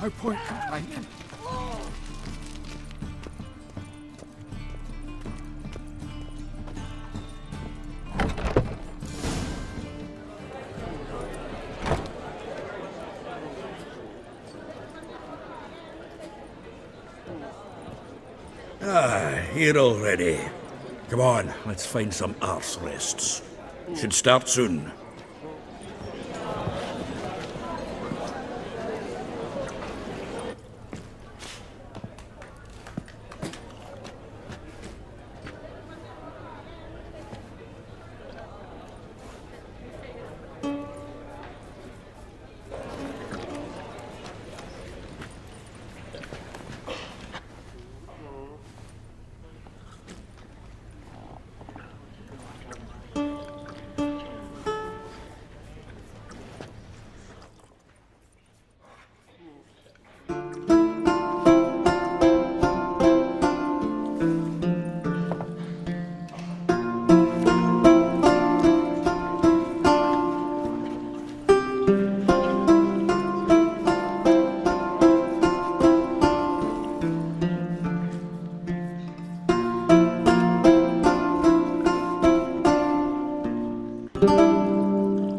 no point complaining. Here already. Come on, let's find some arse rests. Should start soon.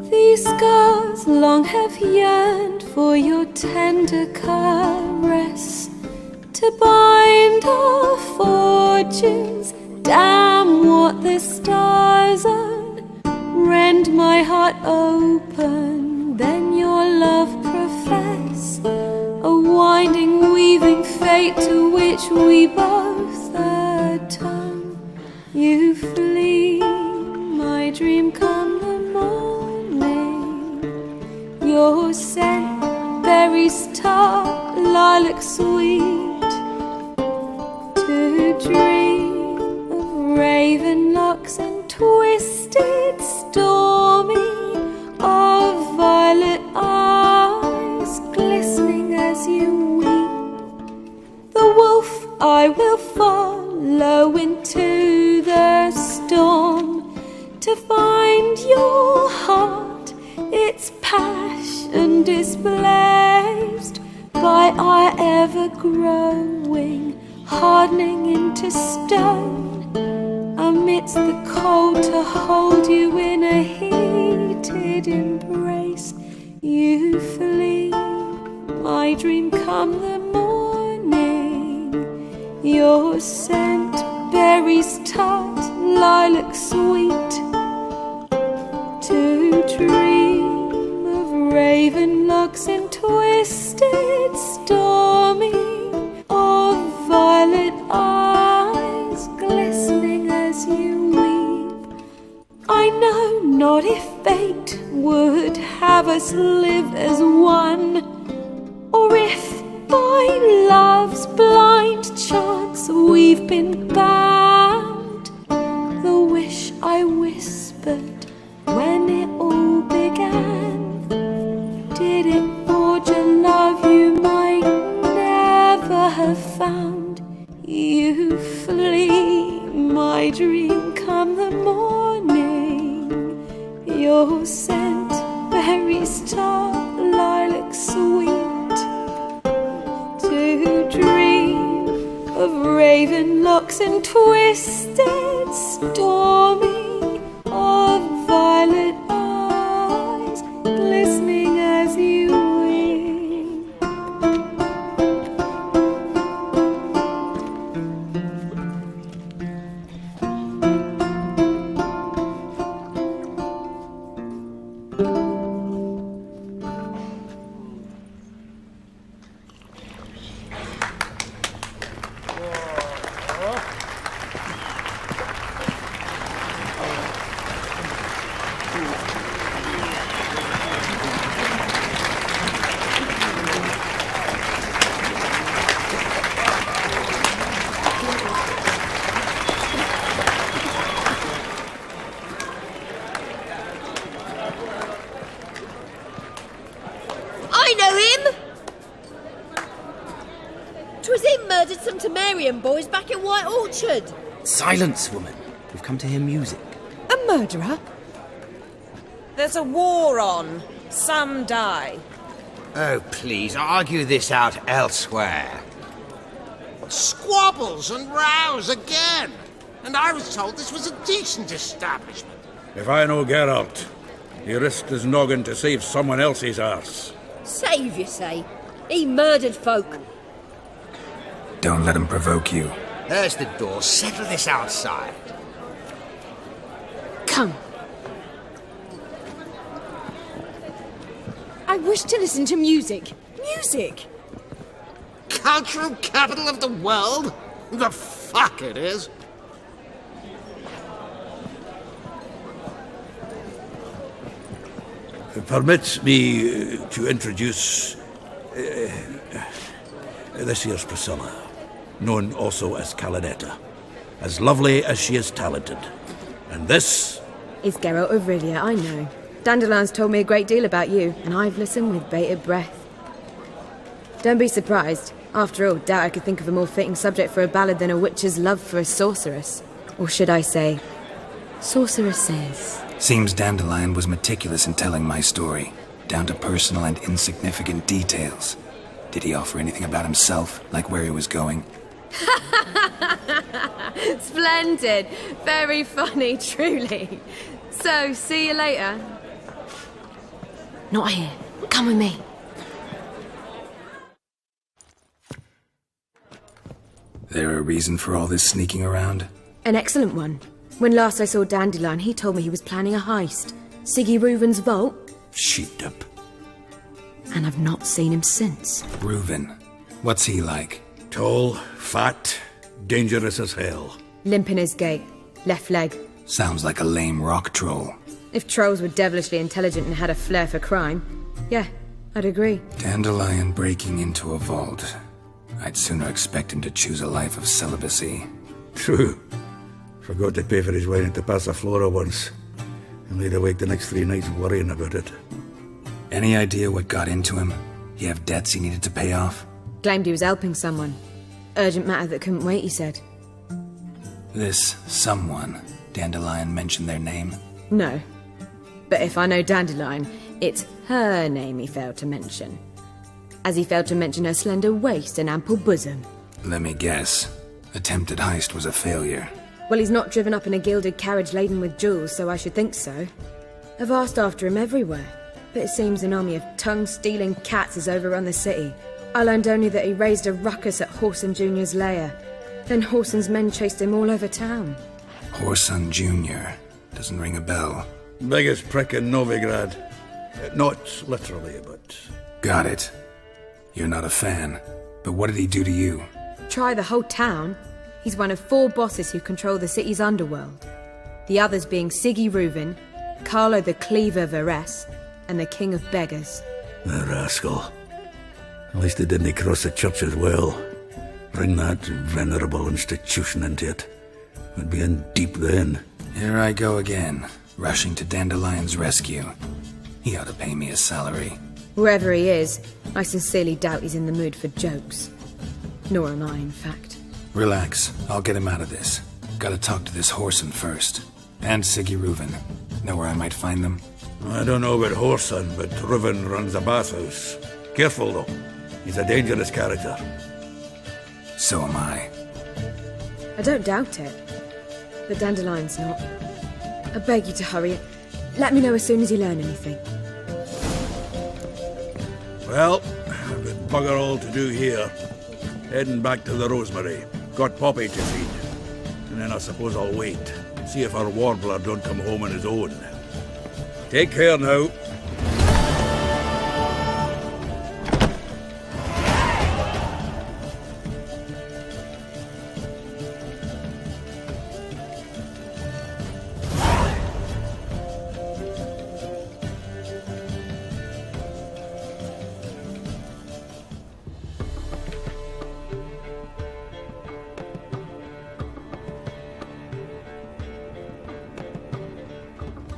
These scars long have yearned for your tender caress, to bind our fortunes. Damn what the stars own. Rend my heart open, then your love profess, a winding, weaving fate to which we both atone. You flee, my dream come the morning. Your scent, berries tart, lilac sweet. To dream of raven locks and twisted, stormy, of violet eyes glistening as you weep. The wolf I will follow into the storm, to find your heart, its passion displaced by our ever-growing, hardening into stone, amidst the cold to hold you in a heated embrace. You flee, my dream come the morning. Your scent, berries tart, lilac sweet. To dream of raven locks and twisted, stormy, of violet eyes glistening as you weep. I know not if fate would have us live as one, or if by love's blind chance we've been bound. The wish I whispered when it all began, did it forge a love you might never have found? You flee, my dream come the morning. Your scent, berries tart, lilac sweet. To dream of raven locks and twisted, stormy, of violet eyes glistening as you weep. I know him! 'Twas him murdered some Temerian boys back in White Orchard. Silence, woman. We've come to hear music. A murderer? There's a war on. Some die. Oh, please, argue this out elsewhere. Squabbles and rows again! And I was told this was a decent establishment. If I know Geralt, he risked his noggin to save someone else's arse. Save, you say? He murdered folk. Don't let him provoke you. There's the door. Settle this outside. Come. I wish to listen to music. Music! Cultural capital of the world? The fuck it is. Permit me to introduce this here's Priscilla, known also as Calinetta, as lovely as she is talented. And this is Geralt of Rivia, I know. Dandelion's told me a great deal about you, and I've listened with bated breath. Don't be surprised. After all, doubt I could think of a more fitting subject for a ballad than a witch's love for a sorceress. Or should I say, sorceresses. Seems Dandelion was meticulous in telling my story, down to personal and insignificant details. Did he offer anything about himself, like where he was going? Splendid. Very funny, truly. So, see you later. Not here. Come with me. There a reason for all this sneaking around? An excellent one. When last I saw Dandelion, he told me he was planning a heist. Siggy Reuven's vault. sheep-dip. And I've not seen him since. Reuven. What's he like? Tall, fat, dangerous as hell. Limp in his gait. Left leg. Sounds like a lame rock troll. If trolls were devilishly intelligent and had a flair for crime, yeah, I'd agree. Dandelion breaking into a vault. I'd sooner expect him to choose a life of celibacy. True. Forgot to pay for his wine at the Passaflora once. And laid awake the next 3 nights worrying about it. Any idea what got into him? He have debts he needed to pay off? Claimed he was helping someone. Urgent matter that couldn't wait, he said. This someone, Dandelion mentioned their name? No. But if I know Dandelion, it's her name he failed to mention. As he failed to mention her slender waist and ample bosom. Let me guess. Attempted heist was a failure. Well, he's not driven up in a gilded carriage laden with jewels, so I should think so. I've asked after him everywhere, but it seems an army of tongue-stealing cats has overrun the city. I learned only that he raised a ruckus at Whoreson Jr.'s lair. Then Whoreson's men chased him all over town. Whoreson Jr. Doesn't ring a bell. Biggest prick in Novigrad. Not literally, but... Got it. You're not a fan. But what did he do to you? Try the whole town. He's one of 4 bosses who control the city's underworld. The others being Siggy Reuven, Carlo the Cleaver Varese, and the King of Beggars. The rascal. At least he didn't cross the church as well. Bring that venerable institution into it. We'd be in deep then. Here I go again, rushing to Dandelion's rescue. He ought to pay me a salary. Wherever he is, I sincerely doubt he's in the mood for jokes. Nor am I, in fact. Relax, I'll get him out of this. Gotta talk to this Whoreson first. And Siggy Reuven. Know where I might find them? I don't know about Whoreson, but Reuven runs a bathhouse. Careful, though. He's a dangerous character. So am I. I don't doubt it. But Dandelion's not. I beg you to hurry. Let me know as soon as you learn anything. Well, I've got bugger all to do here. Heading back to the Rosemary. Got Poppy to feed. And then I suppose I'll wait. See if our warbler don't come home on his own. Take care now.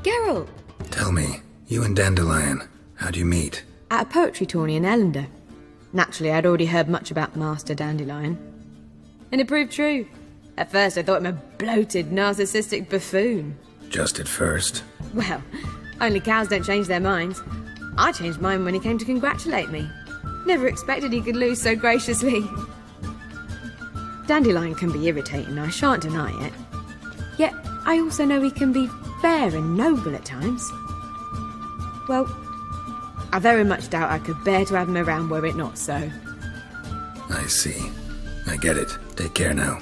Geralt! Tell me, you and Dandelion, how'd you meet? At a poetry tourney in Ellender. Naturally, I'd already heard much about Master Dandelion. And it proved true. At first, I thought him a bloated, narcissistic buffoon. Just at first. Well, only cows don't change their minds. I changed mine when he came to congratulate me. Never expected he could lose so graciously. Dandelion can be irritating, I shan't deny it. Yet, I also know he can be fair and noble at times. Well, I very much doubt I could bear to have him around were it not so. I see. I get it. Take care now.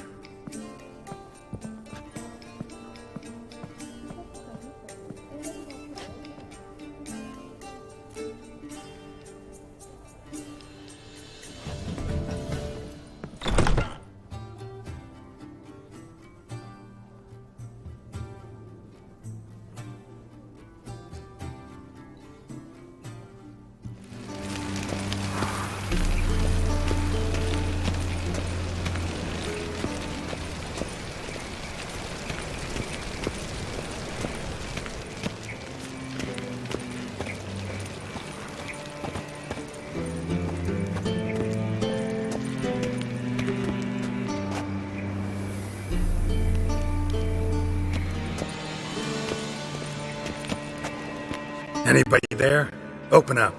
Anybody there? Open up.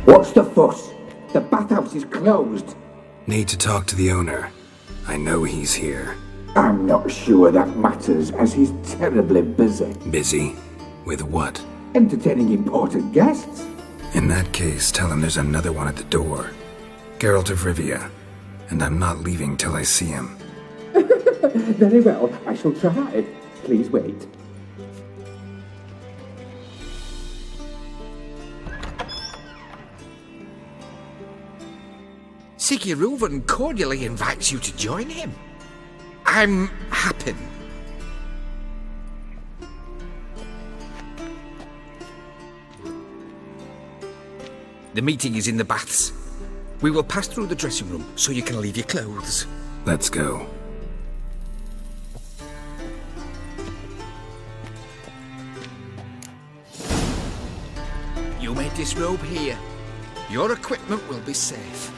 What's the fuss? The bathhouse is closed. Need to talk to the owner. I know he's here. I'm not sure that matters, as he's terribly busy. Busy? With what? Entertaining important guests. In that case, tell him there's another one at the door. Geralt of Rivia. And I'm not leaving till I see him. Very well, I shall try. Please wait. Sigurd cordially invites you to join him. I'm happy. The meeting is in the baths. We will pass through the dressing room so you can leave your clothes. Let's go. You may disrobe here. Your equipment will be safe.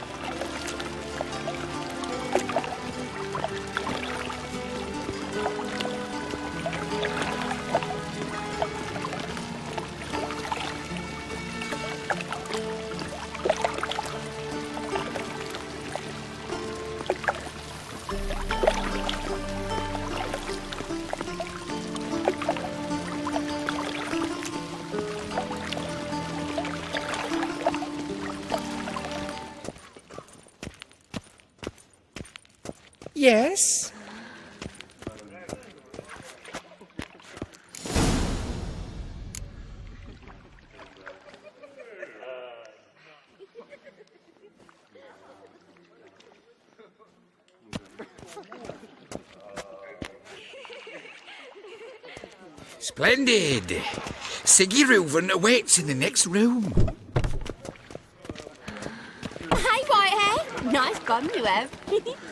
Yes? Splendid! Sigurd awaits in the next room. Hey, Whitehair. Nice bum you have.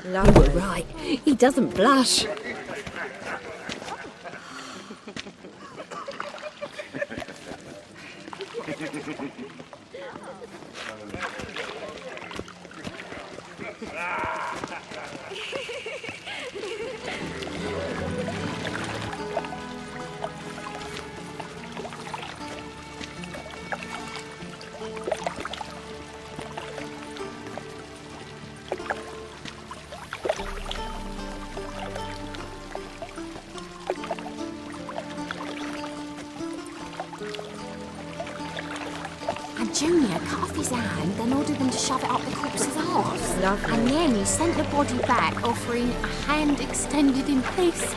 Love You were right. He doesn't blush. And Junior cut off his hand, then ordered them to shove it up the corpse's arse. Lovely. And then he sent the body back, offering a hand extended in peace.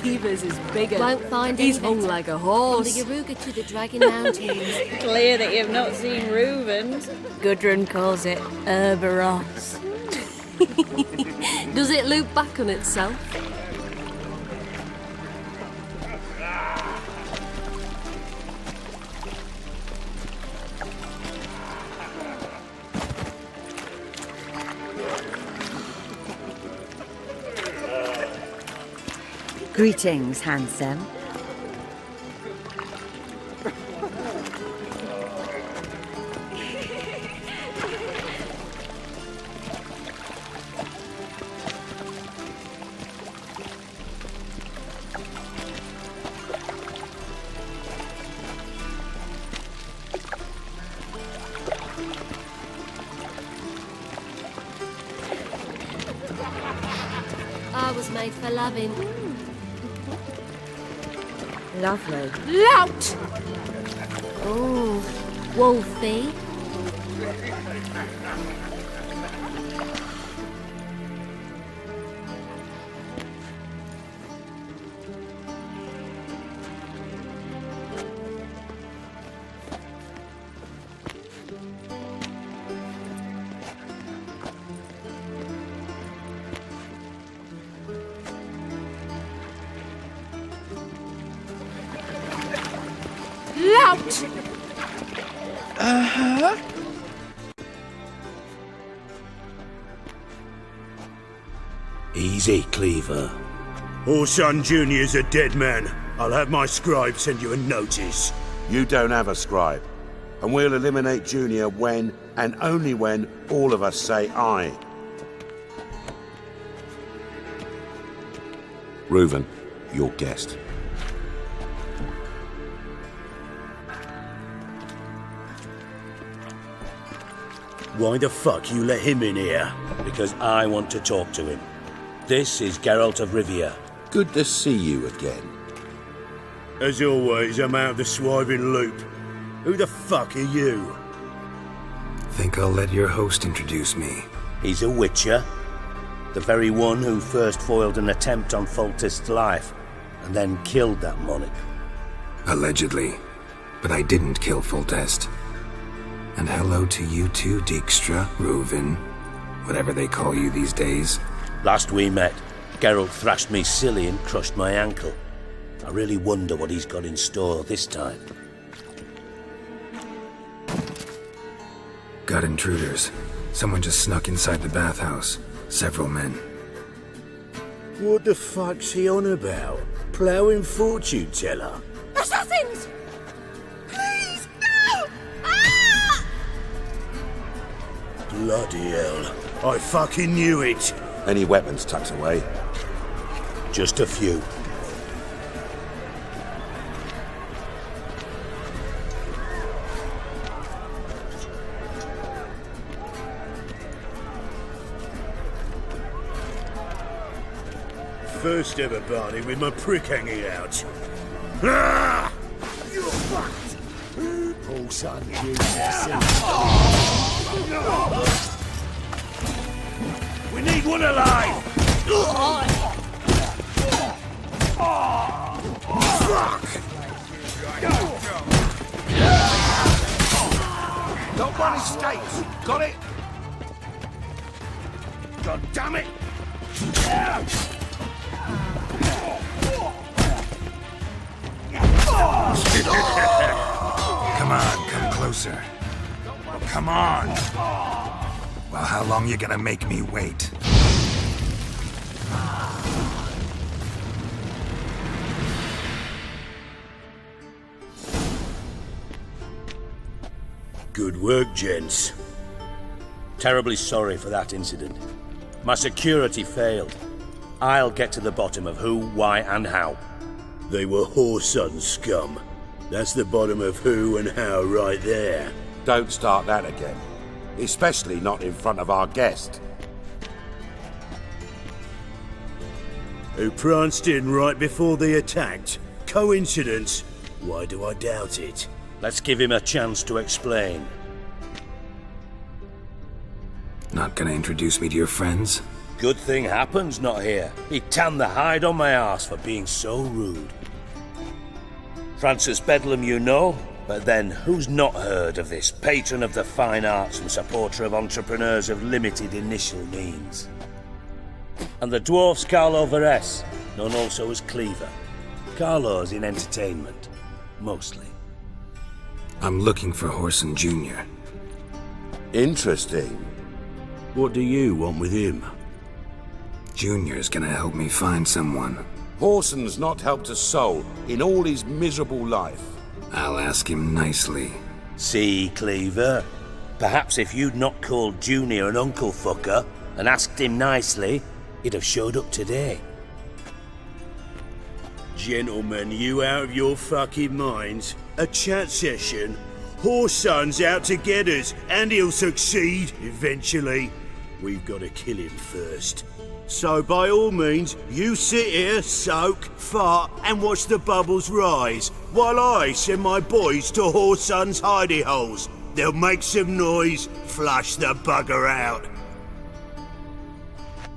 Cleaver's is bigger. Won't find He's any hung better. like a From horse. the Yaruga to the Dragon Mountains. Clear that you've not seen Reuven's. Gudrun calls it Herbaros. Does it loop back on itself? Greetings, handsome. I was made for loving. Lovely. Lout! Oh, Wolfie. Lout! Easy, Cleaver. Whoreson Jr.'s a dead man. I'll have my scribe send you a notice. You don't have a scribe. And we'll eliminate Junior when, and only when, all of us say aye. Reuven, your guest. Why the fuck you let him in here? Because I want to talk to him. This is Geralt of Rivia. Good to see you again. As always, I'm out of the swiving loop. Who the fuck are you? Think I'll let your host introduce me. He's a witcher. The very one who first foiled an attempt on Foltest's life, and then killed that monarch. Allegedly. But I didn't kill Foltest. And hello to you too, Dijkstra, Reuven, whatever they call you these days. Last we met, Geralt thrashed me silly and crushed my ankle. I really wonder what he's got in store this time. Got intruders. Someone just snuck inside the bathhouse. Several men. What the fuck's he on about? Ploughing fortune teller? Assassins! Please, no! Ah! Bloody hell. I fucking knew it. Any weapons tucked away? Just a few. First ever party with my prick hanging out. Ah! You're fucked! Whoreson, We need one alive! Fuck! Don't run escapes! Got it? God damn it! Come on, come closer. Come on! Well, how long you gonna make me wait? Good work, gents. Terribly sorry for that incident. My security failed. I'll get to the bottom of who, why, and how. They were Whoreson scum. That's the bottom of who and how right there. Don't start that again. Especially not in front of our guest. Who pranced in right before they attacked. Coincidence? Why do I doubt it? Let's give him a chance to explain. Not gonna introduce me to your friends? Good thing Happen's not here. He'd tan the hide on my arse for being so rude. Francis Bedlam you know, but then who's not heard of this patron of the fine arts and supporter of entrepreneurs of limited initial means? And the dwarf's Carlo Veres, known also as Cleaver. Carlo's in entertainment, mostly. I'm looking for Whoreson Jr. Interesting. What do you want with him? Junior's gonna help me find someone. Whoreson's not helped a soul in all his miserable life. I'll ask him nicely. See, Cleaver? Perhaps if you'd not called Junior an uncle fucker and asked him nicely, he'd have showed up today. Gentlemen, you out of your fucking minds? A chat session? Whoreson's out to get us, and he'll succeed, eventually. We've got to kill him first. So by all means, you sit here, soak, fart, and watch the bubbles rise, while I send my boys to Whoreson's hidey holes. They'll make some noise, flush the bugger out.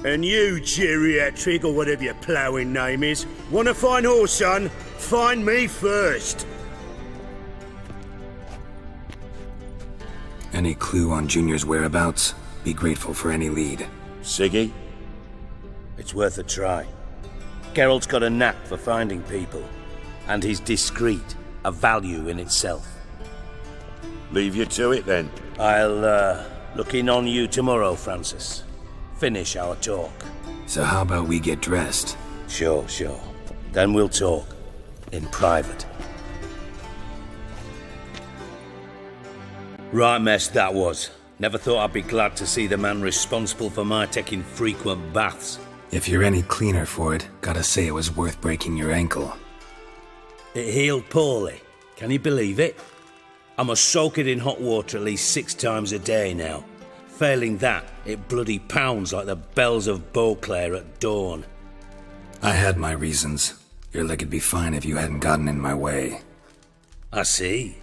And you, geriatric, or whatever your ploughing name is, want to find Whoreson? Find me first. Any clue on Junior's whereabouts? Be grateful for any lead. Siggy? It's worth a try. Geralt's got a knack for finding people, and he's discreet, a value in itself. Leave you to it then. I'll look in on you tomorrow, Francis. Finish our talk. So how about we get dressed? Sure. Then we'll talk. In private. Right mess that was. Never thought I'd be glad to see the man responsible for my taking frequent baths. If you're any cleaner for it, gotta say it was worth breaking your ankle. It healed poorly. Can you believe it? I must soak it in hot water at least 6 times a day now. Failing that, it bloody pounds like the bells of Beauclair at dawn. I had my reasons. Your leg'd be fine if you hadn't gotten in my way. I see.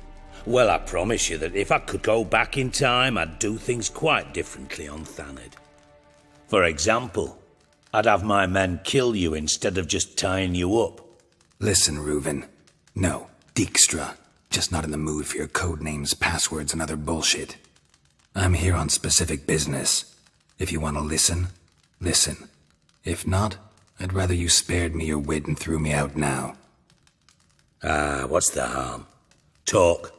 Well, I promise you that if I could go back in time, I'd do things quite differently on Thanedd. For example, I'd have my men kill you instead of just tying you up. Listen, Reuven. No, Dijkstra. Just not in the mood for your code names, passwords, and other bullshit. I'm here on specific business. If you want to listen, listen. If not, I'd rather you spared me your wit and threw me out now. What's the harm? Talk.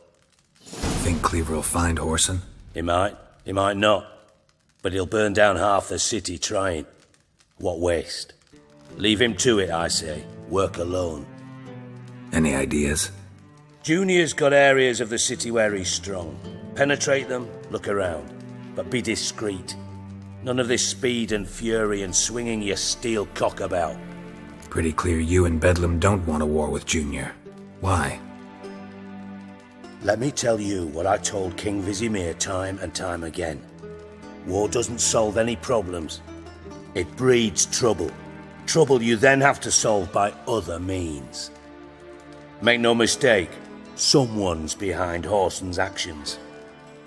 Think Cleaver will find Whoreson? He might not. But he'll burn down half the city trying. What waste? Leave him to it, I say. Work alone. Any ideas? Junior's got areas of the city where he's strong. Penetrate them, look around. But be discreet. None of this speed and fury and swinging your steel cock about. Pretty clear you and Bedlam don't want a war with Junior. Why? Let me tell you what I told King Vizimir time and time again. War doesn't solve any problems. It breeds trouble. Trouble you then have to solve by other means. Make no mistake, someone's behind Whoreson's actions.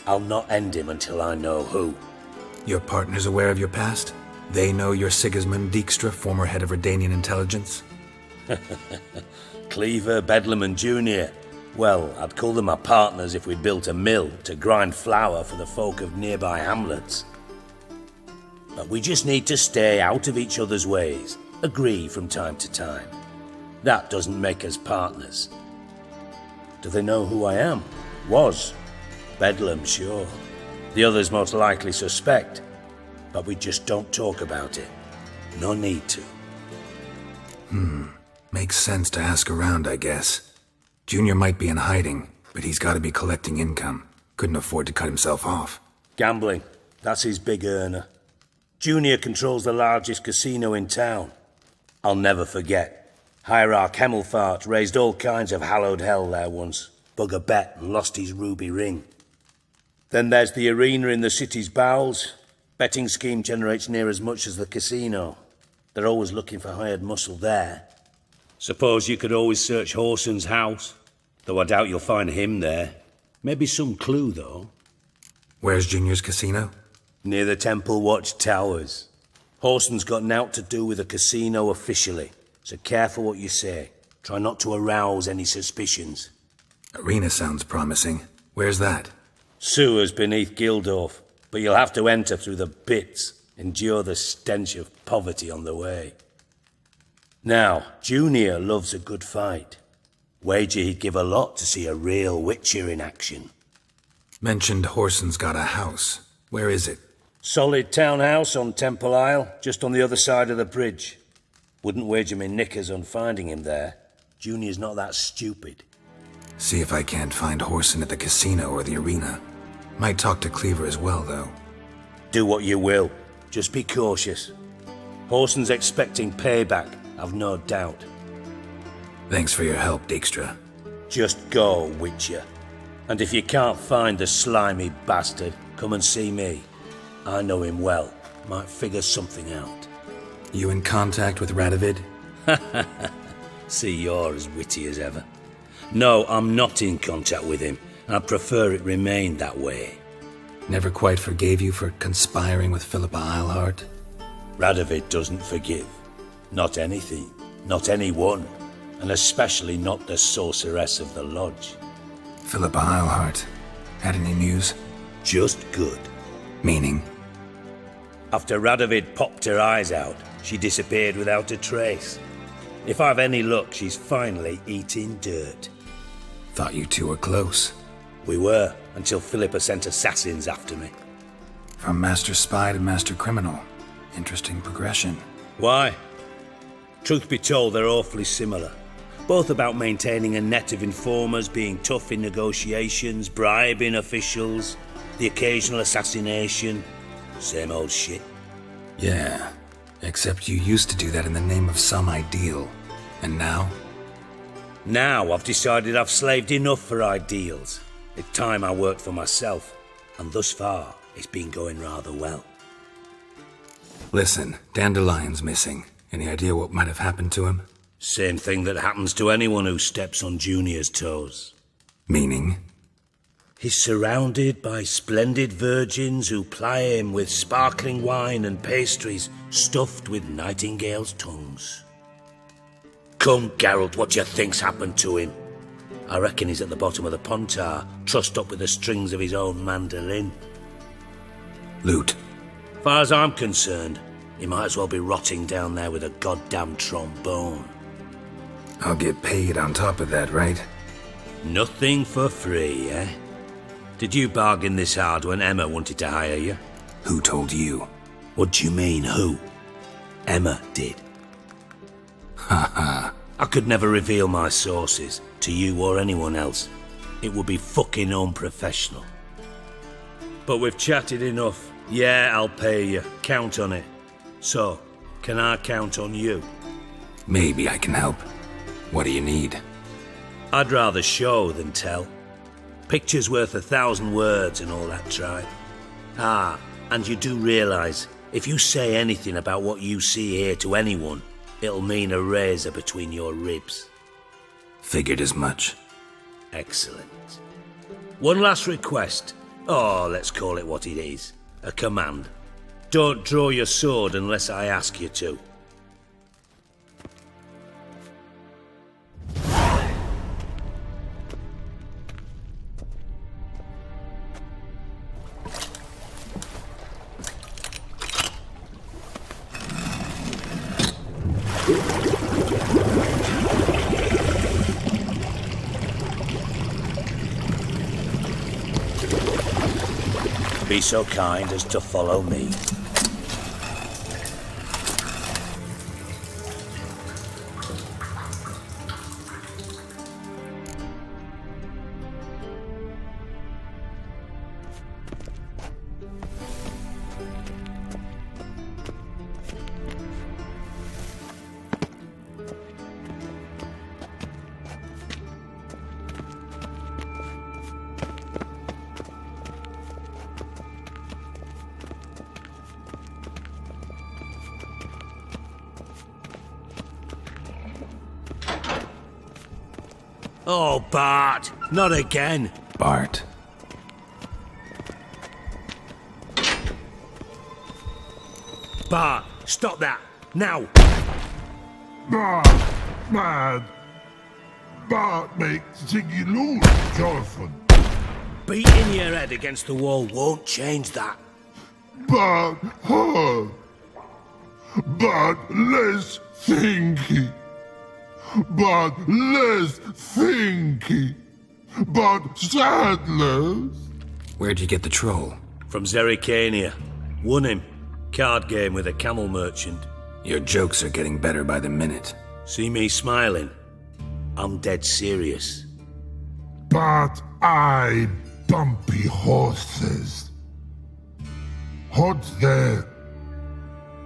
I'll not end him until I know who. Your partner's aware of your past? They know you're Sigismund Dijkstra, former head of Redanian intelligence? Cleaver, Bedlam and Junior. Well, I'd call them my partners if we'd built a mill to grind flour for the folk of nearby hamlets. But we just need to stay out of each other's ways, agree from time to time. That doesn't make us partners. Do they know who I am? Was. Bedlam, sure. The others most likely suspect, but we just don't talk about it. No need to. Makes sense to ask around, I guess. Junior might be in hiding, but he's got to be collecting income. Couldn't afford to cut himself off. Gambling. That's his big earner. Junior controls the largest casino in town. I'll never forget. Hierarch Hemmelfart raised all kinds of hallowed hell there once. Bug a bet and lost his ruby ring. Then there's the arena in the city's bowels. Betting scheme generates near as much as the casino. They're always looking for hired muscle there. Suppose you could always search Whoreson's house, though I doubt you'll find him there. Maybe some clue, though. Where's Junior's casino? Near the Temple Watch Towers. Whoreson's got nought to do with the casino officially, so careful what you say. Try not to arouse any suspicions. Arena sounds promising. Where's that? Sewers beneath Gildorf, but you'll have to enter through the bits, endure the stench of poverty on the way. Now, Junior loves a good fight. Wager he'd give a lot to see a real Witcher in action. Mentioned Whoreson's got a house. Where is it? Solid townhouse on Temple Isle, just on the other side of the bridge. Wouldn't wager me knickers on finding him there. Junior's not that stupid. See if I can't find Whoreson at the casino or the arena. Might talk to Cleaver as well, though. Do what you will. Just be cautious. Whoreson's expecting payback, I've no doubt. Thanks for your help, Dijkstra. Just go, Witcher. And if you can't find the slimy bastard, come and see me. I know him well. Might figure something out. You in contact with Radovid? See, you're as witty as ever. No, I'm not in contact with him. I prefer it remained that way. Never quite forgave you for conspiring with Philippa Eilhart? Radovid doesn't forgive. Not anything. Not anyone. And especially not the sorceress of the lodge. Philippa Eilhart. Had any news? Just good. Meaning? After Radovid popped her eyes out, she disappeared without a trace. If I've any luck, she's finally eating dirt. Thought you two were close. We were, until Philippa sent assassins after me. From Master Spy to Master Criminal. Interesting progression. Why? Truth be told, they're awfully similar. Both about maintaining a net of informers, being tough in negotiations, bribing officials, the occasional assassination. Same old shit. Yeah, except you used to do that in the name of some ideal. And now? Now I've decided I've slaved enough for ideals. It's time I worked for myself. And thus far, it's been going rather well. Listen, Dandelion's missing. Any idea what might have happened to him? Same thing that happens to anyone who steps on Junior's toes. Meaning? He's surrounded by splendid virgins who ply him with sparkling wine and pastries stuffed with nightingales' tongues. Come, Geralt, what do you think's happened to him? I reckon he's at the bottom of the Pontar, trussed up with the strings of his own mandolin. Loot. Far as I'm concerned, he might as well be rotting down there with a goddamn trombone. I'll get paid on top of that, right? Nothing for free, eh? Did you bargain this hard when Emma wanted to hire you? Who told you? What do you mean, who? Emma did. Ha ha. I could never reveal my sources, to you or anyone else. It would be fucking unprofessional. But we've chatted enough. Yeah, I'll pay you. Count on it. So, can I count on you? Maybe I can help. What do you need? I'd rather show than tell. Picture's worth 1,000 words and all that tripe. Ah, and you do realise, if you say anything about what you see here to anyone, it'll mean a razor between your ribs. Figured as much. Excellent. One last request. Oh, let's call it what it is. A command. Don't draw your sword unless I ask you to. Be so kind as to follow me. Oh, Bart! Not again! Bart. Bart, Stop that! Now! Mad! That makes Ziggy lose, Jorfin. Beating your head against the wall won't change that. But her. But less thinky. But less thinky. But sadless. Where'd you get the troll? From Zerrikania. Won him. Card game with a camel merchant. Your jokes are getting better by the minute. See me smiling? I'm dead serious. But I bumpy horses. Hot there.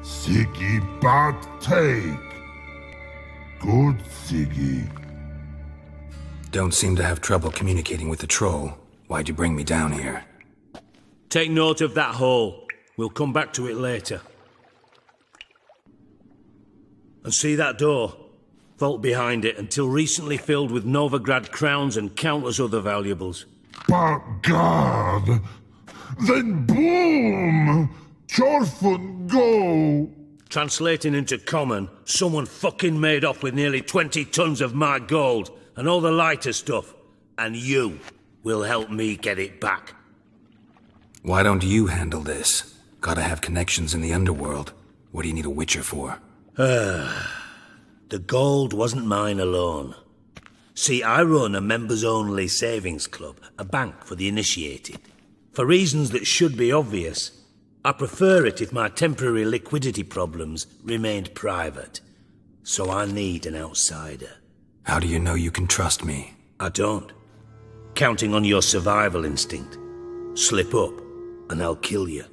Siggy but take. Good Siggy. Don't seem to have trouble communicating with the troll. Why'd you bring me down here? Take note of that hole. We'll come back to it later. And see that door? Vault behind it, until recently filled with Novigrad crowns and countless other valuables. But God! Then boom! Jorfin go! Translating into common, someone fucking made off with nearly 20 tons of my gold and all the lighter stuff. And you will help me get it back. Why don't you handle this? Gotta have connections in the underworld. What do you need a witcher for? The gold wasn't mine alone. See, I run a members-only savings club, a bank for the initiated. For reasons that should be obvious, I prefer it if my temporary liquidity problems remained private. So I need an outsider. How do you know you can trust me? I don't. Counting on your survival instinct. Slip up, and I'll kill you.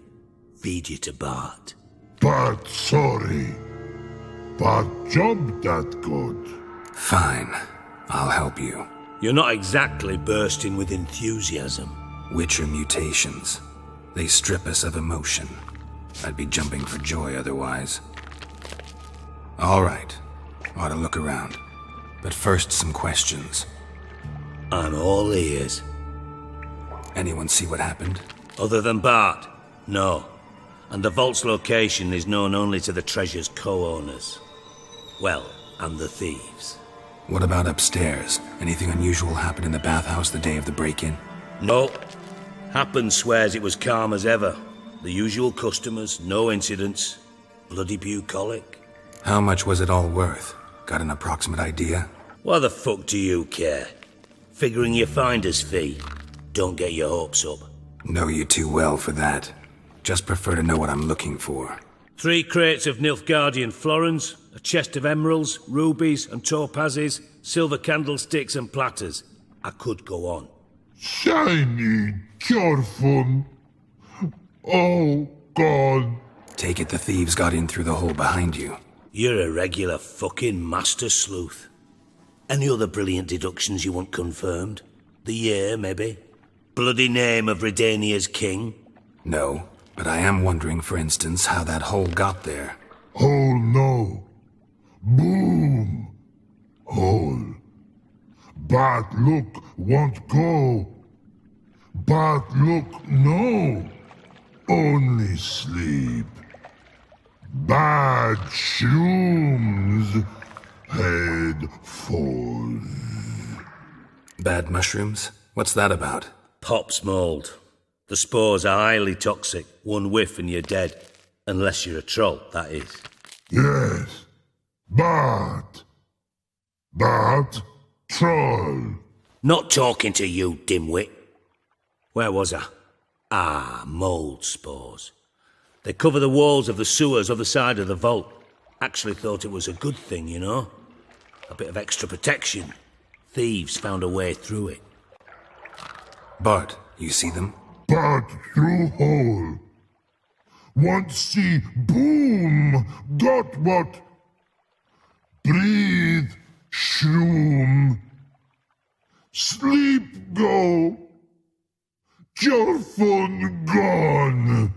Feed you to Bart. But sorry. But job that good. Fine. I'll help you. You're not exactly bursting with enthusiasm. Witcher mutations. They strip us of emotion. I'd be jumping for joy otherwise. All right. Ought to look around. But first, some questions. I'm all ears. Anyone see what happened? Other than Bart? No. And the vault's location is known only to the treasure's co-owners. Well, and the thieves. What about upstairs? Anything unusual happened in the bathhouse the day of the break-in? No. Happen swears it was calm as ever. The usual customers, no incidents. Bloody bucolic. How much was it all worth? Got an approximate idea? Why the fuck do you care? Figuring your finder's fee. Don't get your hopes up. Know you too well for that. Just prefer to know what I'm looking for. 3 crates of Nilfgaardian florins, a chest of emeralds, rubies and topazes, silver candlesticks and platters. I could go on. Shiny Jorfin. Oh, God. Take it the thieves got in through the hole behind you. You're a regular fucking master sleuth. Any other brilliant deductions you want confirmed? The year, maybe? Bloody name of Redania's king? No, but I am wondering, for instance, how that hole got there. Hole no. Boom. Hole. But look won't go. But look no. Only sleep. Bad shrooms. Head falls. Bad mushrooms? What's that about? Pop's mold. The spores are highly toxic. One whiff and you're dead. Unless you're a troll, that is. Yes. But troll. Not talking to you, dimwit. Where was I? Ah, mold spores. They cover the walls of the sewers other side of the vault. Actually thought it was a good thing, you know? A bit of extra protection. Thieves found a way through it. Bart, you see them? But through hole. Want see boom. Got what? Breathe. Shroom. Sleep go. Jorfin gone.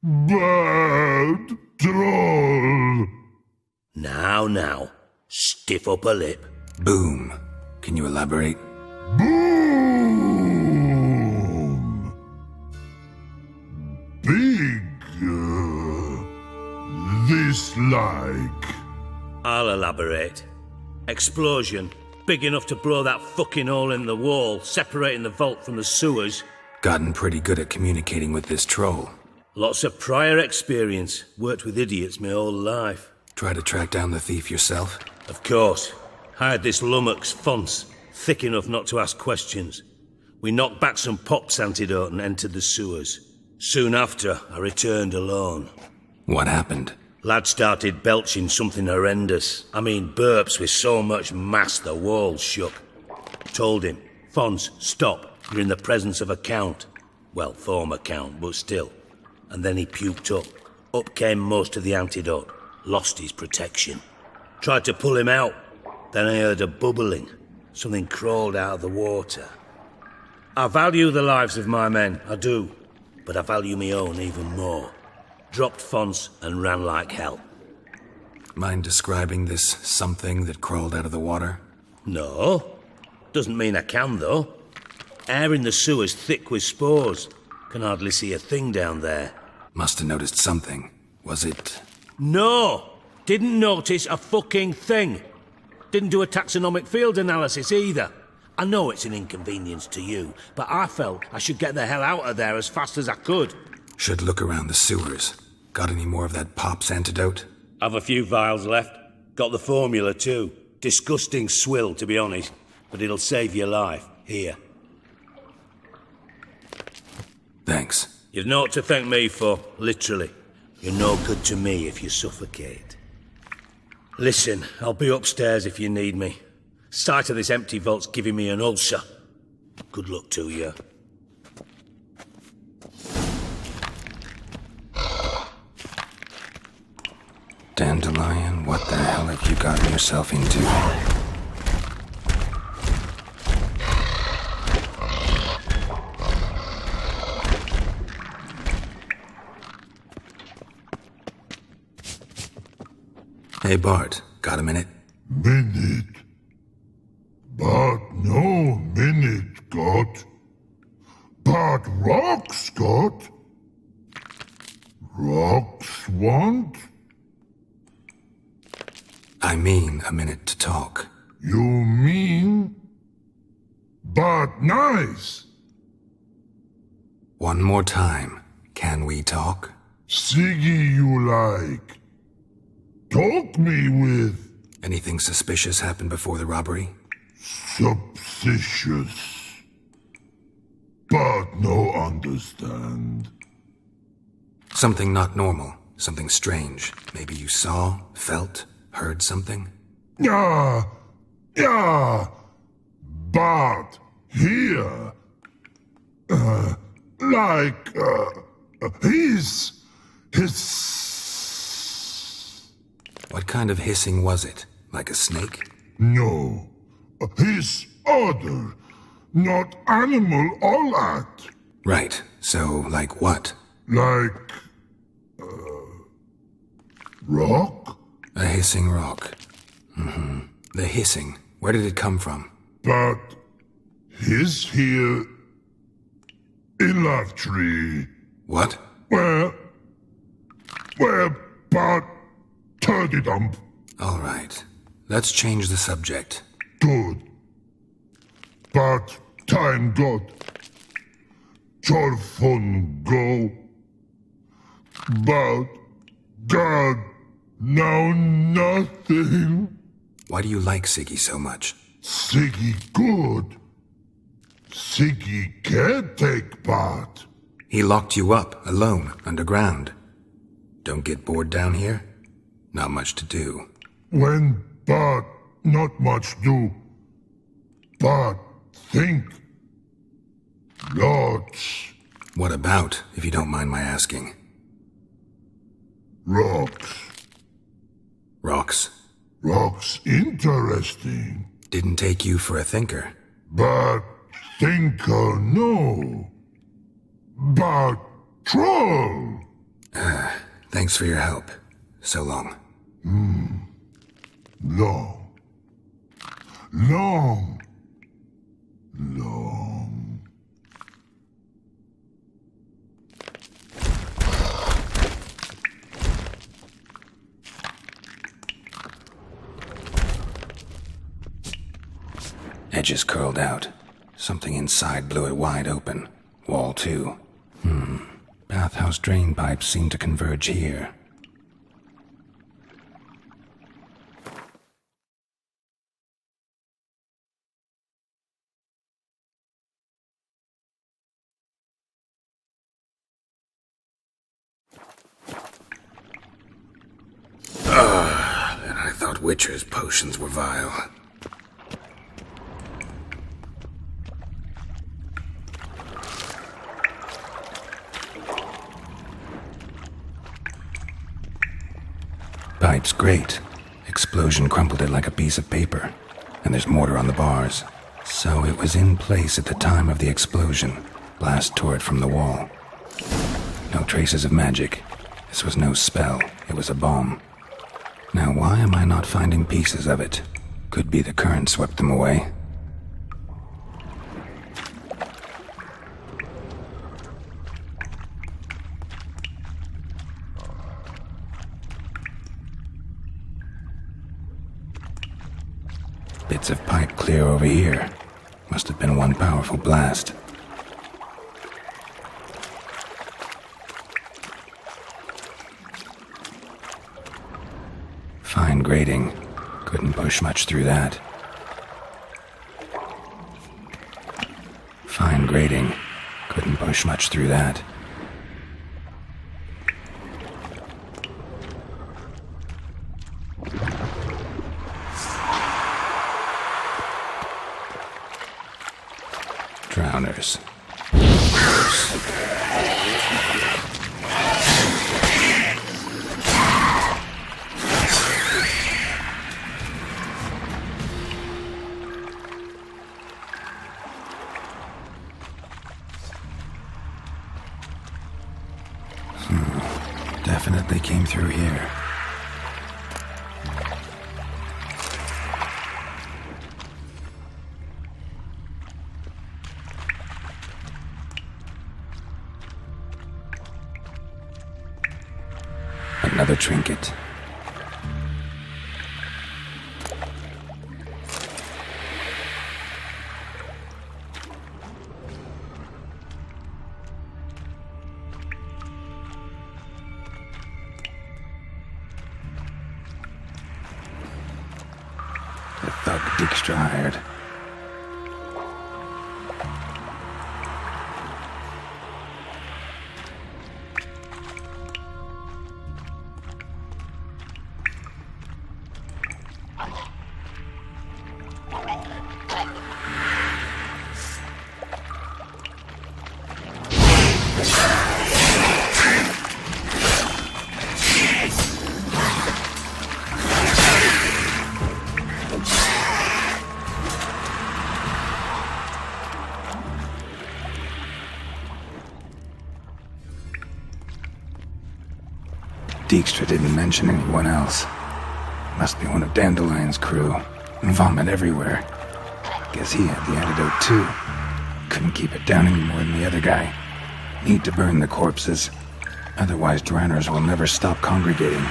Bad troll. Now. Stiff upper lip. Boom. Can you elaborate? Boom. Big. this like? I'll elaborate. Explosion, big enough to blow that fucking hole in the wall, separating the vault from the sewers. Gotten pretty good at communicating with this troll. Lots of prior experience. Worked with idiots my whole life. Try to track down the thief yourself? Of course. Hired this lummox, Fons, thick enough not to ask questions. We knocked back some Pop's antidote and entered the sewers. Soon after, I returned alone. What happened? Lad started belching something horrendous. I mean, burps with so much mass the walls shook. Told him, Fons, stop. You're in the presence of a count. Well, former count, but still. And then he puked up. Up came most of the antidote. Lost his protection. Tried to pull him out. Then I heard a bubbling. Something crawled out of the water. I value the lives of my men, I do. But I value my own even more. Dropped Fons and ran like hell. Mind describing this something that crawled out of the water? No. Doesn't mean I can, though. Air in the sewer's thick with spores. Can hardly see a thing down there. Must have noticed something. Was it... No! Didn't notice a fucking thing. Didn't do a taxonomic field analysis either. I know it's an inconvenience to you, but I felt I should get the hell out of there as fast as I could. Should look around the sewers. Got any more of that Pop's antidote? I've a few vials left. Got the formula too. Disgusting swill, to be honest. But it'll save your life. Here. Thanks. You've naught to thank me for, literally. You're no good to me if you suffocate. Listen, I'll be upstairs if you need me. Sight of this empty vault's giving me an ulcer. Good luck to you. Dandelion, what the hell have you gotten yourself into? Hey, Bart, got a minute? Minute? But no minute got. But rocks got. Rocks want? I mean a minute to talk. You mean? But nice. One more time. Can we talk? Siggy you like. Talk me with. Anything suspicious happened before the robbery? Suspicious. But no understand. Something not normal. Something strange. Maybe you saw, felt, heard something? Yeah. But here. His. What kind of hissing was it? Like a snake? No. His other. Not animal all that. Right. So, like what? Like... rock? A hissing rock. Mm-hmm. The hissing. Where did it come from? But... his here... in that tree. What? Where... but... turdy dump. All right. Let's change the subject. Good. But time got. Torfun go. But God, now nothing. Why do you like Siggy so much? Siggy good. Siggy can't take part. He locked you up, alone, underground. Don't get bored down here? Not much to do. When but not much do. But think. Lots. What about, if you don't mind my asking? Rocks. Rocks? Rocks interesting. Didn't take you for a thinker. But thinker no. But troll. Thanks for your help. So long. Long. Long. Long. Edges curled out. Something inside blew it wide open. Wall too. Bathhouse drain pipes seem to converge here. And I thought Witcher's potions were vile. Pipe's great. Explosion crumpled it like a piece of paper. And there's mortar on the bars. So it was in place at the time of the explosion. Blast tore it from the wall. No traces of magic. This was no spell. It was a bomb. Now why am I not finding pieces of it? Could be the current swept them away. Bits of pipe clear over here. Must have been one powerful blast. Fine grating. Couldn't push much through that. Fine grating. Couldn't push much through that. Drowners. Definitely came through here. Another trinket. The thug Dijkstra hired. Dijkstra didn't mention anyone else. Must be one of Dandelion's crew. Vomit everywhere. Guess he had the antidote too. Couldn't keep it down any more than the other guy. Need to burn the corpses. Otherwise drowners will never stop congregating.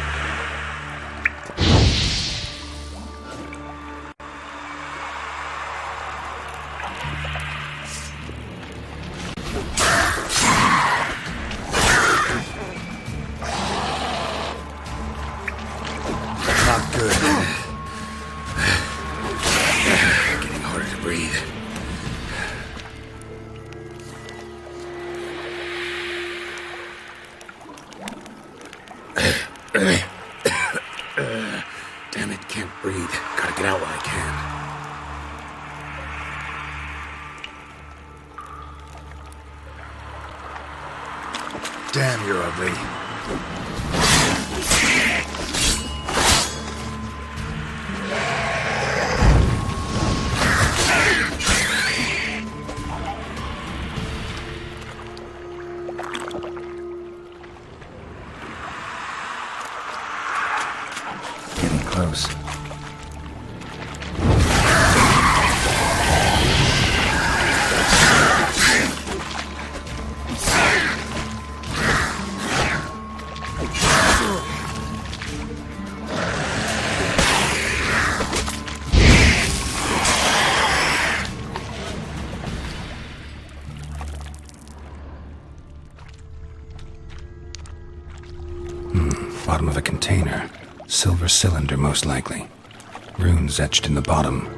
Damn it, can't breathe. Gotta get out while I can. Damn, you're ugly. Getting close. Bottom of a container. Silver cylinder, most likely. Runes etched in the bottom.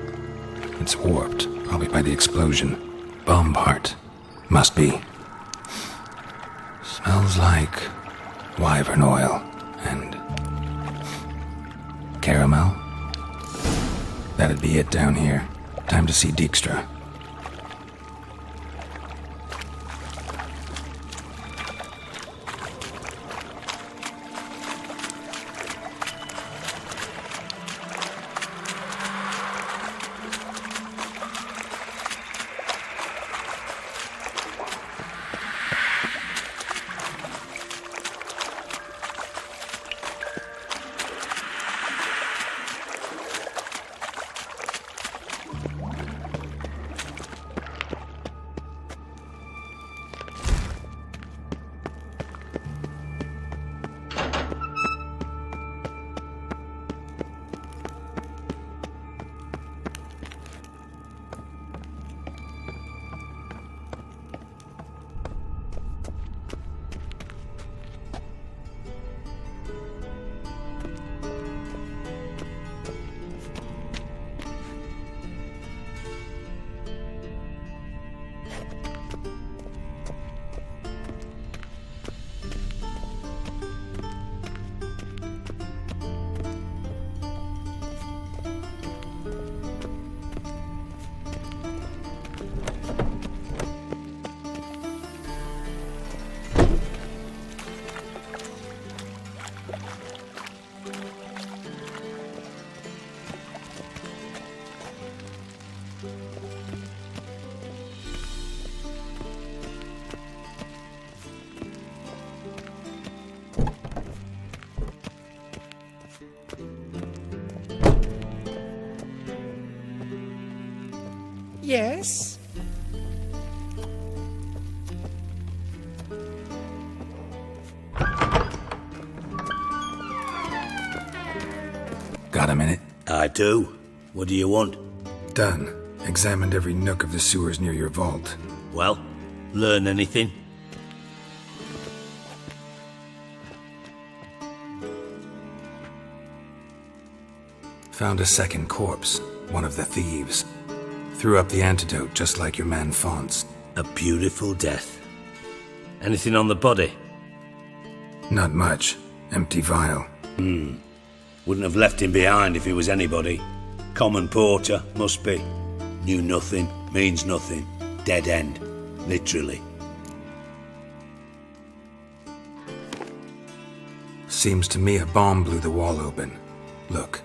It's warped, probably by the explosion. Bomb part. Must be. Smells like wyvern oil and caramel. That'd be it down here. Time to see Dijkstra. Yes? Got a minute? I do. What do you want? Done. Examined every nook of the sewers near your vault. Well, learn anything? Found a second corpse, one of the thieves. Threw up the antidote just like your man Fonts. A beautiful death. Anything on the body? Not much. Empty vial. Wouldn't have left him behind if he was anybody. Common porter, must be. Knew nothing, means nothing. Dead end. Literally. Seems to me a bomb blew the wall open. Look.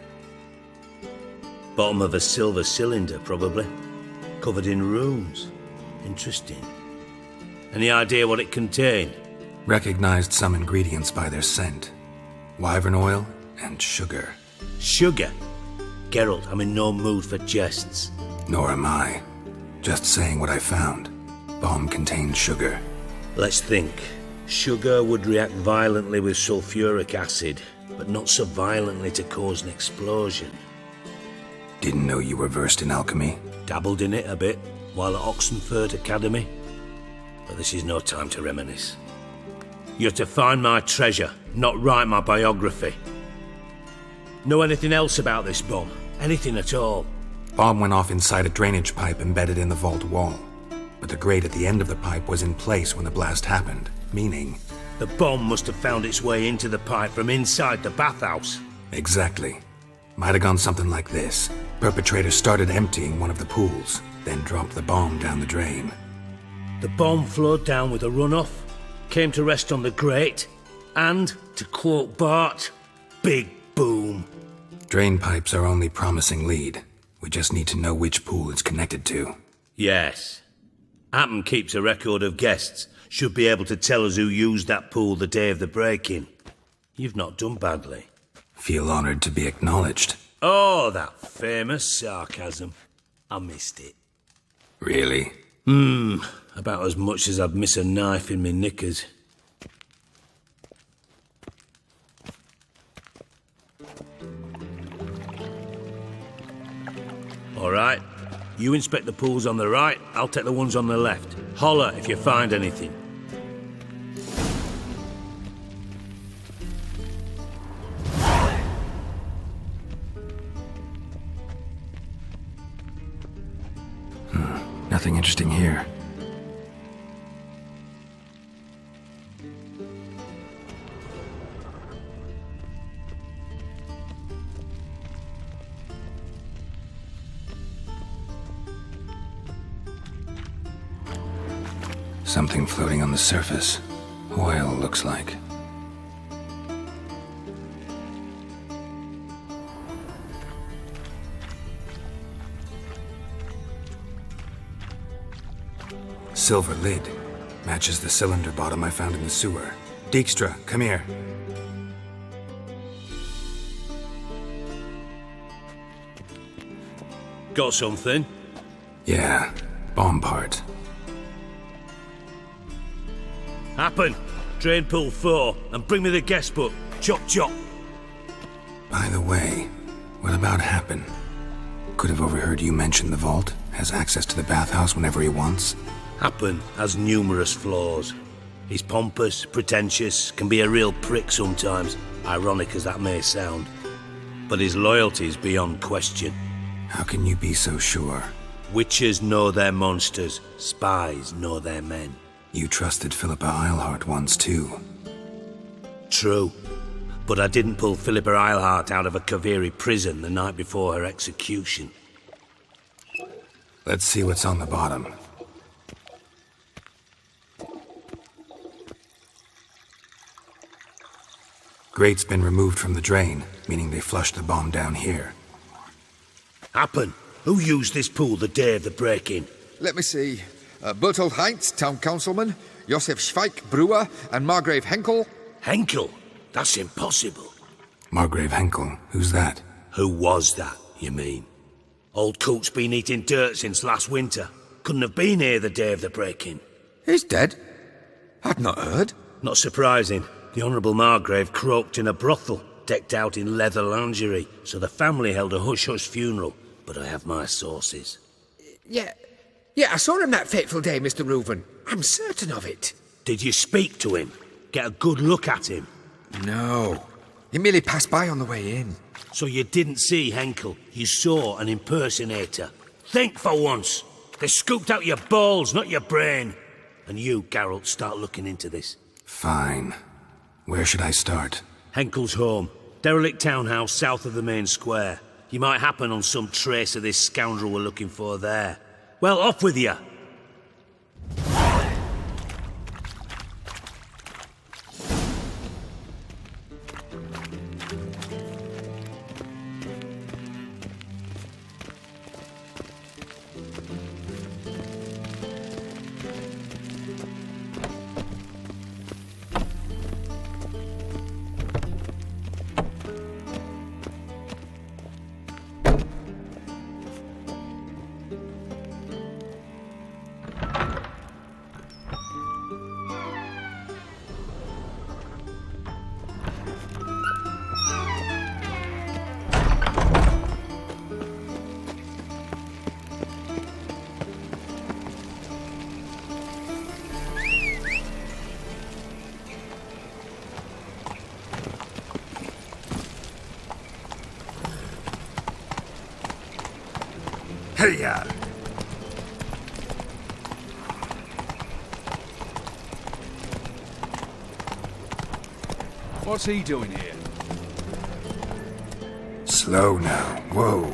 Bottom of a silver cylinder, probably. Covered in runes. Interesting. Any idea what it contained? Recognized some ingredients by their scent. Wyvern oil and sugar. Sugar? Geralt, I'm in no mood for jests. Nor am I. Just saying what I found. Bomb contained sugar. Let's think. Sugar would react violently with sulfuric acid, but not so violently to cause an explosion. Didn't know you were versed in alchemy. Dabbled in it a bit while at Oxenford Academy. But this is no time to reminisce. You're to find my treasure, not write my biography. Know anything else about this bomb? Anything at all? Bomb went off inside a drainage pipe embedded in the vault wall. But the grate at the end of the pipe was in place when the blast happened, meaning... The bomb must have found its way into the pipe from inside the bathhouse. Exactly. Might have gone something like this. Perpetrator started emptying one of the pools, then dropped the bomb down the drain. The bomb flowed down with a runoff, came to rest on the grate, and, to quote Bart, big boom. Drain pipes are only promising lead. We just need to know which pool it's connected to. Yes. Appen keeps a record of guests. Should be able to tell us who used that pool the day of the break-in. You've not done badly. Feel honored to be acknowledged. Oh, that famous sarcasm. I missed it. Really? About as much as I'd miss a knife in me knickers. All right. You inspect the pools on the right, I'll take the ones on the left. Holler if you find anything. Nothing interesting here. Something floating on the surface. Oil, looks like. Silver lid. Matches the cylinder bottom I found in the sewer. Dijkstra, come here. Got something? Yeah, bomb part. Happen. Drain pool 4, and bring me the guest book. Chop chop. By the way, what about Happen? Could have overheard you mention the vault. Has access to the bathhouse whenever he wants. Happen has numerous flaws. He's pompous, pretentious, can be a real prick sometimes, ironic as that may sound. But his loyalty is beyond question. How can you be so sure? Witches know their monsters, spies know their men. You trusted Philippa Eilhart once too. True. But I didn't pull Philippa Eilhart out of a Kaviri prison the night before her execution. Let's see what's on the bottom. Grate's been removed from the drain, meaning they flushed the bomb down here. Happen. Who used this pool the day of the break-in? Let me see. Bertold Heinz, town councilman, Josef Schweik, brewer, and Margrave Henckel. Henckel? That's impossible. Margrave Henckel? Who's that? Who was that, you mean? Old coot's been eating dirt since last winter. Couldn't have been here the day of the break-in. He's dead? I'd not heard. Not surprising. The Honourable Margrave croaked in a brothel, decked out in leather lingerie, so the family held a hush-hush funeral, but I have my sources. Yeah, I saw him that fateful day, Mr. Reuven. I'm certain of it. Did you speak to him? Get a good look at him? No. He merely passed by on the way in. So you didn't see Henckel, you saw an impersonator. Think for once. They scooped out your balls, not your brain. And you, Geralt, start looking into this. Fine. Where should I start? Henckel's home. Derelict townhouse south of the main square. You might happen on some trace of this scoundrel we're looking for there. Well, off with you! Hey-ya! What's he doing here? Slow now. Whoa.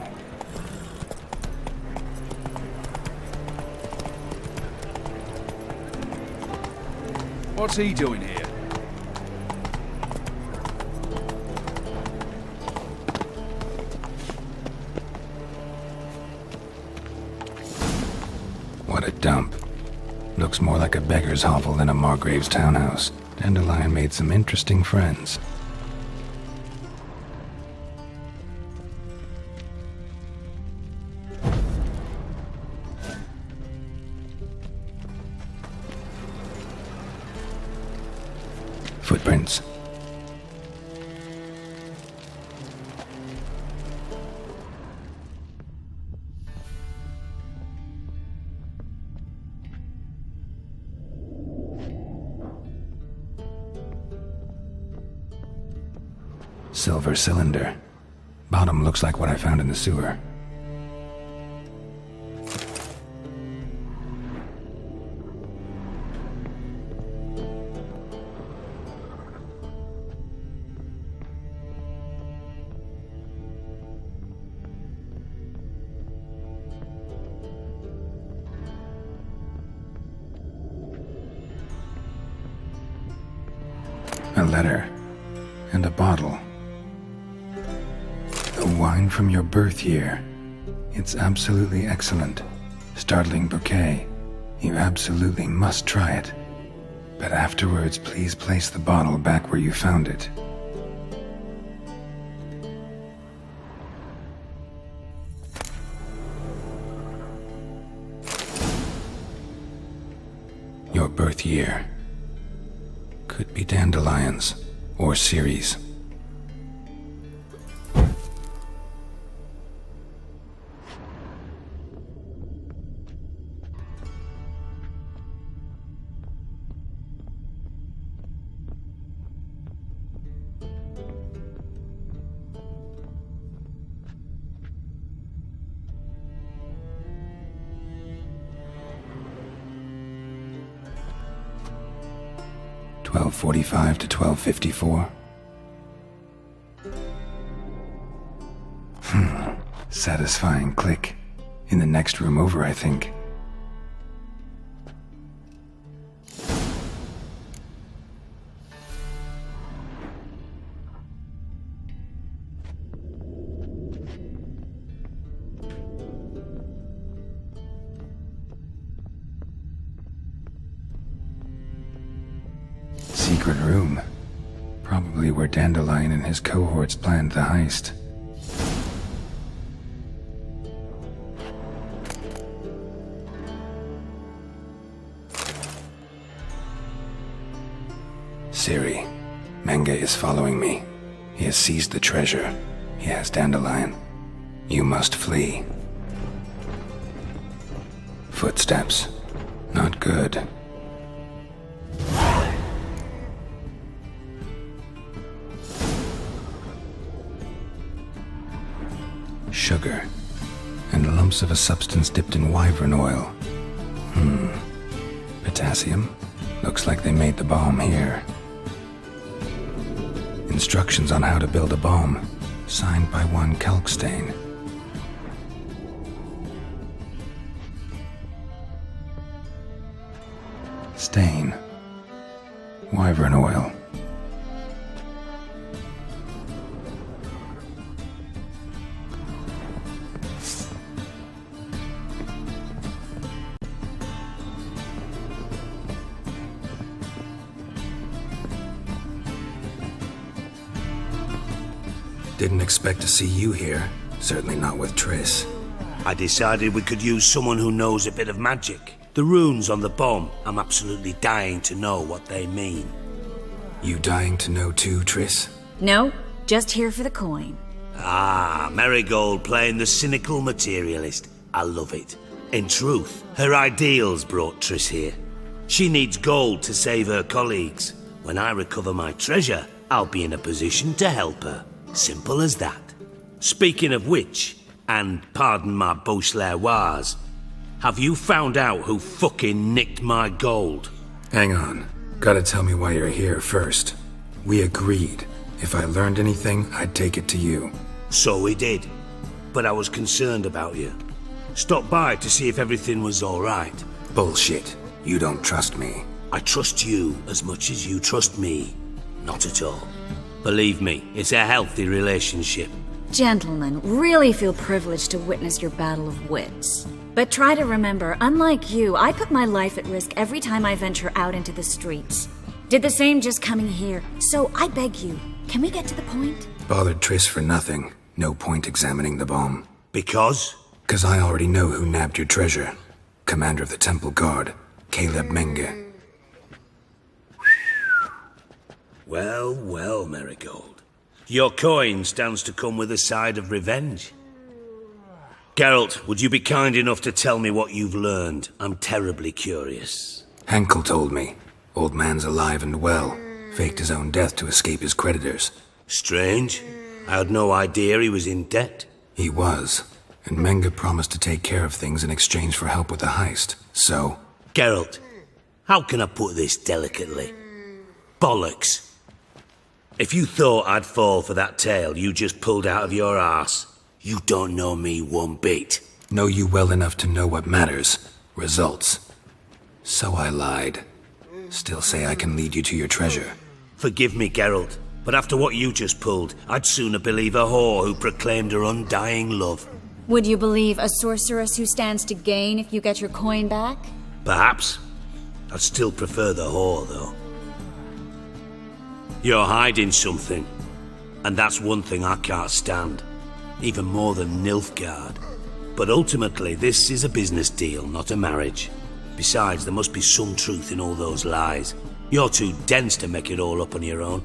What's he doing here? What a dump. Looks more like a beggar's hovel than a Margrave's townhouse. Dandelion made some interesting friends. Footprints. Silver cylinder. Bottom looks like what I found in the sewer. A letter. And a bottle. The wine from your birth year. It's absolutely excellent. Startling bouquet. You absolutely must try it. But afterwards, please place the bottle back where you found it. Your birth year. Could be dandelions or Ceres. .45 to 12:54. Satisfying click. In the next room over, I think. Secret room. Probably where Dandelion and his cohorts planned the heist. Ciri, Menge is following me. He has seized the treasure. He has Dandelion. You must flee. Footsteps. Not good. Sugar, and lumps of a substance dipped in wyvern oil. Potassium? Looks like they made the bomb here. Instructions on how to build a bomb, signed by one Kalkstain. Stain. Wyvern oil. Didn't expect to see you here. Certainly not with Triss. I decided we could use someone who knows a bit of magic. The runes on the bomb, I'm absolutely dying to know what they mean. You dying to know too, Triss? No, just here for the coin. Ah, Marigold playing the cynical materialist. I love it. In truth, her ideals brought Triss here. She needs gold to save her colleagues. When I recover my treasure, I'll be in a position to help her. Simple as that. Speaking of which, and pardon my Beauclervois, have you found out who fucking nicked my gold? Hang on. Gotta tell me why you're here first. We agreed. If I learned anything, I'd take it to you. So we did. But I was concerned about you. Stopped by to see if everything was alright. Bullshit. You don't trust me. I trust you as much as you trust me. Not at all. Believe me, it's a healthy relationship. Gentlemen, really feel privileged to witness your battle of wits. But try to remember, unlike you, I put my life at risk every time I venture out into the streets. Did the same just coming here. So I beg you, can we get to the point? Bothered Triss for nothing. No point examining the bomb. Because? 'Cause I already know who nabbed your treasure. Commander of the Temple Guard, Caleb Menge. Well, well, Marigold. Your coin stands to come with a side of revenge. Geralt, would you be kind enough to tell me what you've learned? I'm terribly curious. Henckel told me. Old man's alive and well. Faked his own death to escape his creditors. Strange. I had no idea he was in debt. He was. And Menge promised to take care of things in exchange for help with the heist. So... Geralt, how can I put this delicately? Bollocks. If you thought I'd fall for that tale you just pulled out of your arse, you don't know me one bit. Know you well enough to know what matters. Results. So I lied. Still say I can lead you to your treasure. Forgive me, Geralt, but after what you just pulled, I'd sooner believe a whore who proclaimed her undying love. Would you believe a sorceress who stands to gain if you get your coin back? Perhaps. I'd still prefer the whore, though. You're hiding something, and that's one thing I can't stand. Even more than Nilfgaard. But ultimately, this is a business deal, not a marriage. Besides, there must be some truth in all those lies. You're too dense to make it all up on your own.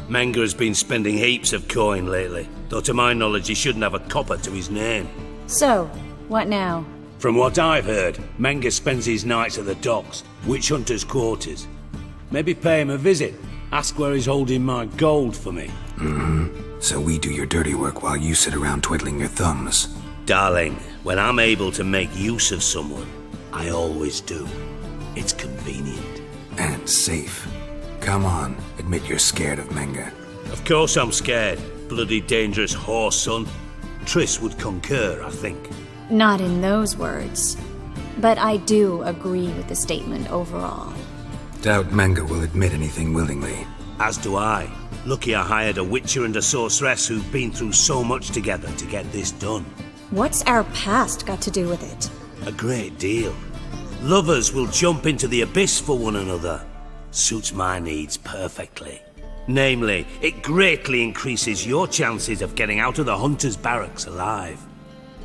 Menga has been spending heaps of coin lately, though to my knowledge he shouldn't have a copper to his name. So, what now? From what I've heard, Menga spends his nights at the docks, witch hunters' quarters. Maybe pay him a visit, ask where he's holding my gold for me. So we do your dirty work while you sit around twiddling your thumbs. Darling, when I'm able to make use of someone, I always do. It's convenient. And safe. Come on, admit you're scared of Menga. Of course I'm scared. Bloody dangerous Whoreson. Triss would concur, I think. Not in those words. But I do agree with the statement overall. Doubt Menga will admit anything willingly. As do I. Lucky I hired a witcher and a sorceress who've been through so much together to get this done. What's our past got to do with it? A great deal. Lovers will jump into the abyss for one another. Suits my needs perfectly. Namely, it greatly increases your chances of getting out of the hunter's barracks alive.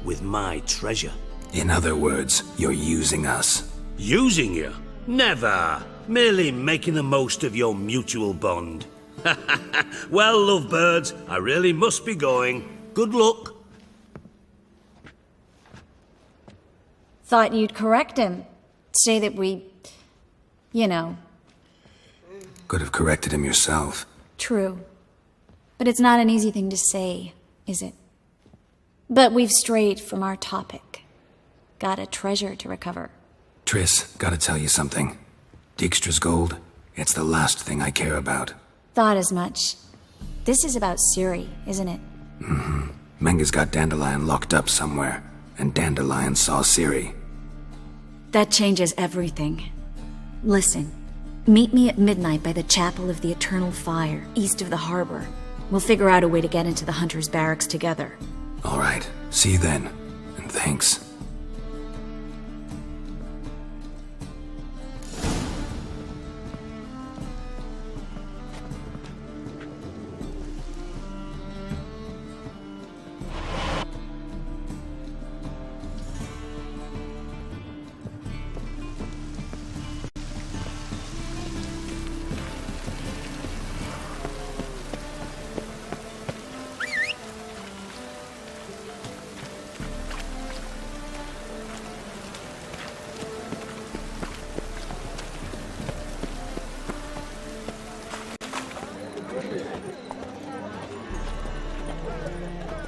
With my treasure. In other words, you're using us. Using you? Never. Merely making the most of your mutual bond. Well, lovebirds, I really must be going. Good luck. Thought you'd correct him. Say that we... you know. Could have corrected him yourself. True. But it's not an easy thing to say, is it? But we've strayed from our topic. Got a treasure to recover. Triss, gotta tell you something. Dijkstra's gold, it's the last thing I care about. Thought as much. This is about Ciri, isn't it? Menga's got Dandelion locked up somewhere, and Dandelion saw Ciri. That changes everything. Listen, meet me at midnight by the Chapel of the Eternal Fire, east of the harbor. We'll figure out a way to get into the Hunter's Barracks together. All right, see you then, and thanks.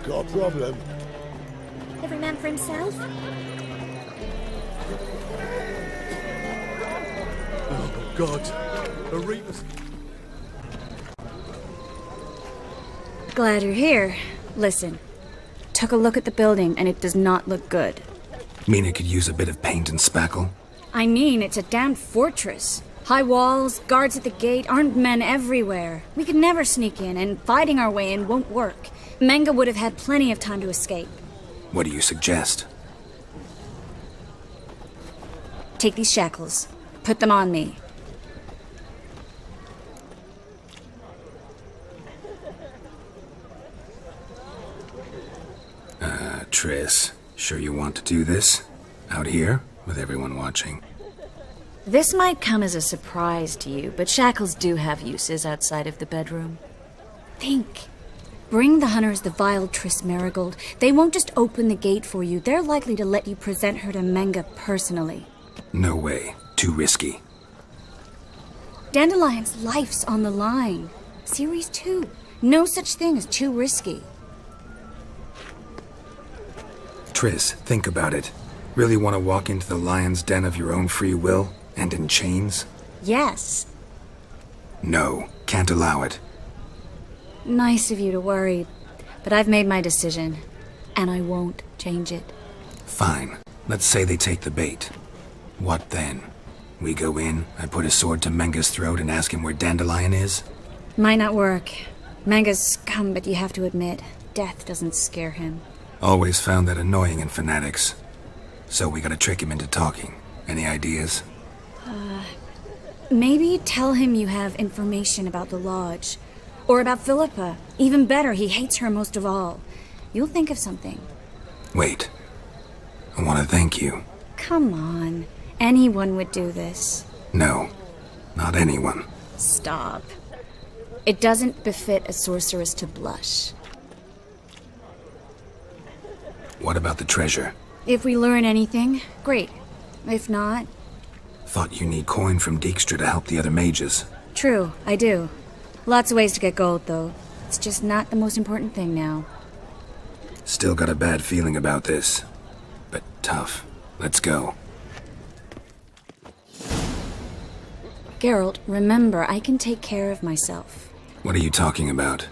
Got a problem? Every man for himself? Oh, God. A Reaper's... Glad you're here. Listen, took a look at the building and it does not look good. Mean it could use a bit of paint and spackle? I mean, it's a damn fortress. High walls, guards at the gate, armed men everywhere. We could never sneak in, and fighting our way in won't work. Menga would have had plenty of time to escape. What do you suggest? Take these shackles. Put them on me. Triss, sure you want to do this? Out here, with everyone watching? This might come as a surprise to you, but shackles do have uses outside of the bedroom. Think. Bring the hunters the vile Triss Marigold. They won't just open the gate for you. They're likely to let you present her to Menga personally. No way. Too risky. Dandelion's life's on the line. Ciri's too. No such thing as too risky. Triss, think about it. Really want to walk into the lion's den of your own free will? And in chains? Yes. No, can't allow it. Nice of you to worry, but I've made my decision, and I won't change it. Fine. Let's say they take the bait. What then? We go in, I put a sword to Menga's throat and ask him where Dandelion is? Might not work. Manga's scum, but you have to admit, death doesn't scare him. Always found that annoying in fanatics. So we gotta trick him into talking. Any ideas? Maybe tell him you have information about the Lodge. Or about Philippa. Even better, he hates her most of all. You'll think of something. Wait. I want to thank you. Come on. Anyone would do this. No. Not anyone. Stop. It doesn't befit a sorceress to blush. What about the treasure? If we learn anything, great. If not... Thought you need coin from Dijkstra to help the other mages. True, I do. Lots of ways to get gold, though. It's just not the most important thing now. Still got a bad feeling about this. But tough. Let's go. Geralt, remember, I can take care of myself. What are you talking about?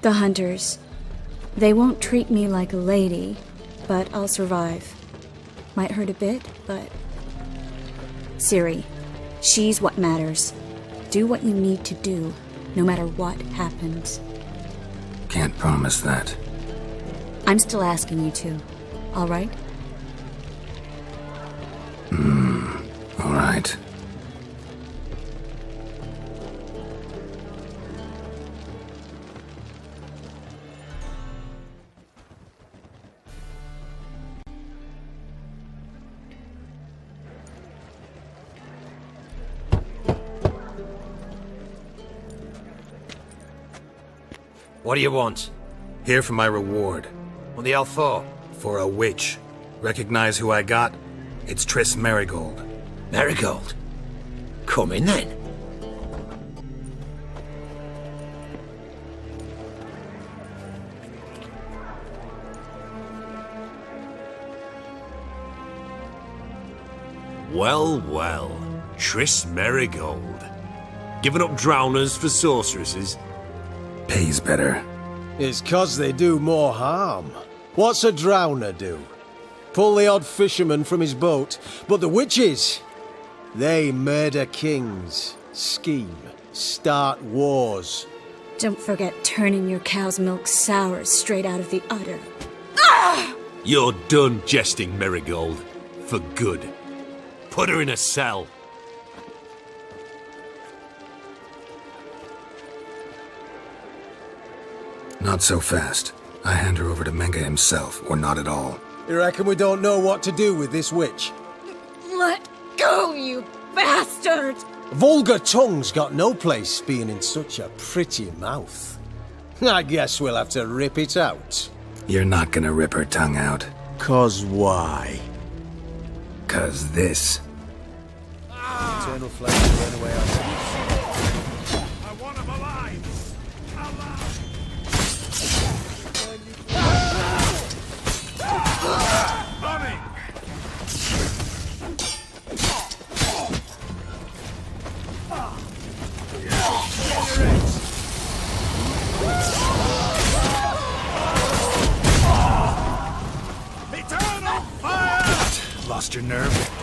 The hunters. They won't treat me like a lady, but I'll survive. Might hurt a bit, but... Ciri, she's what matters. Do what you need to do, no matter what happens. Can't promise that. I'm still asking you to, all right? All right. What do you want? Here for my reward. What the hell for? For a witch. Recognize who I got? It's Triss Merigold. Merigold? Come in then. Well, well. Triss Merigold. Giving up drowners for sorceresses? Pays better. It's 'cause they do more harm. What's a drowner do? Pull the odd fisherman from his boat. But the witches, they murder kings, scheme, start wars. Don't forget turning your cow's milk sour straight out of the udder. You're done jesting, Merigold. For good. Put her in a cell. Not so fast. I hand her over to Menga himself, or not at all. You reckon we don't know what to do with this witch? Let go, you bastard! Vulgar tongue's got no place being in such a pretty mouth. I guess we'll have to rip it out. You're not gonna rip her tongue out. 'Cause why? 'Cause this. Eternal flame burn away our I want him alive! Running! Eternal fire! Lost your nerve?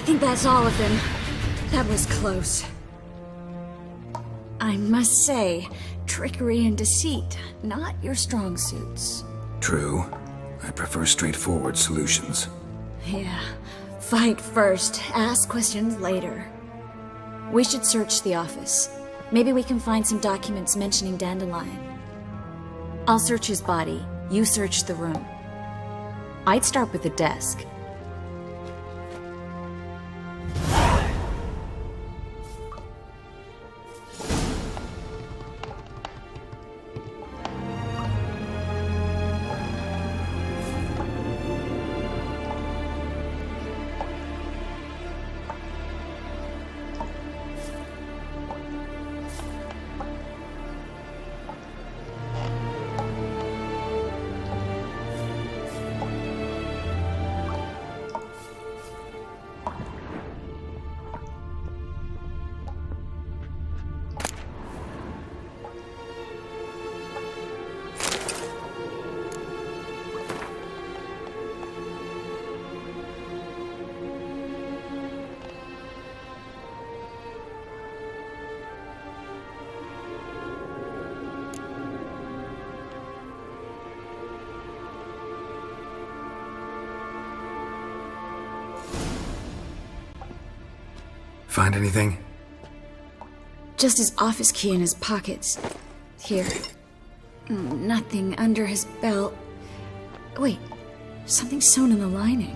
think that's all of them. That was close. I must say, trickery and deceit, not your strong suits. True. I prefer straightforward solutions. Yeah. Fight first, ask questions later. We should search the office. Maybe we can find some documents mentioning Dandelion. I'll search his body. You search the room. I'd start with the desk. Find anything? Just his office key in his pockets. Here. Nothing under his belt. Wait, something sewn in the lining.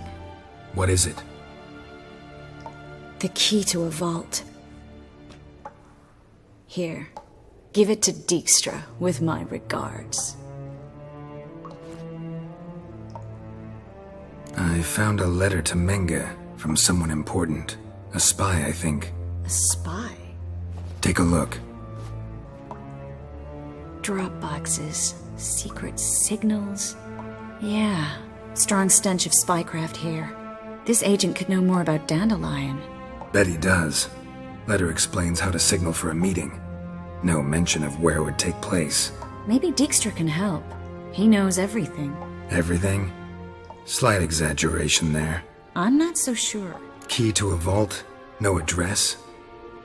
What is it? The key to a vault. Here. Give it to Dijkstra, with my regards. I found a letter to Menge from someone important. A spy, I think. A spy? Take a look. Drop boxes, secret signals. Yeah, strong stench of spycraft here. This agent could know more about Dandelion. Bet he does. Letter explains how to signal for a meeting. No mention of where it would take place. Maybe Dijkstra can help. He knows everything. Everything? Slight exaggeration there. I'm not so sure. Key to a vault? No address?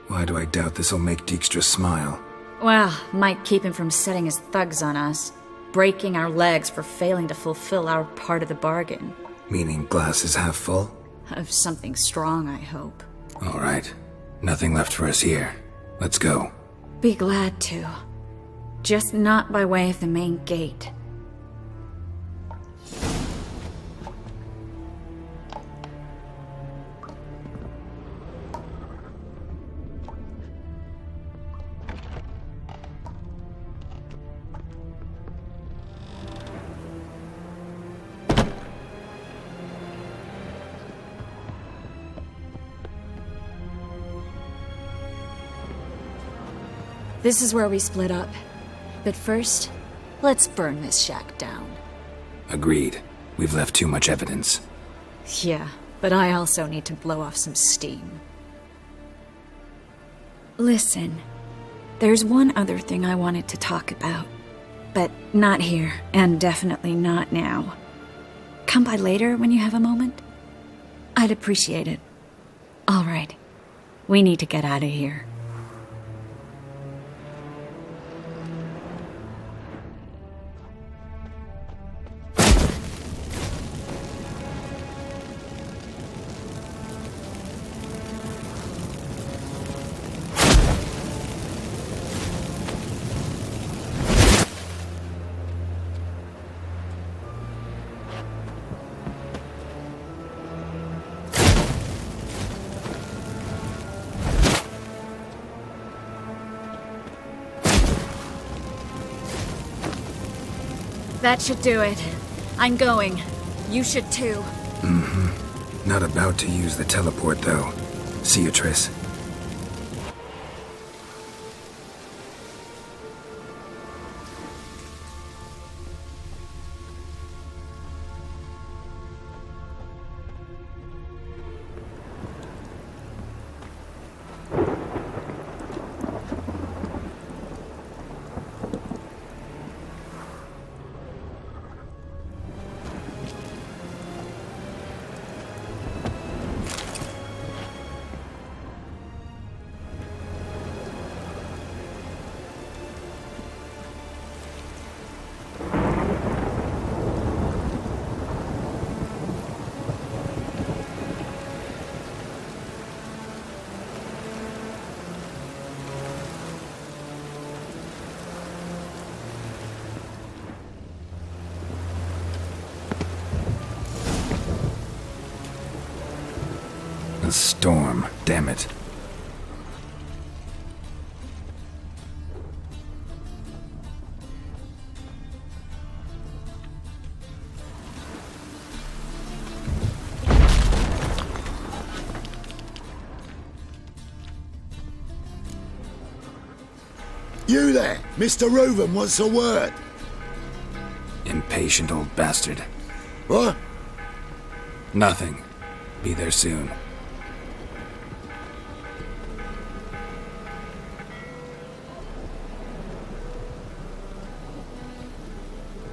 Why do I doubt this'll make Dijkstra smile? Well, might keep him from setting his thugs on us. Breaking our legs for failing to fulfill our part of the bargain. Meaning glass is half full? Of something strong, I hope. All right. Nothing left for us here. Let's go. Be glad to. Just not by way of the main gate. This is where we split up. But first, let's burn this shack down. Agreed. We've left too much evidence. Yeah, but I also need to blow off some steam. Listen, there's one other thing I wanted to talk about. But not here, and definitely not now. Come by later when you have a moment? I'd appreciate it. All right. We need to get out of here. That should do it. I'm going. You should too. Mm-hmm. Not about to use the teleport, though. See you, Triss. a storm, damn it. You there, Mr. Reuven wants a word. Impatient old bastard. What? Nothing. Be there soon.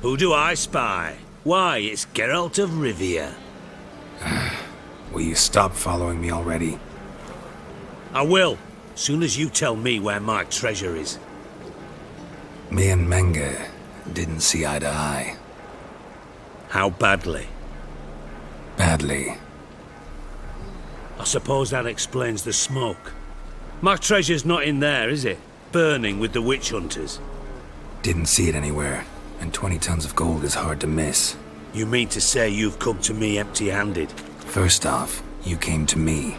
Who do I spy? Why, it's Geralt of Rivia. Will you stop following me already? I will, soon as you tell me where my treasure is. Me and Menge didn't see eye to eye. How badly? Badly. I suppose that explains the smoke. My treasure's not in there, is it? Burning with the witch hunters. Didn't see it anywhere, and 20 tons of gold is hard to miss. You mean to say you've come to me empty-handed? First off, you came to me.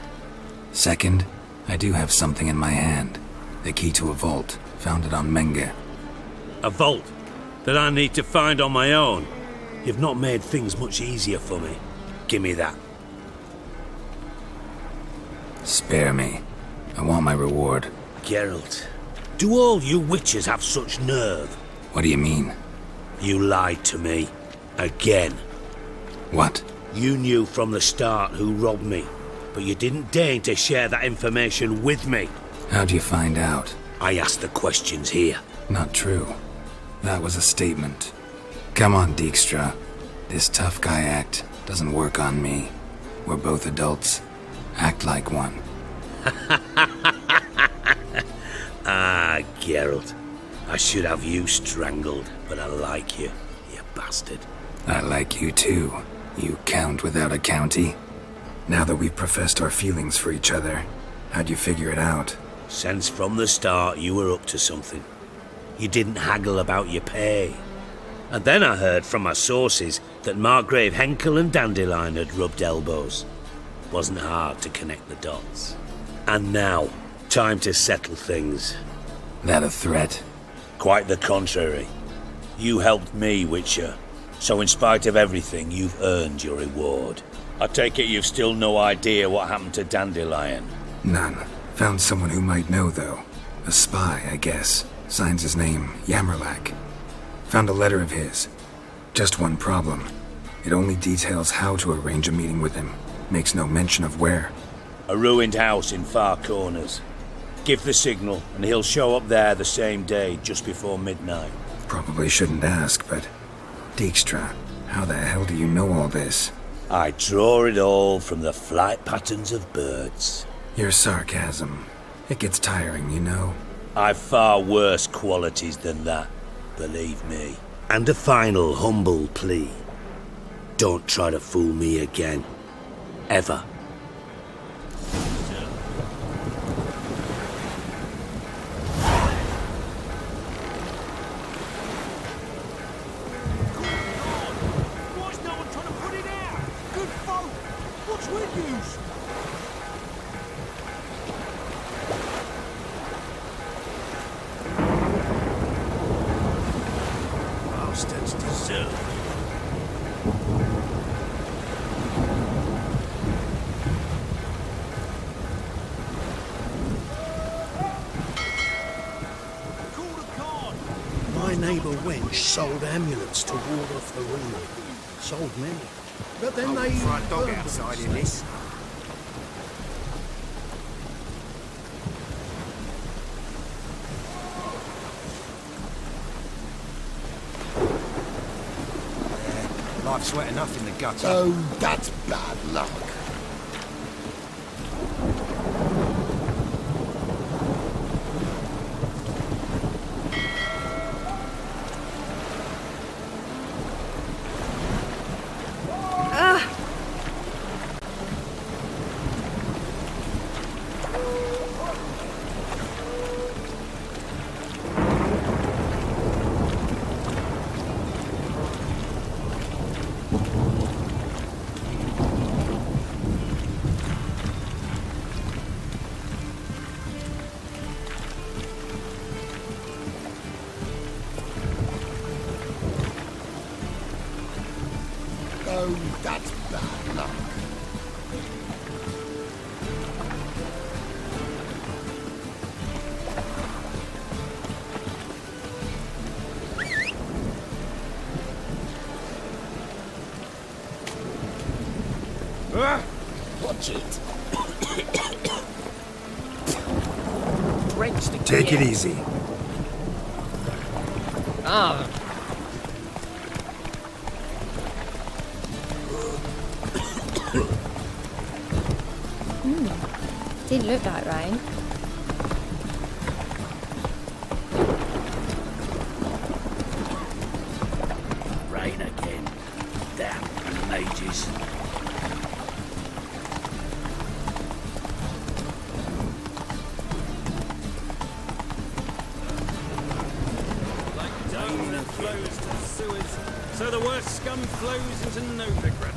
Second, I do have something in my hand. The key to a vault, found it on Menge. A vault that I need to find on my own. You've not made things much easier for me. Give me that. Spare me. I want my reward. Geralt, do all you witches have such nerve? What do you mean? You lied to me. Again. What? You knew from the start who robbed me, but you didn't deign to share that information with me. How'd you find out? I asked the questions here. Not true. That was a statement. Come on, Dijkstra. This tough guy act doesn't work on me. We're both adults. Act like one. Ah, Geralt. I should have you strangled, but I like you, you bastard. I like you too, you count without a county. Now that we've professed our feelings for each other, how'd you figure it out? Since from the start you were up to something. You didn't haggle about your pay. And then I heard from my sources that Margrave Henckel and Dandelion had rubbed elbows. Wasn't hard to connect the dots. And now, time to settle things. That a threat? Quite the contrary. You helped me, Witcher. So in spite of everything, you've earned your reward. I take it you've still no idea what happened to Dandelion? None. Found someone who might know, though. A spy, I guess. Signs his name, Yammerlak. Found a letter of his. Just one problem. It only details how to arrange a meeting with him. Makes no mention of where. A ruined house in Far Corners. Give the signal, and he'll show up there the same day, just before midnight. Probably shouldn't ask, but... Dijkstra, how the hell do you know all this? I draw it all from the flight patterns of birds. Your sarcasm. It gets tiring, you know. I've far worse qualities than that, believe me. And a final humble plea. Don't try to fool me again. Ever. My neighbour wench sold amulets to ward off the rumor. Sold many. But then they... Try a dog outside in this. Life's wet enough in the gutter. Oh, that's bad luck. Oh, that's bad luck. Watch it. Take it easy. Ah. Didn't look like rain. Rain again. Damn mages. Flows to the sewers, so the worst scum flows into Novigrad.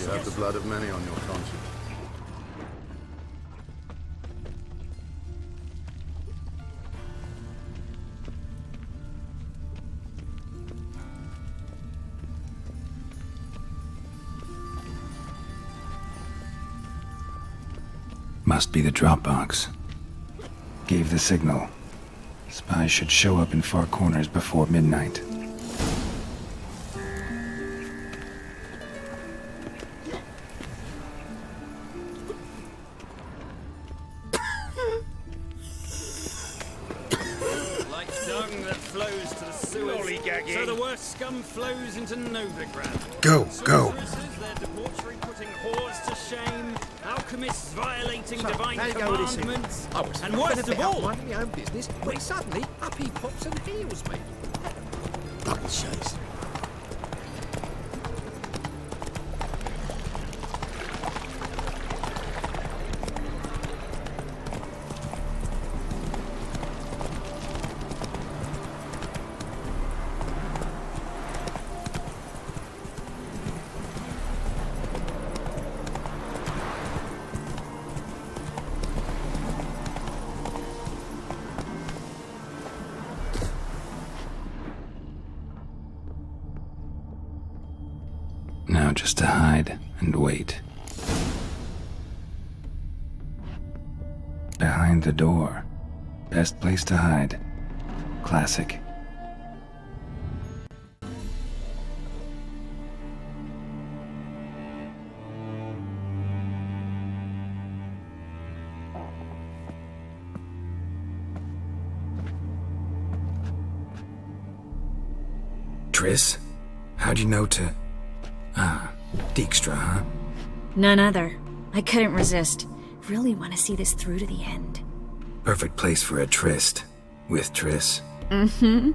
You have the blood of many on your conscience. Must be the drop box. Gave the signal. Spies should show up in far corners before midnight. Like dung that flows to the sewers, so the worst scum flows into Novigrad. Go, go. Their debauchery putting whores to shame, alchemists violating So, divine there you go with this here. commandments, I was and worst of all, minding my own business, when suddenly up he pops and heals me. Double chase. Now just to hide and wait. Behind the door. Best place to hide. Classic. Triss? How'd you know to... Ah, Dijkstra, huh? None other. I couldn't resist. Really want to see this through to the end. Perfect place for a tryst. With Triss. Mm-hmm.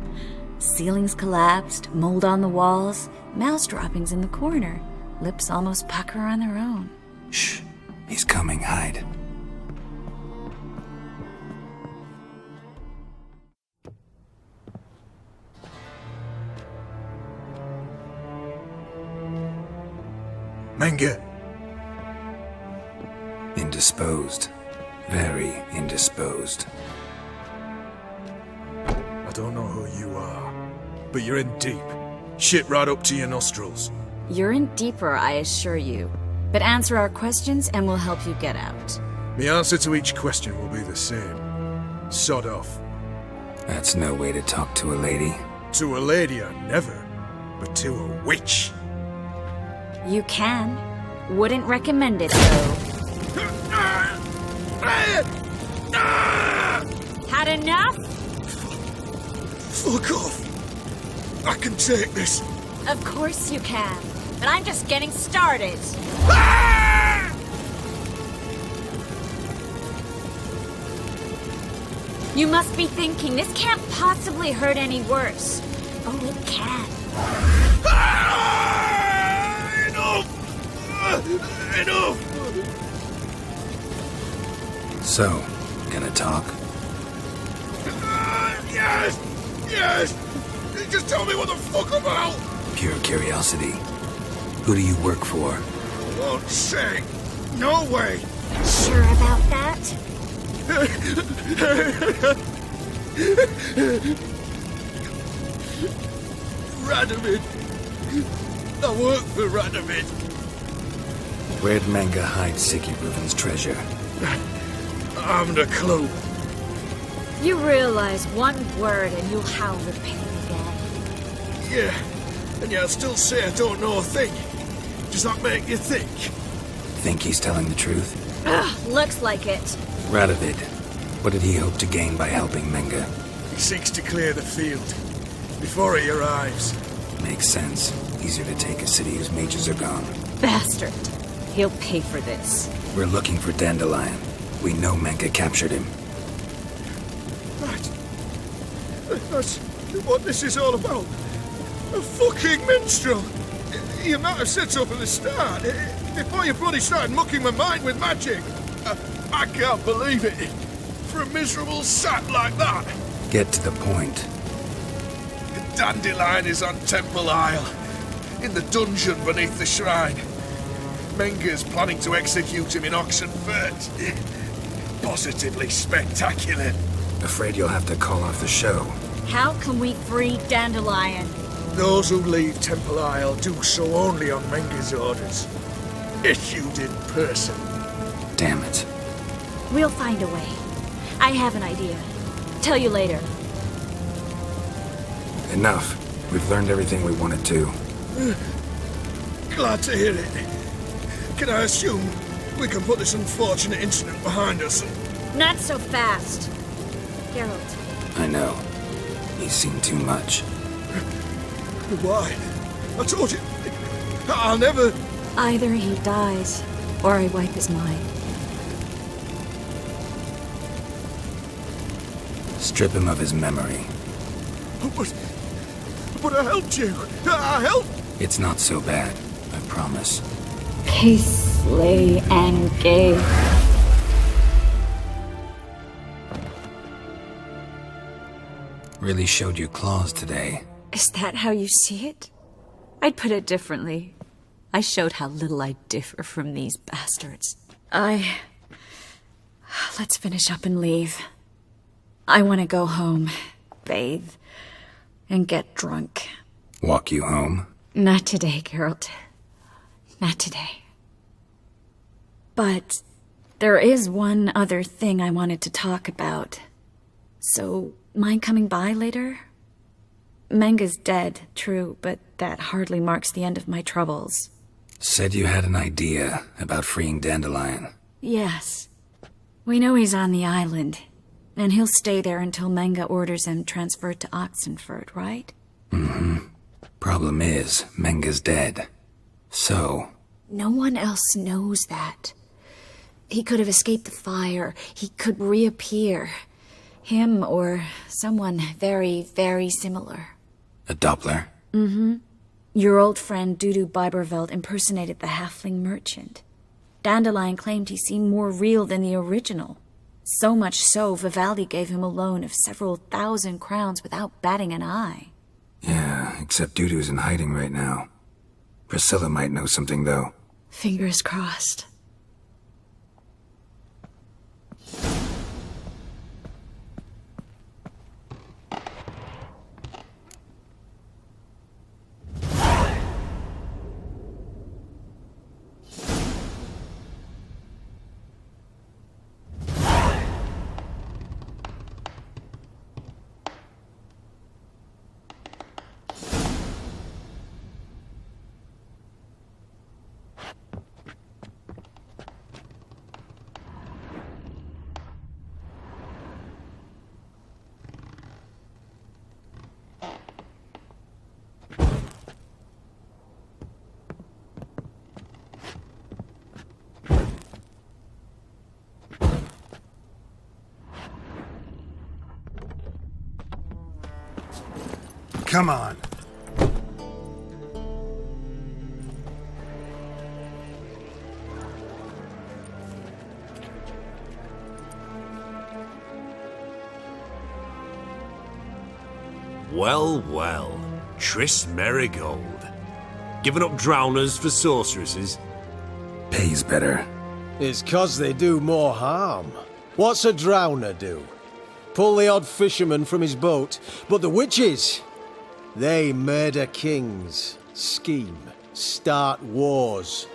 Ceilings collapsed, mold on the walls, mouse droppings in the corner. Lips almost pucker on their own. Shh. He's coming. Hide. Menge. Indisposed. Very indisposed. I don't know who you are, but you're in deep. Shit right up to your nostrils. You're in deeper, I assure you. But answer our questions and we'll help you get out. The answer to each question will be the same. Sod off. That's no way to talk to a lady. To a lady, I never. But to a witch. You can. Wouldn't recommend it, though. Had enough? Fuck off. I can take this. Of course you can. But I'm just getting started. You must be thinking, this can't possibly hurt any worse. Oh, it can. Enough! So, gonna talk? Yes! Yes! Just tell me what the fuck about! Pure curiosity. Who do you work for? I won't say. No way! Sure about that? Radomir! I work for Radovid. Where'd Menge hide Sikiruven's treasure? I haven't a clue. You realize one word and you'll howl with pain again. Yeah, and yet I'll still say I don't know a thing. Does that make you think? Think he's telling the truth? Ugh, looks like it. Radovid, what did he hope to gain by helping Menge? He seeks to clear the field before he arrives. Makes sense. Easier to take a city whose mages are gone. Bastard. He'll pay for this. We're looking for Dandelion. We know Menge captured him. Right. That's what this is all about. A fucking minstrel! You might have said so from the start, before you bloody started mucking my mind with magic. I can't believe it. For a miserable sap like that. Get to the point. Dandelion is on Temple Isle, in the dungeon beneath the shrine. Menge's planning to execute him in Oxenfurt. Positively spectacular. Afraid you'll have to call off the show. How can we free Dandelion? Those who leave Temple Isle do so only on Menge's orders. Issued in person. Damn it. We'll find a way. I have an idea. Tell you later. Enough. We've learned everything we wanted to. Glad to hear it. Can I assume we can put this unfortunate incident behind us? Not so fast. Geralt. I know. He's seen too much. Why? I told you. I'll never... Either he dies, or I wipe his mind. Strip him of his memory. But I helped you. I helped... It's not so bad, I promise. Peacefully and gay. Really showed your claws today. Is that how you see it? I'd put it differently. I showed how little I differ from these bastards. Let's finish up and leave. I want to go home, bathe, and get drunk. Walk you home? Not today, Geralt. Not today. But there is one other thing I wanted to talk about. So, mind coming by later? Menge's dead, true, but that hardly marks the end of my troubles. Said you had an idea about freeing Dandelion. Yes. We know he's on the island, and he'll stay there until Menge orders him transferred to Oxenfurt, right? Mm-hmm. Problem is, Menge's dead. So... No one else knows that. He could have escaped the fire. He could reappear. Him or someone very, very similar. A Doppler? Mm-hmm. Your old friend Dudu Biberveld impersonated the halfling merchant. Dandelion claimed he seemed more real than the original. So much so, Vivaldi gave him a loan of several thousand crowns without batting an eye. Yeah, except Dudu's in hiding right now. Priscilla might know something, though. Fingers crossed. Come on. Well, well. Triss Merigold. Giving up drowners for sorceresses? Pays better. It's 'cause they do more harm. What's a drowner do? Pull the odd fisherman from his boat, but the witches, they murder kings, scheme, start wars.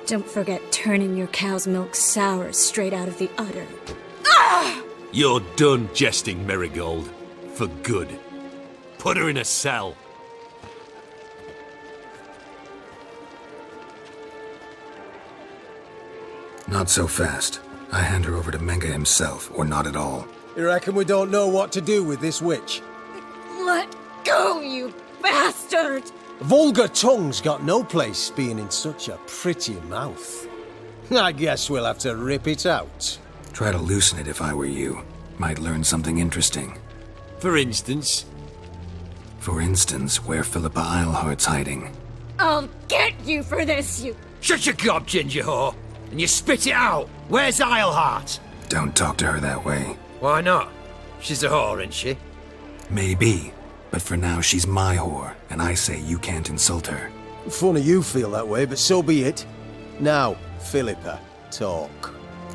Don't forget turning your cow's milk sour straight out of the udder. You're done jesting, Marigold. For good. Put her in a cell. Not so fast. I hand her over to Menge himself, or not at all. You reckon we don't know what to do with this witch? Let go, you bastard! Vulgar tongue's got no place being in such a pretty mouth. I guess we'll have to rip it out. Try to loosen it if I were you. Might learn something interesting. For instance? For instance, where Philippa Eilhart's hiding. I'll get you for this, you... Shut your gob, ginger whore, and you spit it out. Where's Eilhart? Don't talk to her that way. Why not? She's a whore, isn't she? Maybe, but for now she's my whore, and I say you can't insult her. Funny you feel that way, but so be it. Now, Philippa, talk.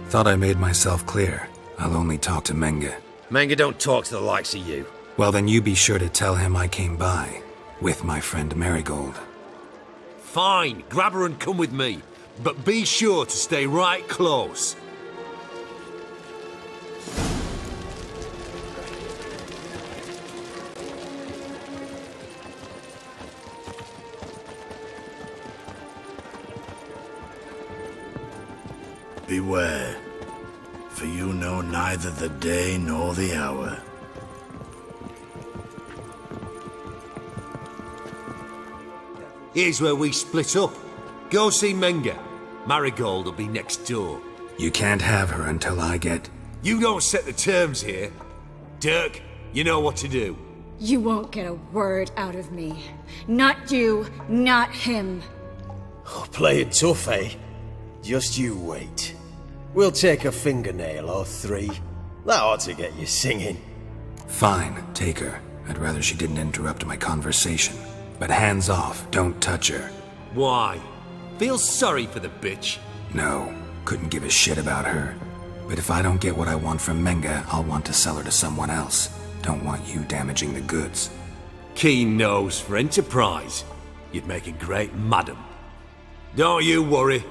Thought I made myself clear. I'll only talk to Menge. Menge don't talk to the likes of you. Well, then you be sure to tell him I came by, with my friend Marigold. Fine, grab her and come with me. But be sure to stay right close. Beware, for you know neither the day nor the hour. Here's where we split up. Go see Menge. Marigold will be next door. You can't have her until I get... You don't set the terms here. Dirk, you know what to do. You won't get a word out of me. Not you, not him. Oh, play it tough, eh? Just you wait. We'll take a fingernail or three. That ought to get you singing. Fine, take her. I'd rather she didn't interrupt my conversation. But hands off, don't touch her. Why? Feel sorry for the bitch? No, couldn't give a shit about her. But if I don't get what I want from Menge, I'll want to sell her to someone else. Don't want you damaging the goods. Keen nose for enterprise. You'd make a great madam. Don't you worry.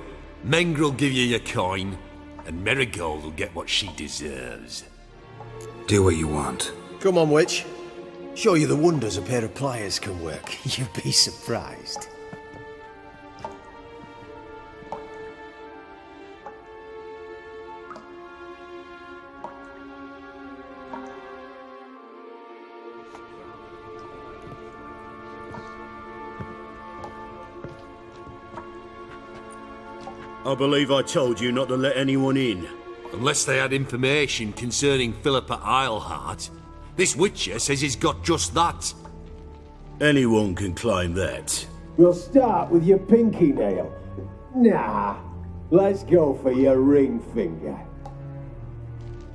Menge will give you your coin, and Marigold will get what she deserves. Do what you want. Come on, witch. Show you the wonders a pair of pliers can work. You'd be surprised. I believe I told you not to let anyone in. Unless they had information concerning Philippa Eilhart. This witcher says he's got just that. Anyone can claim that. We'll start with your pinky nail. Nah, let's go for your ring finger.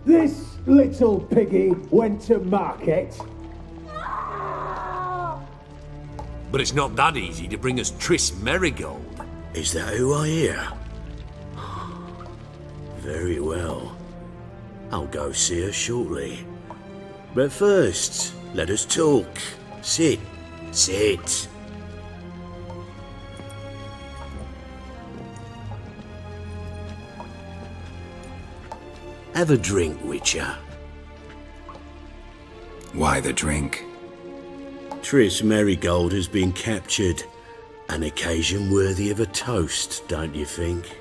This little piggy went to market. But it's not that easy to bring us Triss Marigold. Is that who I hear? Very well. I'll go see her shortly. But first, let us talk. Sit. Sit. Have a drink, Witcher. Why the drink? Triss Marigold has been captured. An occasion worthy of a toast, don't you think?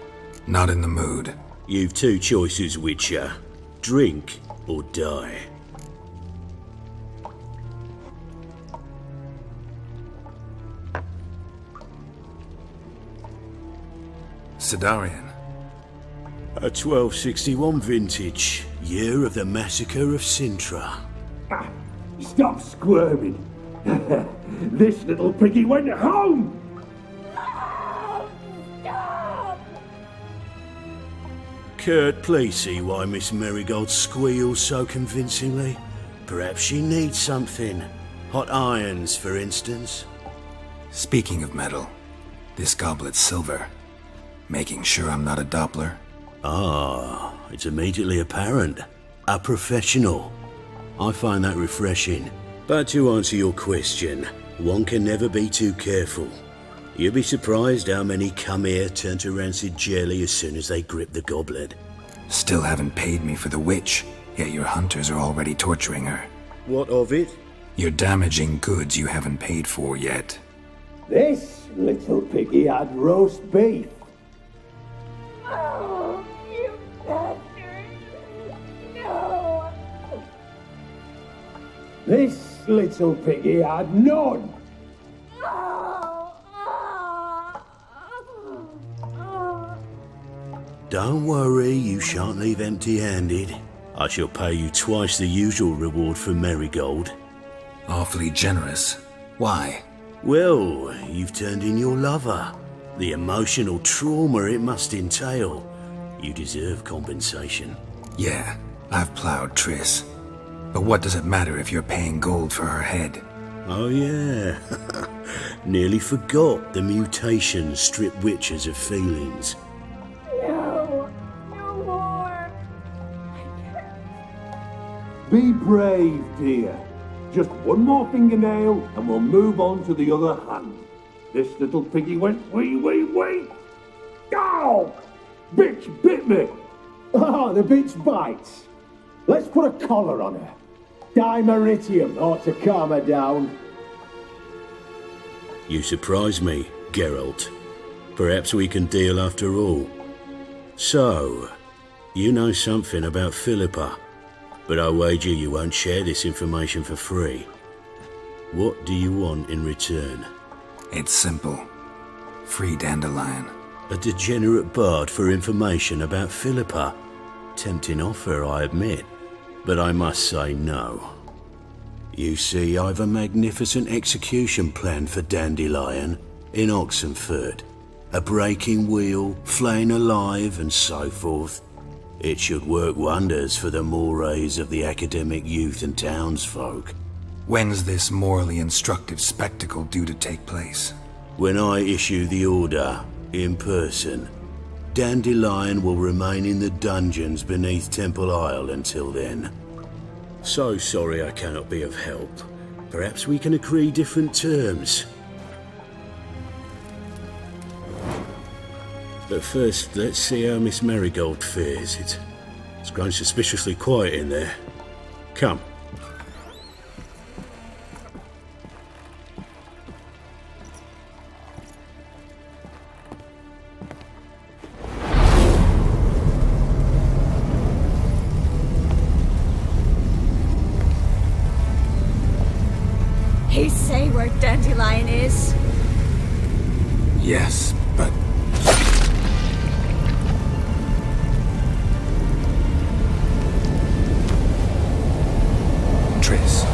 Not in the mood. You've two choices, Witcher. Drink or die. Sidarian. A 1261 vintage, year of the massacre of Sintra. Stop squirming. This little piggy went home. Kurt, please see why Miss Marigold squeals so convincingly. Perhaps she needs something. Hot irons, for instance. Speaking of metal, this goblet's silver. Making sure I'm not a Doppler? Ah, it's immediately apparent. A professional. I find that refreshing. But to answer your question, one can never be too careful. You'd be surprised how many come here turn to rancid jelly as soon as they grip the goblet. Still haven't paid me for the witch, yet your hunters are already torturing her. What of it? You're damaging goods you haven't paid for yet. This little piggy had roast beef. Oh, you bastard. No. This little piggy had none. Don't worry, you shan't leave empty-handed. I shall pay you twice the usual reward for Marigold. Awfully generous. Why? Well, you've turned in your lover. The emotional trauma it must entail. You deserve compensation. Yeah, I've plowed Triss. But what does it matter if you're paying gold for her head? Oh yeah. Nearly forgot the mutations strip witches of feelings. No. No more. Be brave, dear. Just one more fingernail and we'll move on to the other hand. This little piggy went wee. Ow! Bitch bit me! Ah, the bitch bites. Let's put a collar on her. Dimeritium ought to calm her down. You surprise me, Geralt. Perhaps we can deal after all. So, you know something about Philippa, but I wager you won't share this information for free. What do you want in return? It's simple. Free Dandelion. A degenerate bard for information about Philippa. Tempting offer, I admit, but I must say no. You see, I've a magnificent execution plan for Dandelion in Oxenford. A breaking wheel, flaying alive, and so forth. It should work wonders for the mores of the academic youth and townsfolk. When's this morally instructive spectacle due to take place? When I issue the order, in person. Dandelion will remain in the dungeons beneath Temple Isle until then. So sorry I cannot be of help. Perhaps we can agree different terms. But first, let's see how Miss Marigold fares. It's grown suspiciously quiet in there. Come. He say where Dandelion is? Yes, but... Triss.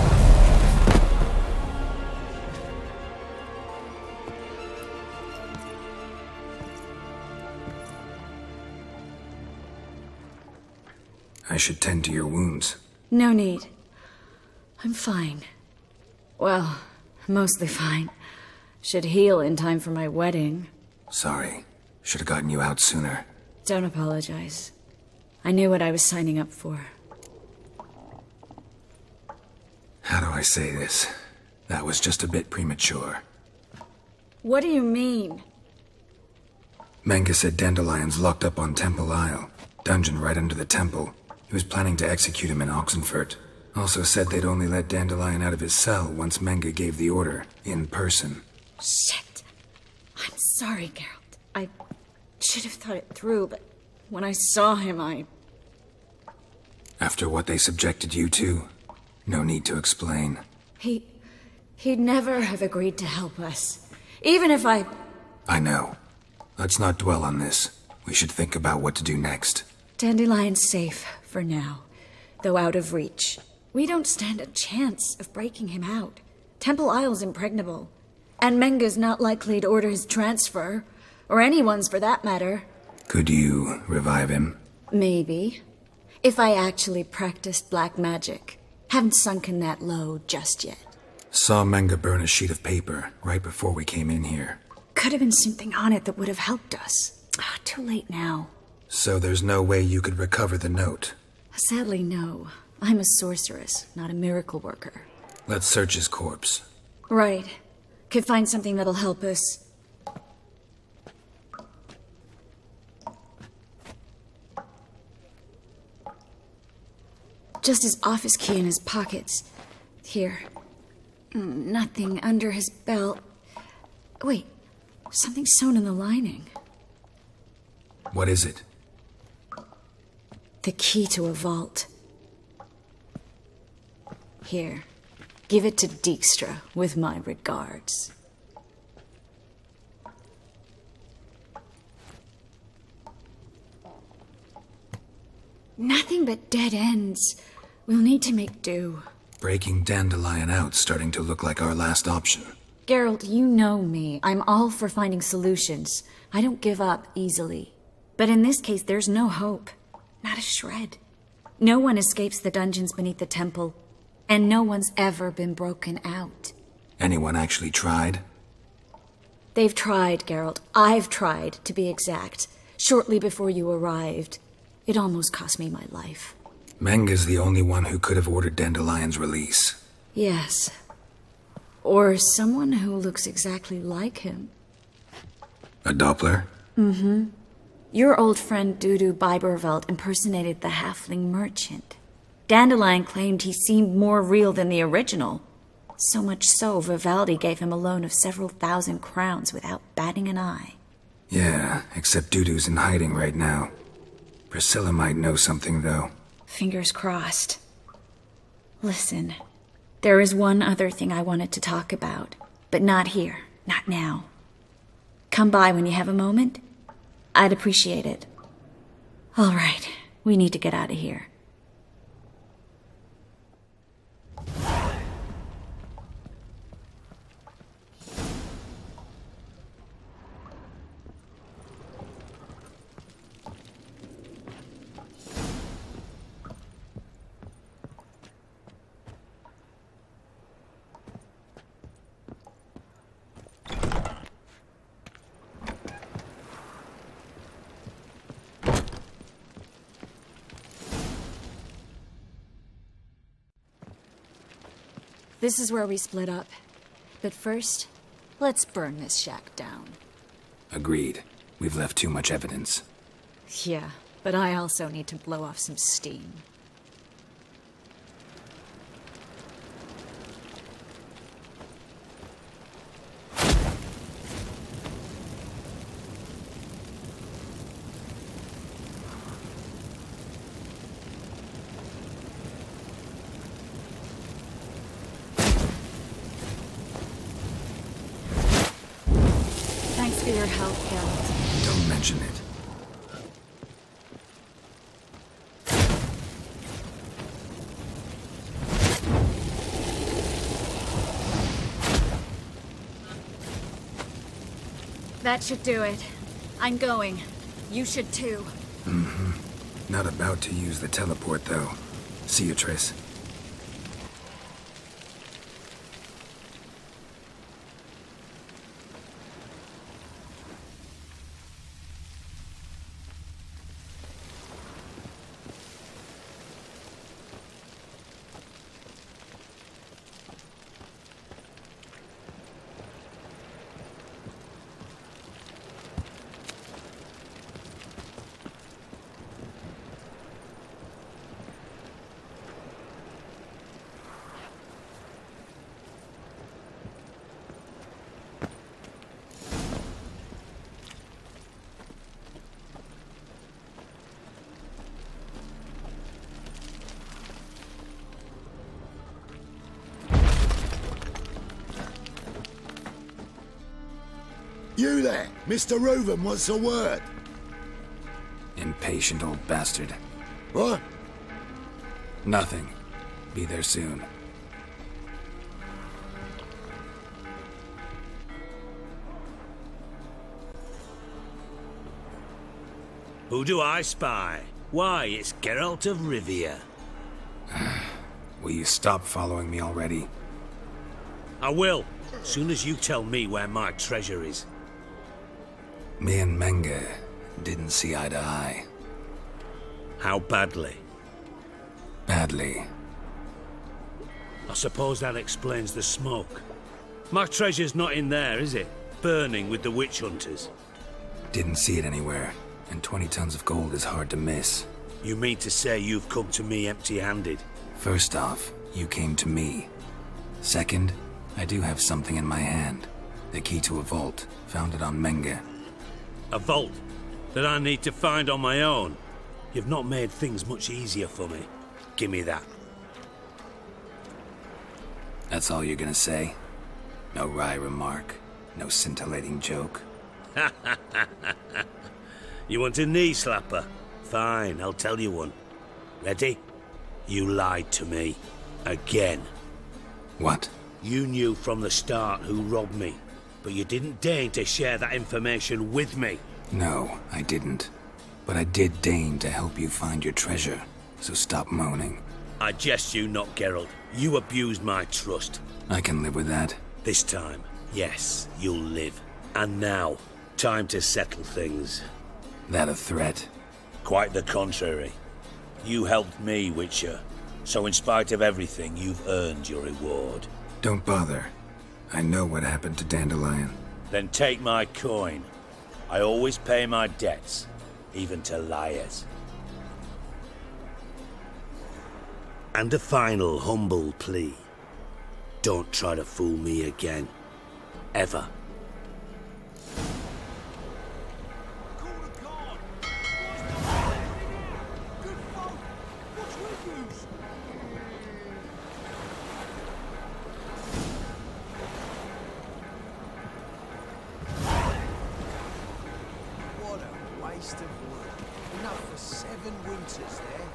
I should tend to your wounds. No need. I'm fine. Well, mostly fine. Should heal in time for my wedding. Sorry. Should have gotten you out sooner. Don't apologize. I knew what I was signing up for. How do I say this? That was just a bit premature. What do you mean? Menge said Dandelion's locked up on Temple Isle. Dungeon right under the temple. He was planning to execute him in Oxenfurt. Also said they'd only let Dandelion out of his cell once Menge gave the order, in person. Shit. I'm sorry, Geralt. I should have thought it through, but when I saw him, After what they subjected you to, no need to explain. He'd never have agreed to help us. Even if I know. Let's not dwell on this. We should think about what to do next. Dandelion's safe, for now. Though out of reach. We don't stand a chance of breaking him out. Temple Isle's impregnable. And Menge's not likely to order his transfer. Or anyone's for that matter. Could you revive him? Maybe. If I actually practiced black magic. Haven't sunken that low just yet. Saw Menge burn a sheet of paper right before we came in here. Could have been something on it that would have helped us. Too late now. So there's no way you could recover the note? Sadly, no. I'm a sorceress, not a miracle worker. Let's search his corpse. Right. Could find something that'll help us. Just his office key in his pockets. Here. Nothing under his belt. Wait, something sewn in the lining. What is it? The key to a vault. Here, give it to Dijkstra with my regards. Nothing but dead ends. We'll need to make do. Breaking Dandelion out's starting to look like our last option. Geralt, you know me. I'm all for finding solutions. I don't give up easily. But in this case, there's no hope. Not a shred. No one escapes the dungeons beneath the temple, and no one's ever been broken out. Anyone actually tried? They've tried, Geralt. I've tried, to be exact. Shortly before you arrived. It almost cost me my life. Menga's the only one who could have ordered Dandelion's release. Yes. Or someone who looks exactly like him. A Doppler? Mm-hmm. Your old friend Dudu Biberveld impersonated the halfling merchant. Dandelion claimed he seemed more real than the original. So much so, Vivaldi gave him a loan of several thousand crowns without batting an eye. Yeah, except Dudu's in hiding right now. Priscilla might know something, though. Fingers crossed. Listen, there is one other thing I wanted to talk about, but not here, not now. Come by when you have a moment. I'd appreciate it. All right, we need to get out of here. This is where we split up. But first, let's burn this shack down. Agreed. We've left too much evidence. Yeah, but I also need to blow off some steam. Thanks for your help, Geralt. Don't mention it. That should do it. I'm going. You should too. Mm-hmm. Not about to use the teleport, though. See you, Triss. You there, Mr. Reuven, what's the word? Impatient old bastard. What? Nothing. Be there soon. Who do I spy? Why, it's Geralt of Rivia. Will you stop following me already? I will, soon as you tell me where my treasure is. Me and Menga didn't see eye to eye. How badly? Badly. I suppose that explains the smoke. My treasure's not in there, is it? Burning with the witch hunters. Didn't see it anywhere, and 20 tons of gold is hard to miss. You mean to say you've come to me empty-handed? First off, you came to me. Second, I do have something in my hand. The key to a vault, founded on Menge. A vault that I need to find on my own. You've not made things much easier for me. Give me that. That's all you're gonna say? No wry remark? No scintillating joke? You want a knee slapper? Fine, I'll tell you one. Ready? You lied to me. Again. What? You knew from the start who robbed me, but you didn't deign to share that information with me. No, I didn't. But I did deign to help you find your treasure, so stop moaning. I jest you not, Geralt. You abused my trust. I can live with that. This time, yes, you'll live. And now, time to settle things. That a threat? Quite the contrary. You helped me, Witcher. So in spite of everything, you've earned your reward. Don't bother. I know what happened to Dandelion. Then take my coin. I always pay my debts, even to liars. And a final humble plea. Don't try to fool me again. Ever. What a waste of wood. Enough for 7 winters there.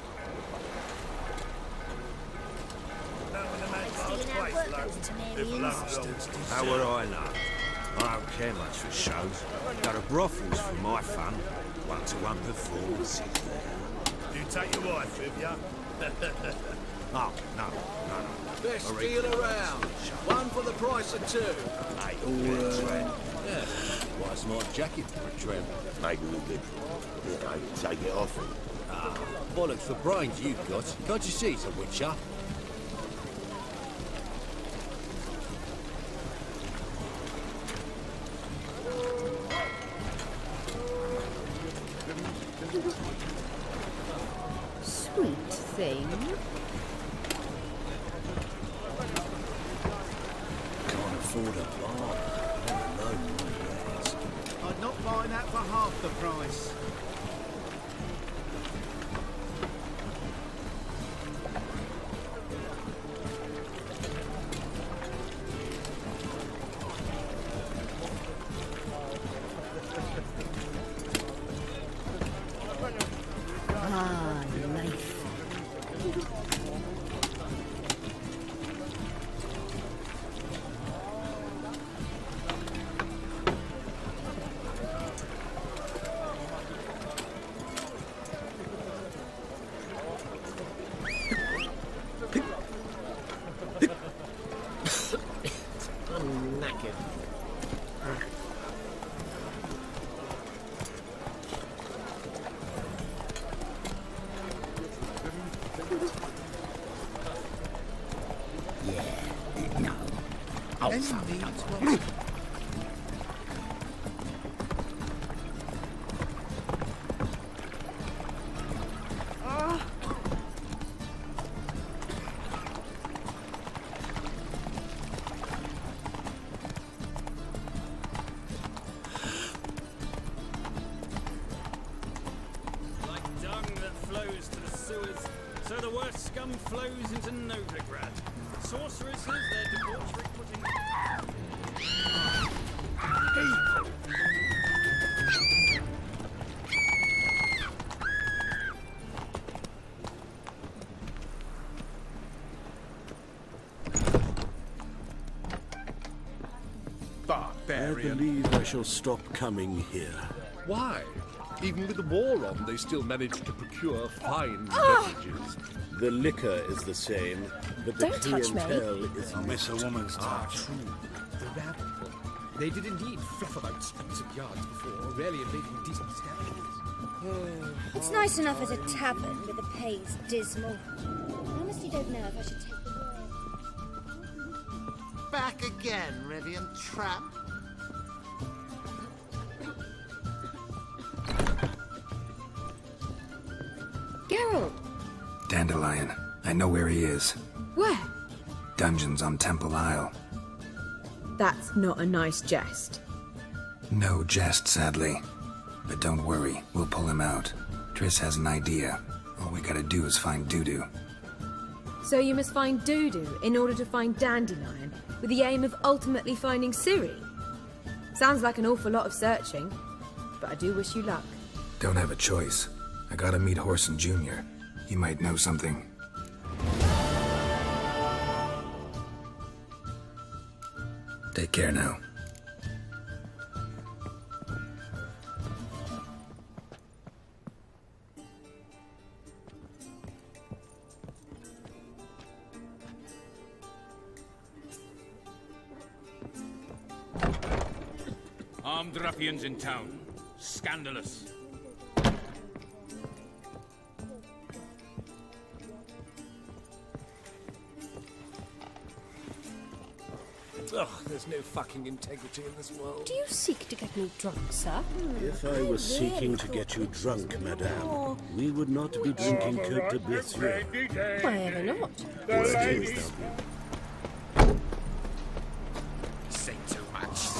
How would I know? I don't care much for shows. Go to brothels for my fun. One-to-one performances there. You take your wife with ya? Oh, no. Best deal around. One for the price of 2. Hey, Yeah. Quite a smart jacket for a tramp. maybe we could, take it off him. Ah, bollocks for brains you've got. Can't you see it's a witcher? Sweet thing. Can't afford a bar. Never know my wares. I'd not buy that for half the price. Ah, life. I'm knackered. Like dung that flows to the sewers, so the worst scum flows into Novigrad. Sorcerers live their debauchery putting... Barbarian. I believe I shall stop coming here. Why? Even with the war on, they still manage to procure fine beverages. The liquor is the same, but the Don't touch me. clientele is You miss a woman's touch. The rabble. They did indeed fluff about streets and yards before, rarely invading decent establishments. It's nice enough as a tavern, but the pay's dismal. I honestly don't know if I should take the word. Back again, Rivian Tramp. Geralt! Dandelion, I know where he is. Where? Dungeons on Temple Isle. That's not a nice jest. No jest, sadly. But don't worry, we'll pull him out. Triss has an idea. All we gotta do is find Dudu. So you must find Dudu in order to find Dandelion, with the aim of ultimately finding Ciri? Sounds like an awful lot of searching, but I do wish you luck. Don't have a choice. I gotta meet Whoreson Jr. He might know something. Take care now. Armed ruffians in town. Scandalous. Ugh, there's no fucking integrity in this world. Do you seek to get me drunk, sir? If I was seeking to get you drunk, madame, we would not be drinking Cote de Berthier. Why ever not? Say too much.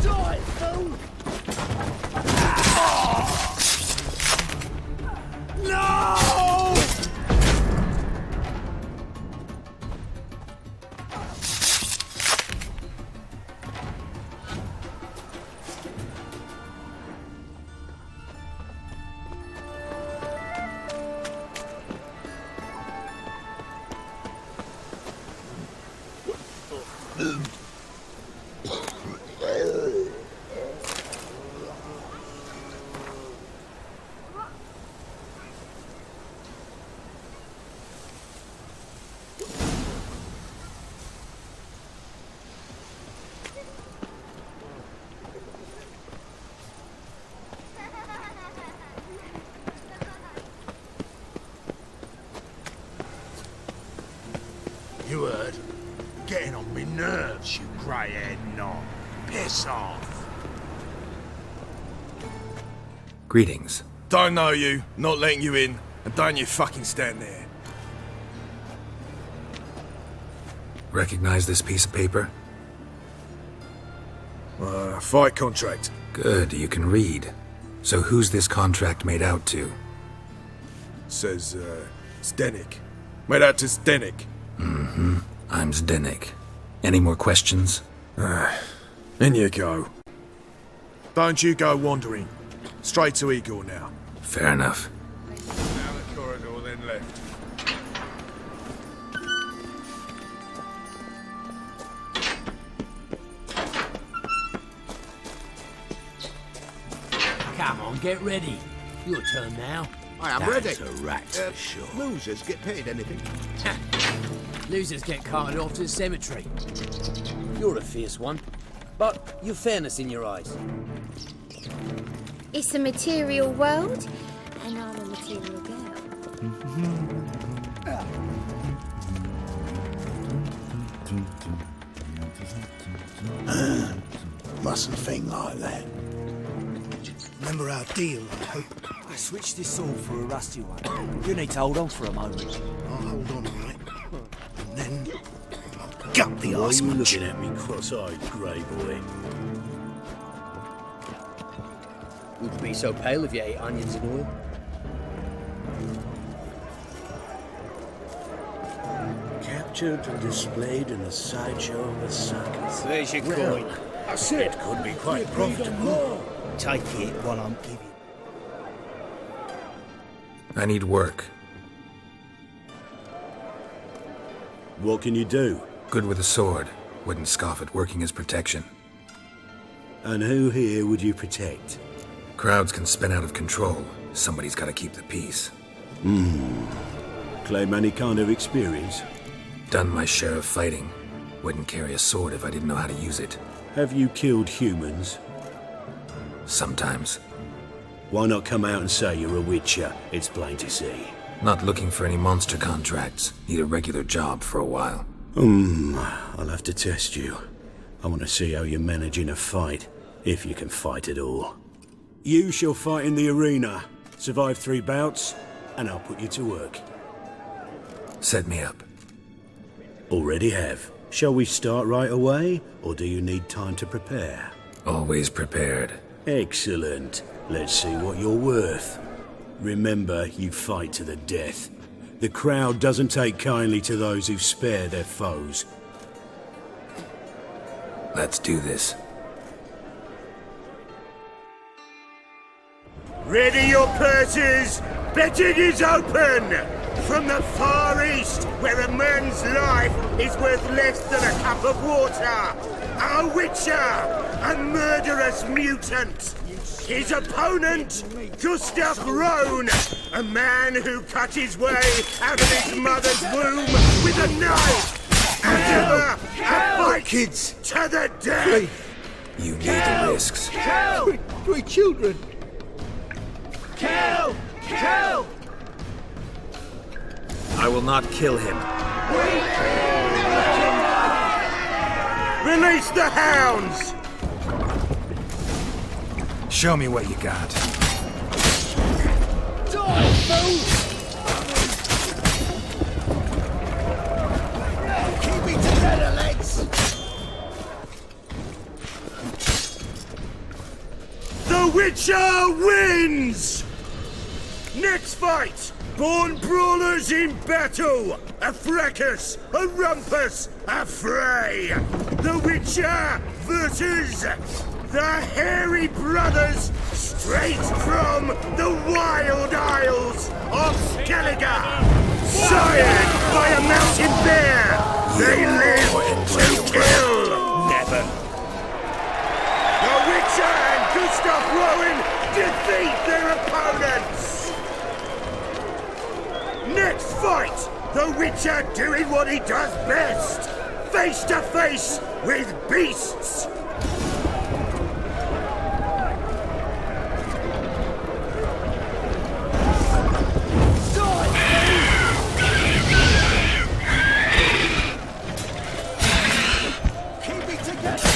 Die, fool! No! You heard? Getting on me nerves, you grey-haired knob. Piss off. Greetings. Don't know you, not letting you in, and don't you fucking stand there. Recognize this piece of paper? Fight contract. Good, you can read. So who's this contract made out to? Says, Zdenek. Made out to Zdenek. Mm-hmm. I'm Zdenek. Any more questions? In you go. Don't you go wandering. Straight to Igor now. Fair enough. Down the corridor, then left. Come on, get ready. Your turn now. I am That's ready. a rat for sure. Losers get paid anything. Losers get carted off to the cemetery. You're a fierce one, but you've fairness in your eyes. It's a material world, and I'm a material girl. Mustn't think like that. Remember our deal, I hope. I switched this sword for a rusty one. You need to hold on for a moment. I'll hold on, all right? And then I'll gut the arse Why are you munch. looking at me cross-eyed, grey boy? Wouldn't be so pale if you ate onions and oil. Captured and displayed in a sideshow of a circus. There's your Well, coin. That's it. It could be quite profitable. Take it while I'm giving. I need work. What can you do? Good with a sword. Wouldn't scoff at working as protection. And who here would you protect? Crowds can spin out of control. Somebody's gotta keep the peace. Claim any kind of experience? Done my share of fighting. Wouldn't carry a sword if I didn't know how to use it. Have you killed humans? Sometimes. Why not come out and say you're a witcher? It's plain to see. Not looking for any monster contracts. Need a regular job for a while. I'll have to test you. I want to see how you manage in a fight, if you can fight at all. You shall fight in the arena, survive 3 bouts, and I'll put you to work. Set me up. Already have. Shall we start right away, or do you need time to prepare? Always prepared. Excellent. Let's see what you're worth. Remember, you fight to the death. The crowd doesn't take kindly to those who spare their foes. Let's do this. Ready your purses! Betting is open! From the Far East, where a man's life is worth less than a cup of water, a witcher, a murderous mutant. His opponent, Gustav Rohn, a man who cut his way out of his mother's womb with a knife. And ever a fight kids to the death. You need the risks. Kill! 3 children! Kill! Kill! I will not kill him. Release the hounds! Show me what you got. Die, fool! Keep me together, lads! The Witcher wins! Next fight! Born brawlers in battle! A fracas, a rumpus, a fray! The Witcher versus the Hairy Brothers, straight from the Wild Isles of Skellige! Sired by a mountain bear! They live to kill! Never! The Witcher and Gustav Rowan defeat their opponents! Next fight! The Witcher doing what he does best! Face to face with beasts! Keep me together!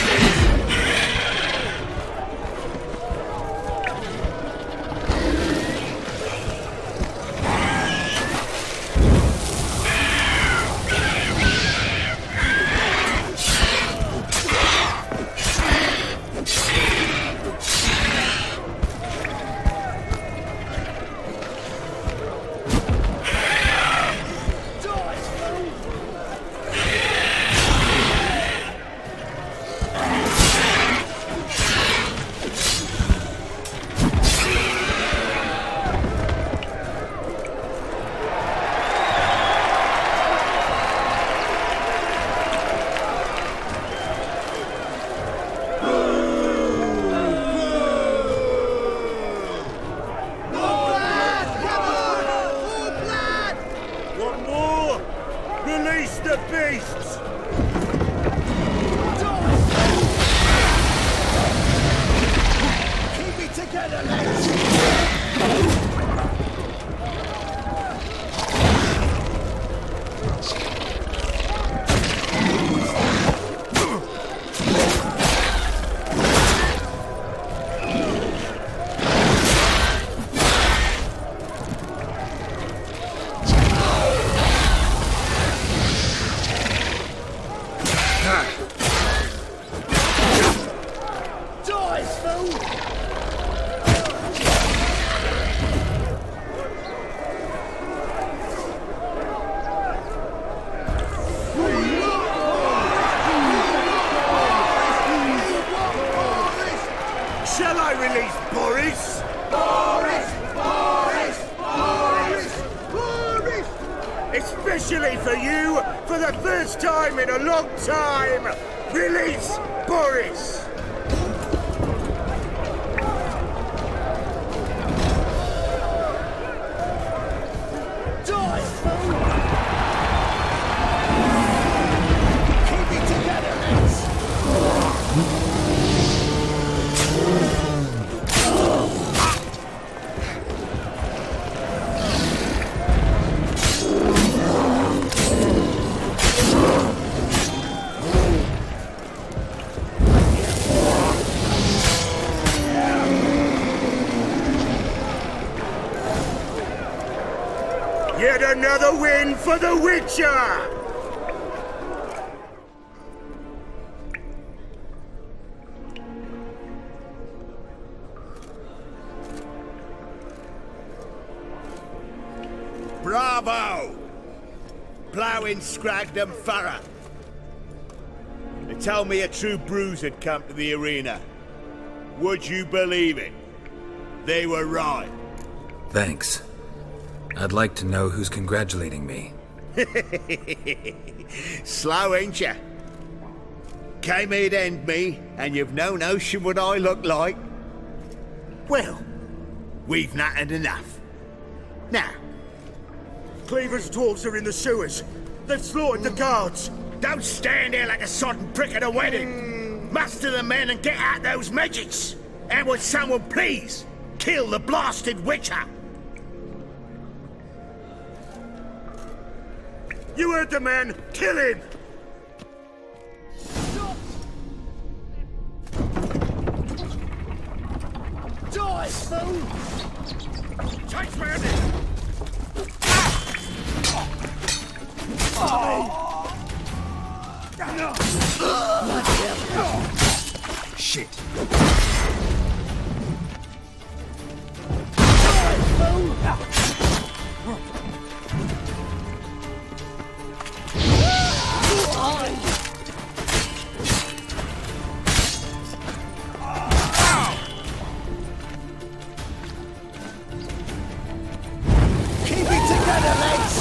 Especially for you, for the first time in a long time, release Boris! Die, fool! Keep it together, lads! Yet another win for the Witcher! Bravo! Ploughing Scragdom Thorough. They told me a true bruise had come to the arena. Would you believe it? They were right. Thanks. I'd like to know who's congratulating me. Slow, ain't ya? Came here'd end me, and you've no notion what I look like. Well, we've nattered enough. Now, Cleaver's dwarves are in the sewers. They've slaughtered the guards. Don't stand there like a sodden prick at a wedding. Muster the men and get out those midgets. And would someone please kill the blasted Witcher? You heard the man. Kill him! Die, fool! Chase round it! Shit. Keep it together, lads!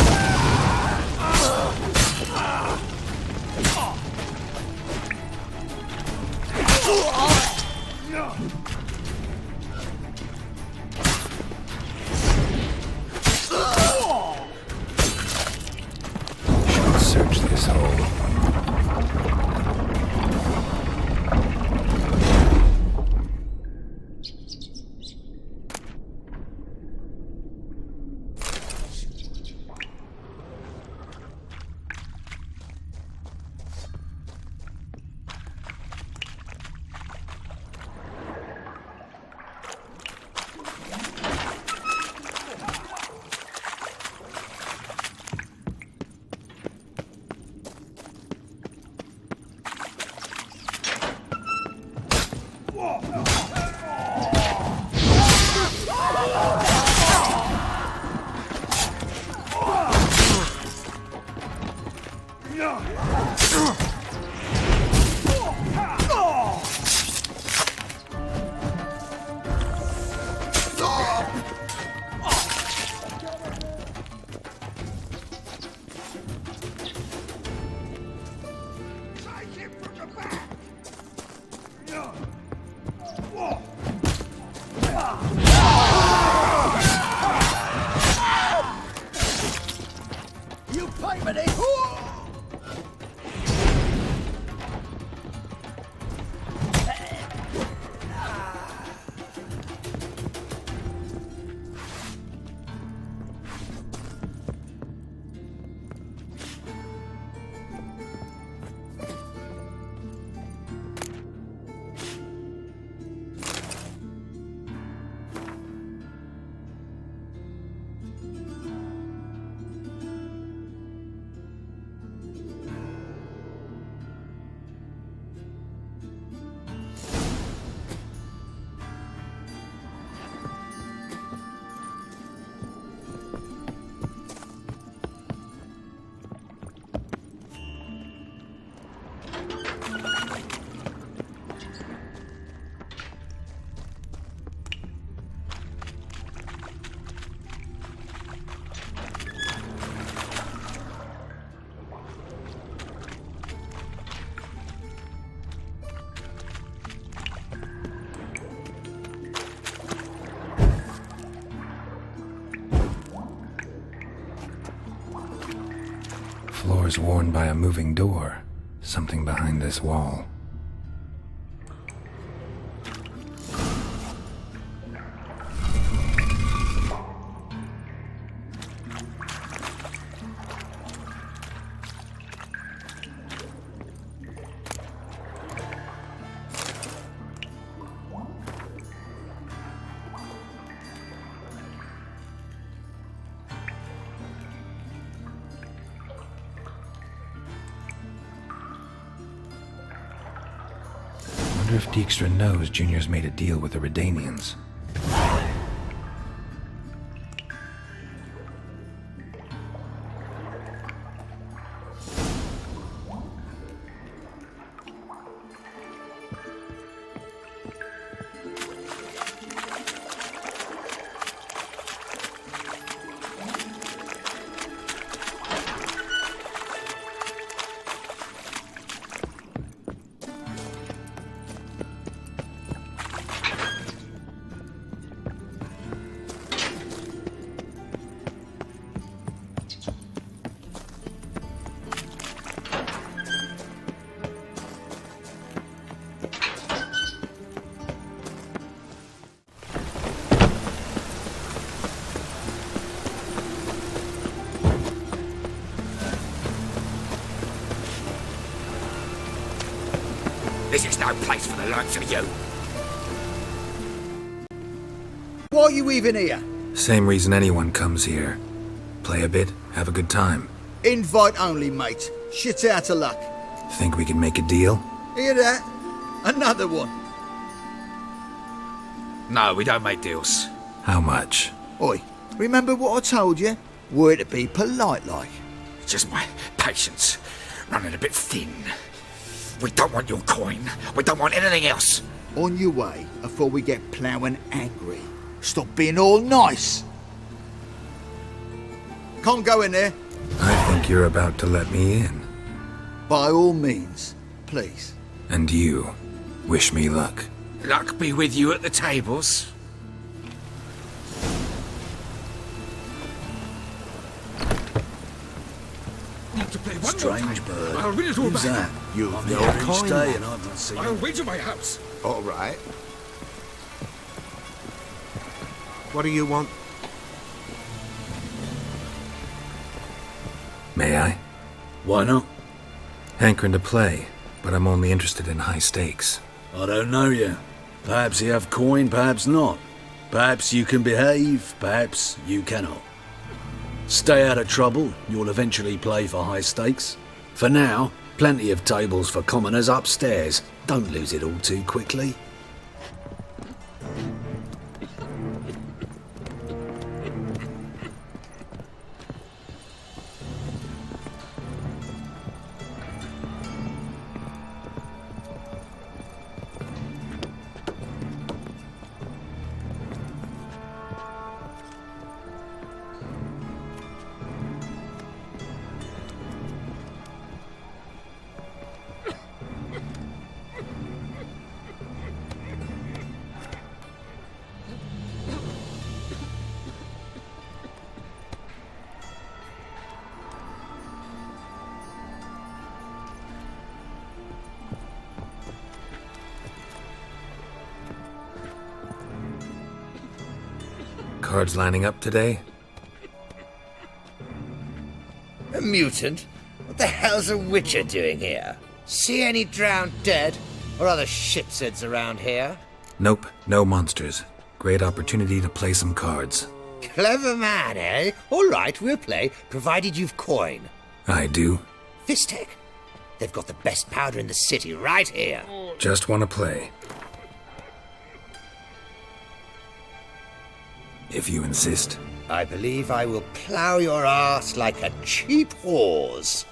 Should search this hole. You pay me this! Floor's worn by a moving door. Something behind this wall. Wonder if Dijkstra knows Junior's made a deal with the Redanians. This is no place for the likes of you. Why are you even here? Same reason anyone comes here. Play a bit, have a good time. Invite only, mate. Shit out of luck. Think we can make a deal? Hear that? Another one. No, we don't make deals. How much? Oi, remember what I told you? We're to be polite like. Just my patience running a bit thin. We don't want your coin. We don't want anything else. On your way before we get ploughing angry. Stop being all nice. Can't go in there. I think you're about to let me in. By all means, please. And you, wish me luck. Luck be with you at the tables. To play one Strange bird. I'll win it all Who's back. that? You've I'm no here each coin, day man. and I've not seen I'll him. wager my house. All right. What do you want? May I? Why not? Hankering to play, but I'm only interested in high stakes. I don't know you. Perhaps you have coin, perhaps not. Perhaps you can behave, perhaps you cannot. Stay out of trouble, you'll eventually play for high stakes. For now, plenty of tables for commoners upstairs. Don't lose it all too quickly. Cards lining up today? A mutant? What the hell's a witcher doing here? See any drowned dead? Or other shitsuds around here? Nope, no monsters. Great opportunity to play some cards. Clever man, eh? All right, we'll play, provided you've coin. I do. Fistek. They've got the best powder in the city right here. Just want to play. If you insist. I believe I will plough your ass like a cheap horse.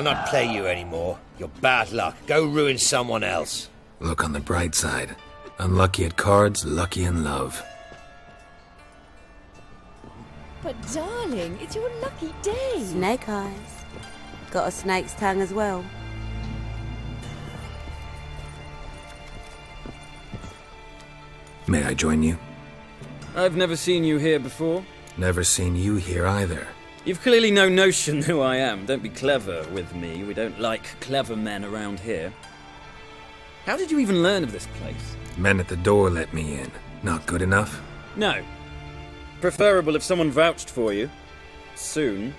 I'll not play you anymore. You're bad luck. Go ruin someone else. Look on the bright side. Unlucky at cards, lucky in love. But darling, it's your lucky day. Snake eyes. Got a snake's tongue as well. May I join you? I've never seen you here before. Never seen you here either. You've clearly no notion who I am. Don't be clever with me. We don't like clever men around here. How did you even learn of this place? Men at the door let me in. Not good enough? No. Preferable if someone vouched for you. Soon.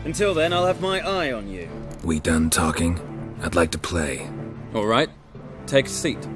Until then, I'll have my eye on you. We done talking? I'd like to play. All right. Take a seat.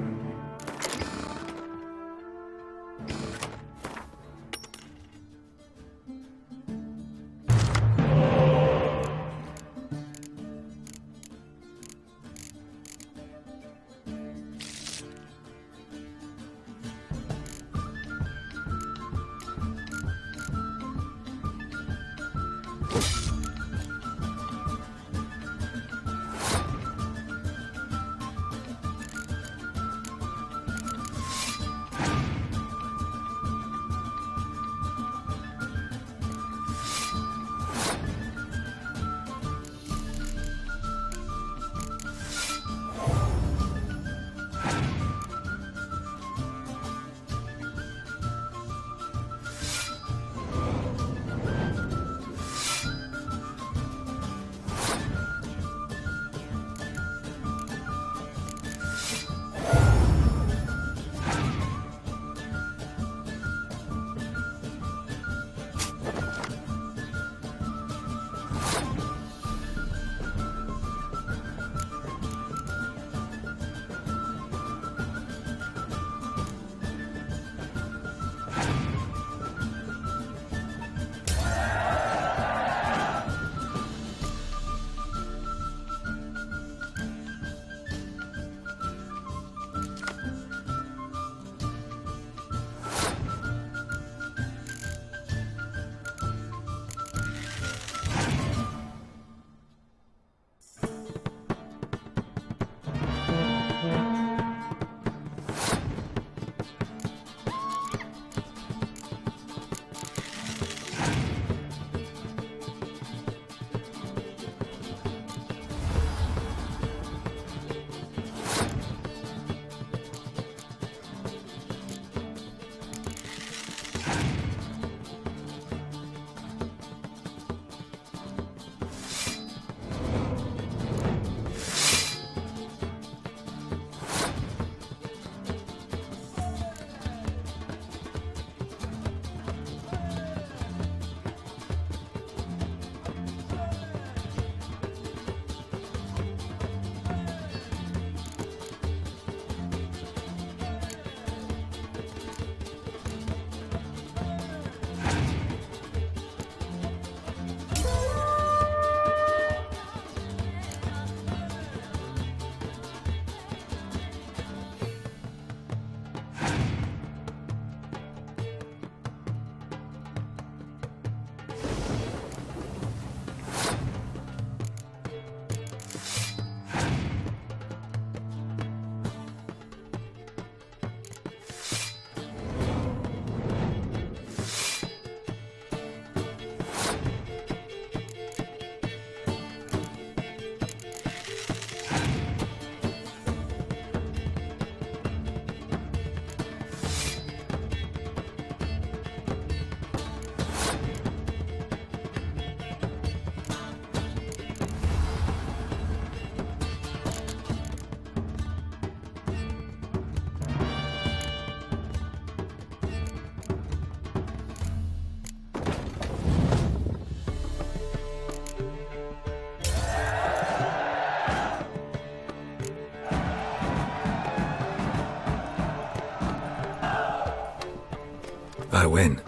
I win.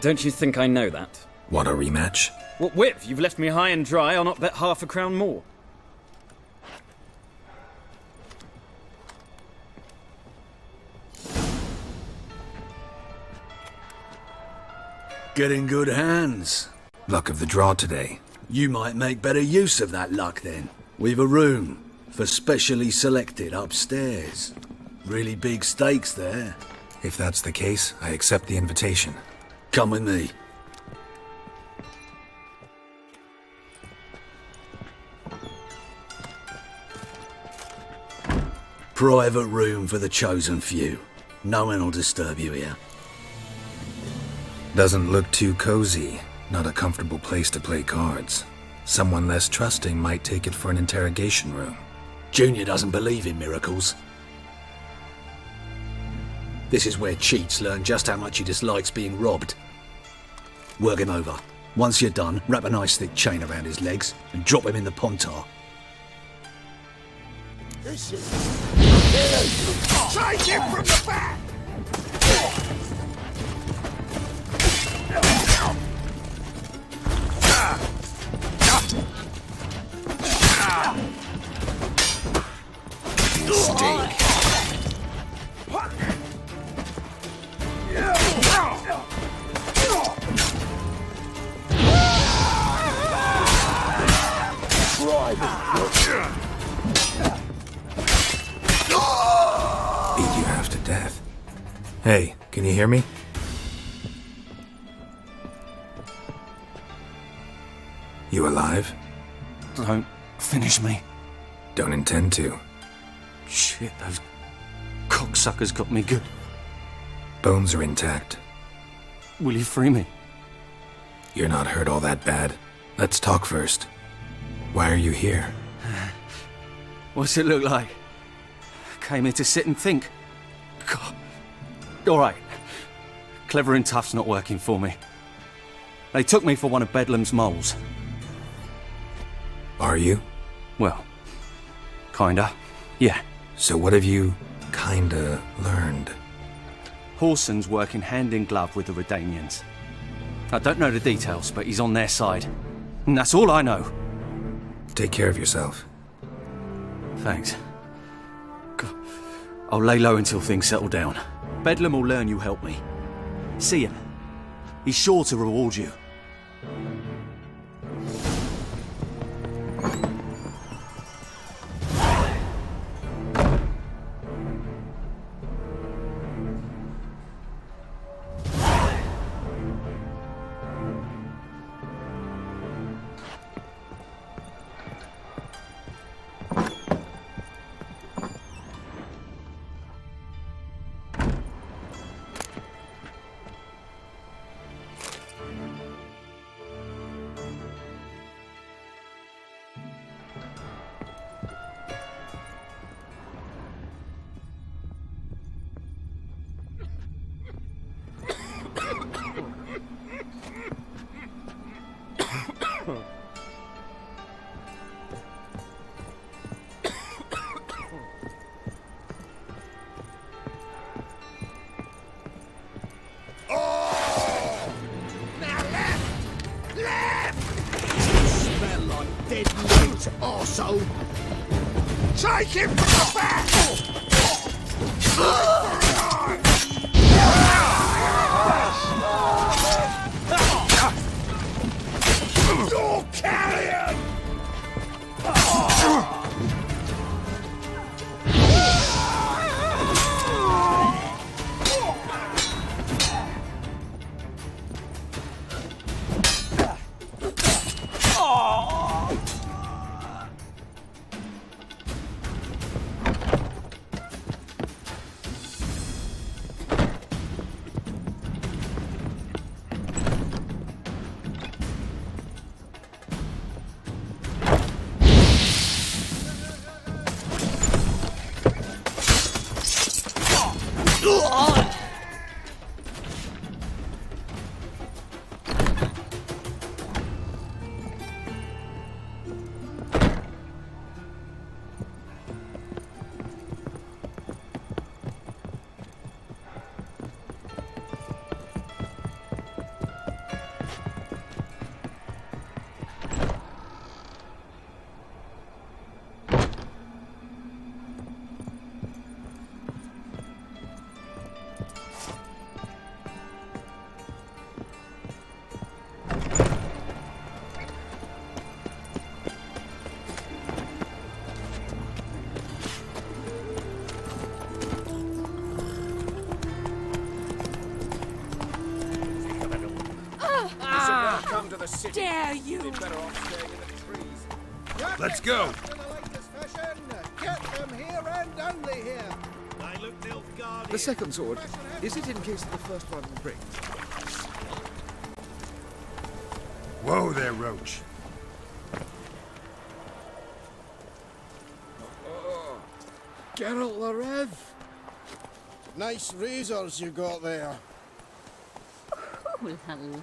Don't you think I know that? Want a rematch? What with? You've left me high and dry. I'll not bet half a crown more. Get in good hands. Luck of the draw today. You might make better use of that luck then. We've a room for specially selected upstairs. Really big stakes there. If that's the case, I accept the invitation. Come with me. Private room for the chosen few. No one will disturb you here. Doesn't look too cozy. Not a comfortable place to play cards. Someone less trusting might take it for an interrogation room. Junior doesn't believe in miracles. This is where cheats learn just how much he dislikes being robbed. Work him over. Once you're done, wrap a nice thick chain around his legs and drop him in the pontar. This is... Take him from the back! Mistake. Beat you half to death. Hey, can you hear me? You alive? Don't finish me. Don't intend to. Shit, those cocksuckers got me good. Bones are intact. Will you free me? You're not hurt all that bad. Let's talk first. Why are you here? What's it look like? Came here to sit and think. God. All right. Clever and tough's not working for me. They took me for one of Bedlam's moles. Are you? Well, kinda. Yeah. So what have you kinda learned? Whoreson's working hand in glove with the Redanians. I don't know the details, but he's on their side. And that's all I know. Take care of yourself. Thanks. God. I'll lay low until things settle down. Bedlam will learn you helped me. See him. He's sure to reward you. Arsehole! Take him from the back! Your carrion! the city. Dare you? They'd better off staying in the trees. Let's go. Get them here and only here. The second sword, is it in case the first one breaks? Whoa there, Roche. Geralt the Rev. Nice razors you got there. Ooh la la.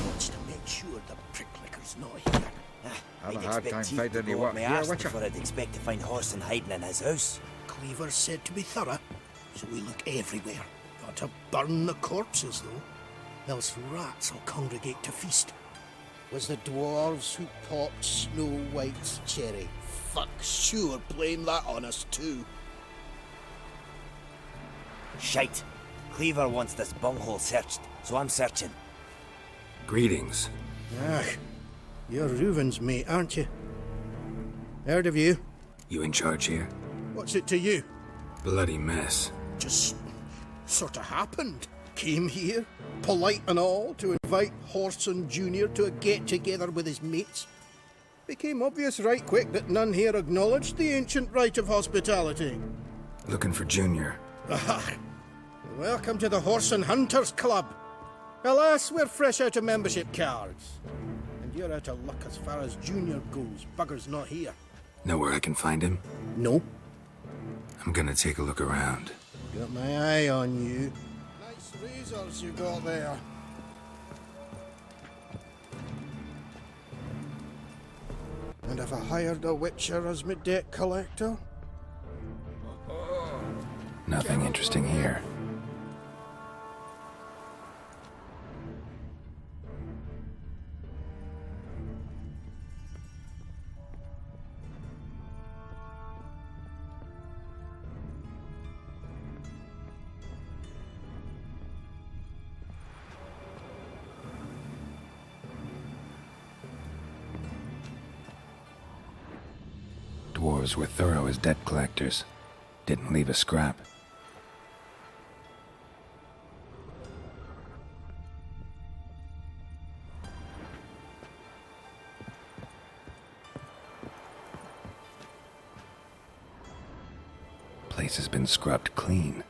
Wants to make sure the pricklicker's not here. Have a hard time finding any what here, watch before I'd expect to find Whoreson hiding in his house. Cleaver's said to be thorough, so we look everywhere. Got to burn the corpses, though, else rats will congregate to feast. Was the dwarves who popped Snow White's cherry. Fuck, sure, blame that on us too. Shite. Cleaver wants this bunghole searched, so I'm searching. Greetings. Ah, you're Reuven's mate, aren't you? Heard of you. You in charge here? What's it to you? Bloody mess. Just sort of happened. Came here, polite and all, to invite Whoreson Jr. to a get-together with his mates. Became obvious right quick that none here acknowledged the ancient right of hospitality. Looking for Junior. Ah, welcome to the Whoreson Hunters Club. Alas, we're fresh out of membership cards. And you're out of luck as far as Junior goes. Bugger's not here. Know where I can find him? No. I'm gonna take a look around. Got my eye on you. Nice razors you got there. And have I hired a witcher as my debt collector? Nothing interesting here. Dwarves were thorough as debt collectors. Didn't leave a scrap. Place has been scrubbed clean.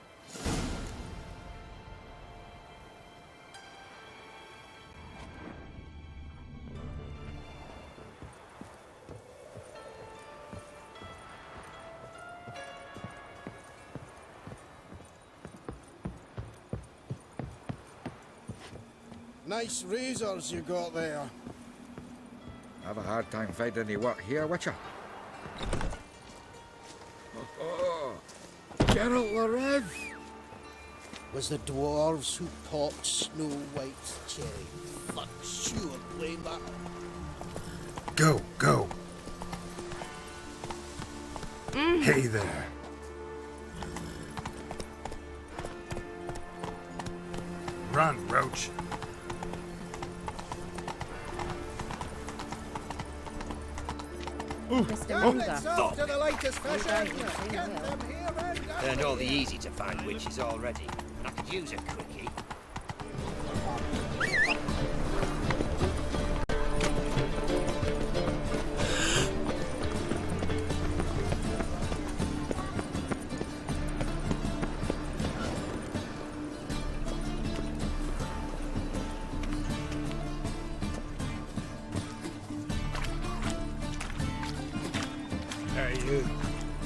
Nice razors you got there. Have a hard time finding any what here, watcha. Geralt the Rev. Was the dwarves who popped Snow White's cherry. Fuck, sure, blame that. Go, go. Hey there. Run, Roche. Off to the latest fashion. Get them here and Learned all the easy-to-find witches already, and I could use a quickie. Hey, you.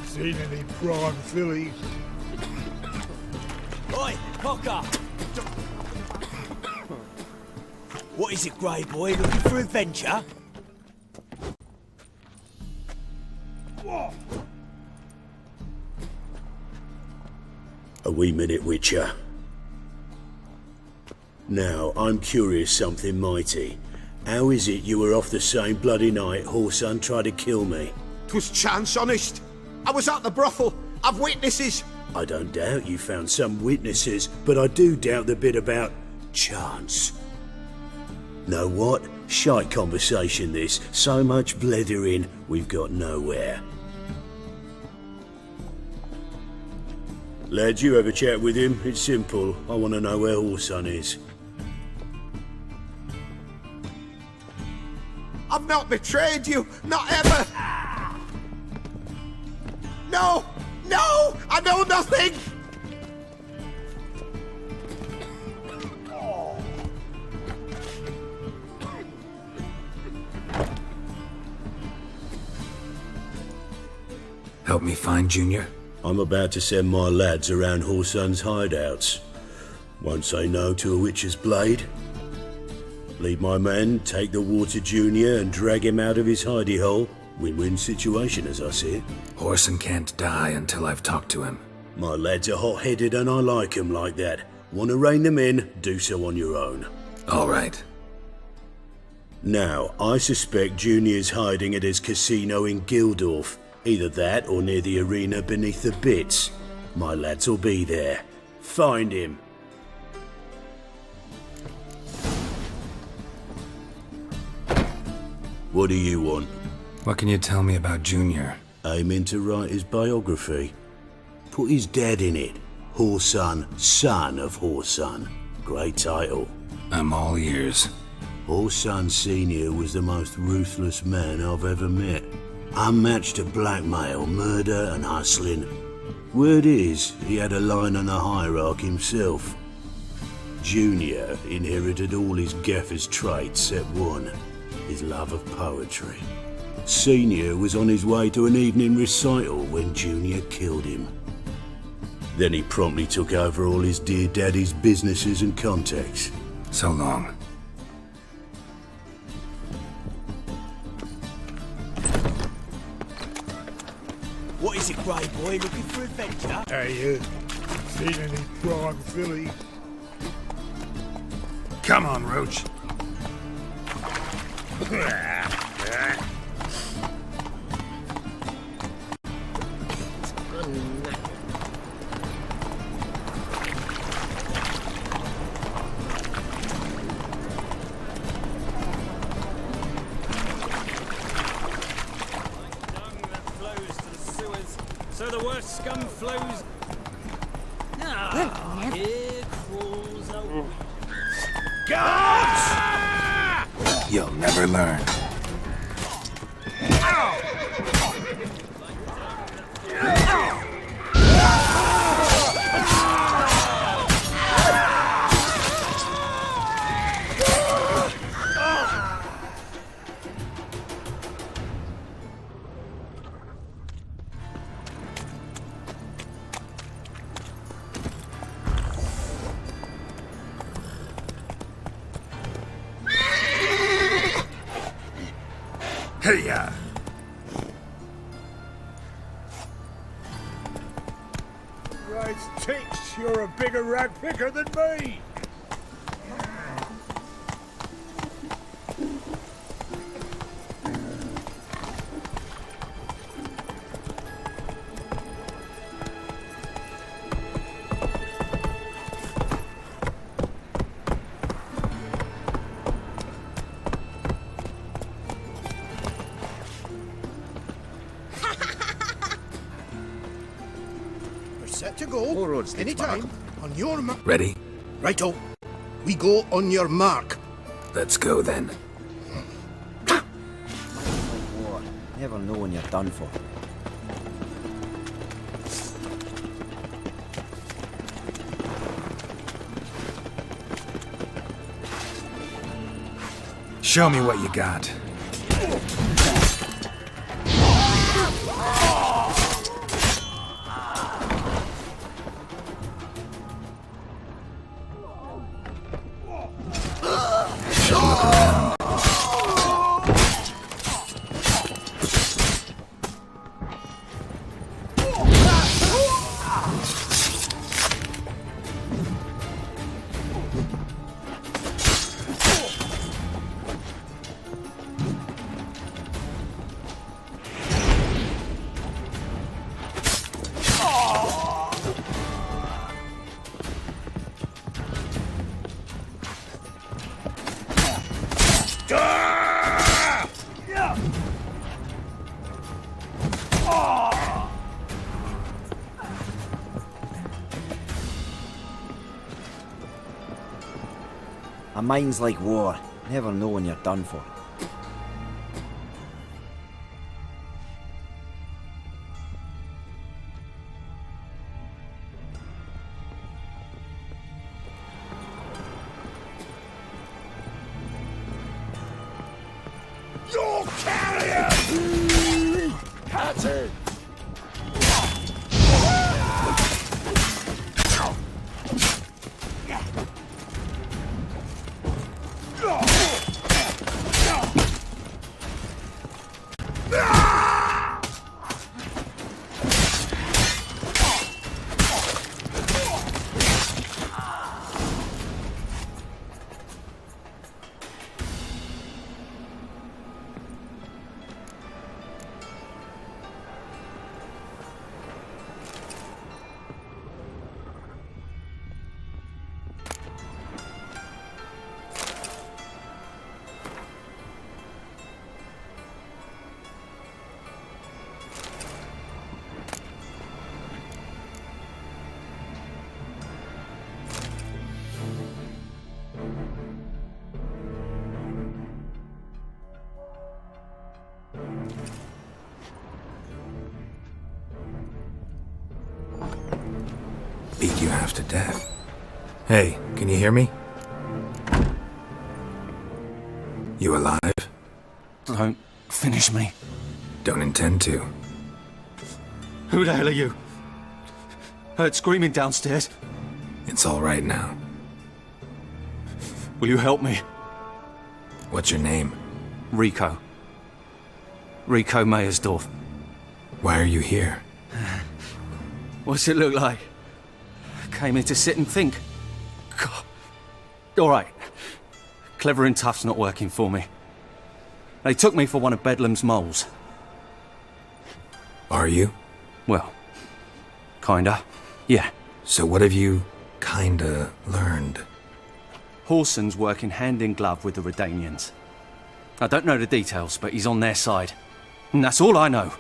Seen any prime fillies? Oi, Pocker! What is it, Grey Boy? Looking for adventure? A wee minute, Witcher. Now, I'm curious something mighty. How is it you were off the same bloody night Whoreson tried to kill me? 'Twas chance, honest. I was at the brothel. I've witnesses. I don't doubt you found some witnesses, but I do doubt the bit about chance. Know what? Shite conversation this. So much blethering, we've got nowhere. Lads, you have a chat with him. It's simple. I want to know where Whoreson is. I've not betrayed you, not ever. No! No! I know nothing! Help me find Junior? I'm about to send my lads around Whoreson's hideouts. Won't say no to a witch's blade. Lead my men, take the water Junior and drag him out of his hidey hole. Win-win situation as I see it. Whoreson can't die until I've talked to him. My lads are hot-headed and I like 'em like that. Want to rein them in, do so on your own. All right. Now, I suspect Junior's hiding at his casino in Gildorf. Either that or near the arena beneath the bits. My lads will be there. Find him. What do you want? What can you tell me about Junior? Aiming to write his biography. Put his dad in it. Whoreson, son of Whoreson. Great title. I'm all ears. Whoreson Sr. was the most ruthless man I've ever met. Unmatched at blackmail, murder and hustling. Word is, he had a line on the hierarchy himself. Junior inherited all his gaffer's traits except one, his love of poetry. Senior was on his way to an evening recital when Junior killed him. Then he promptly took over all his dear daddy's businesses and contacts. So long. What is it, grey boy? Looking for adventure? Hey, seen any prawn filly? Come on, Roche. So the worst scum flows. Ah, here crawls a Guards! You'll never learn. Hey-ya! Right, Tix, you're a bigger rag picker than me! Set to go. All roads lead to Anytime. On your mark. Ready? Righto. We go on your mark. Let's go then. War. Never know when you're done for. Show me what you got. A mind's like war. Never know when you're done for. turn. Beat you half to death. Hey, can you hear me? You alive? Don't finish me. Don't intend to. Who the hell are you? Heard screaming downstairs. It's all right now. Will you help me? What's your name? Rico. Rico Meyersdorf. Why are you here? What's it look like? Came here to sit and think. God. All right. Clever and tough's not working for me. They took me for one of Bedlam's moles. Are you? Well, kinda. Yeah. So what have you kinda learned? Whoreson's working hand in glove with the Redanians. I don't know the details, but he's on their side. And that's all I know.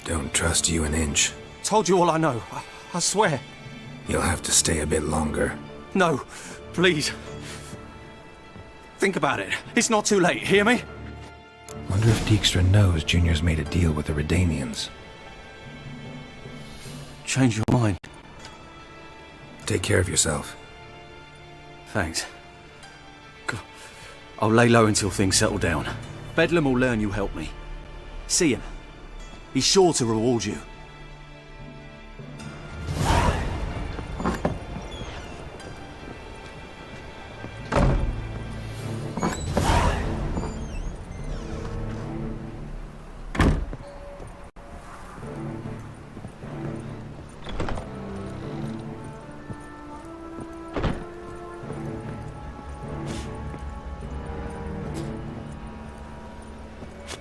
Don't trust you an inch. Told you all I know. I swear. You'll have to stay a bit longer. No, please. Think about it. It's not too late, hear me? Wonder if Dijkstra knows Junior's made a deal with the Redanians. Change your mind. Take care of yourself. Thanks. God. I'll lay low until things settle down. Bedlam will learn you helped me. See him. He's sure to reward you.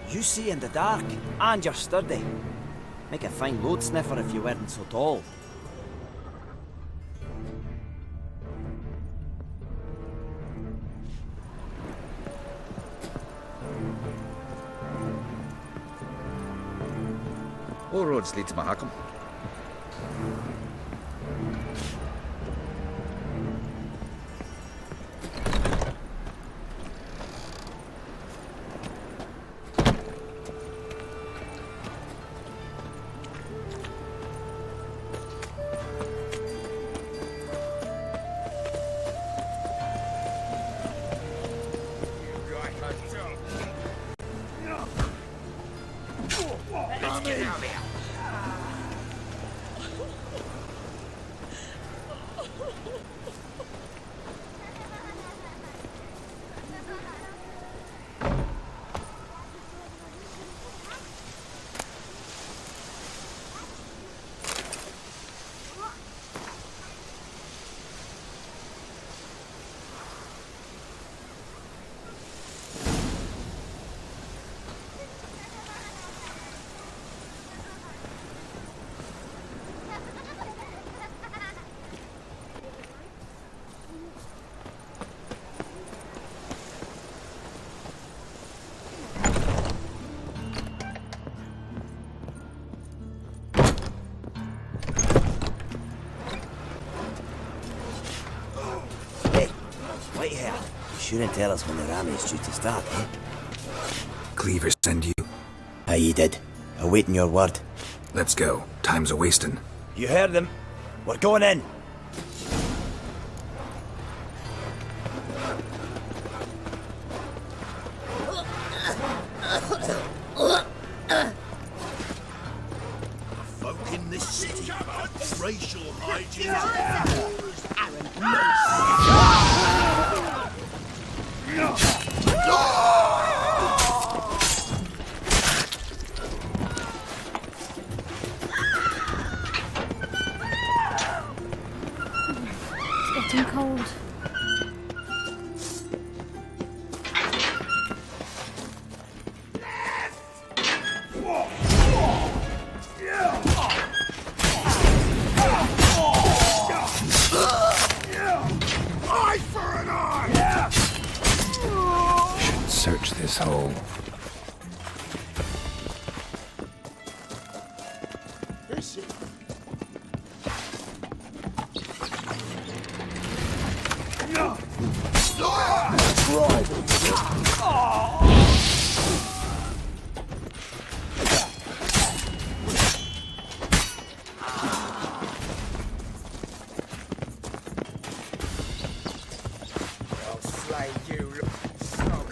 You see in the dark, and you're sturdy. Make a fine load sniffer if you weren't so tall. All roads lead to Mahakam. Shouldn't tell us when the army's due to start, eh? Cleaver send you? Aye, he did. Awaiting your word. Let's go. Time's a-wasting. You heard them. We're going in. this city. Racial hygiene. It's getting cold. Eye for an eye! Should search this hole. I'll slay you, snog.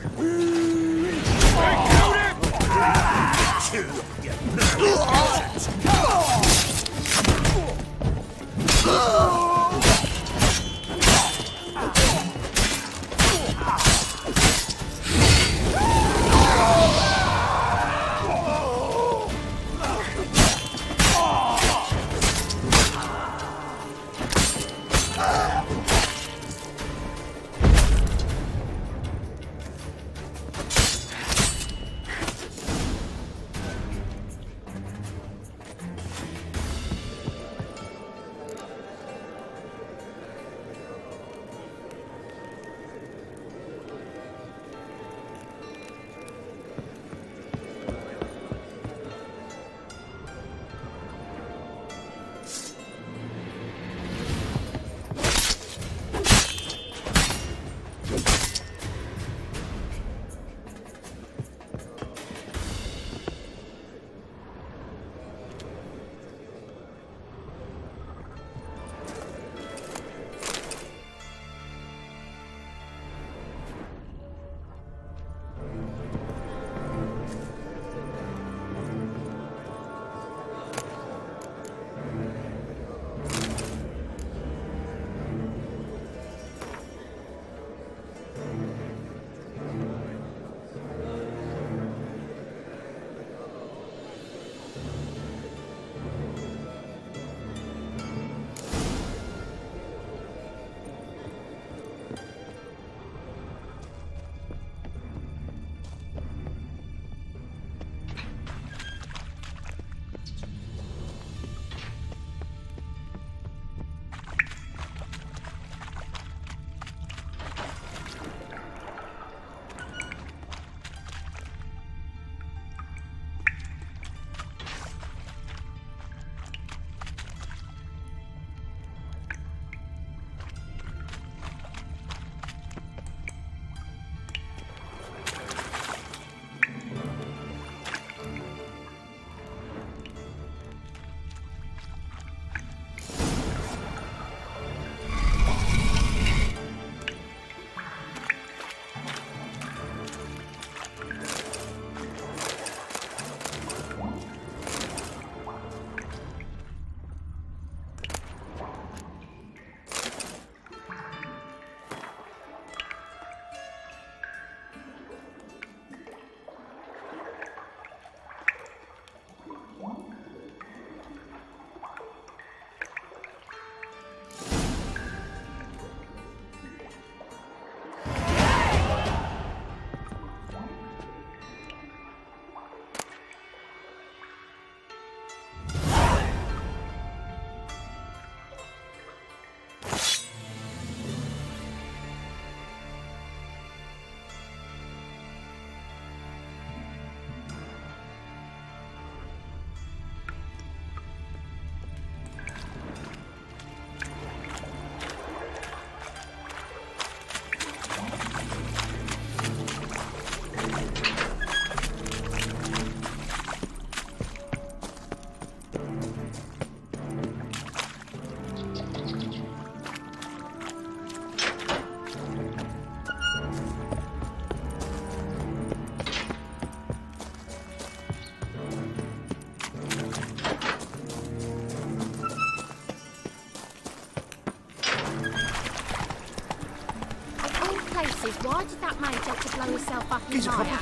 Francis, why did that mate have to blow himself up in fire?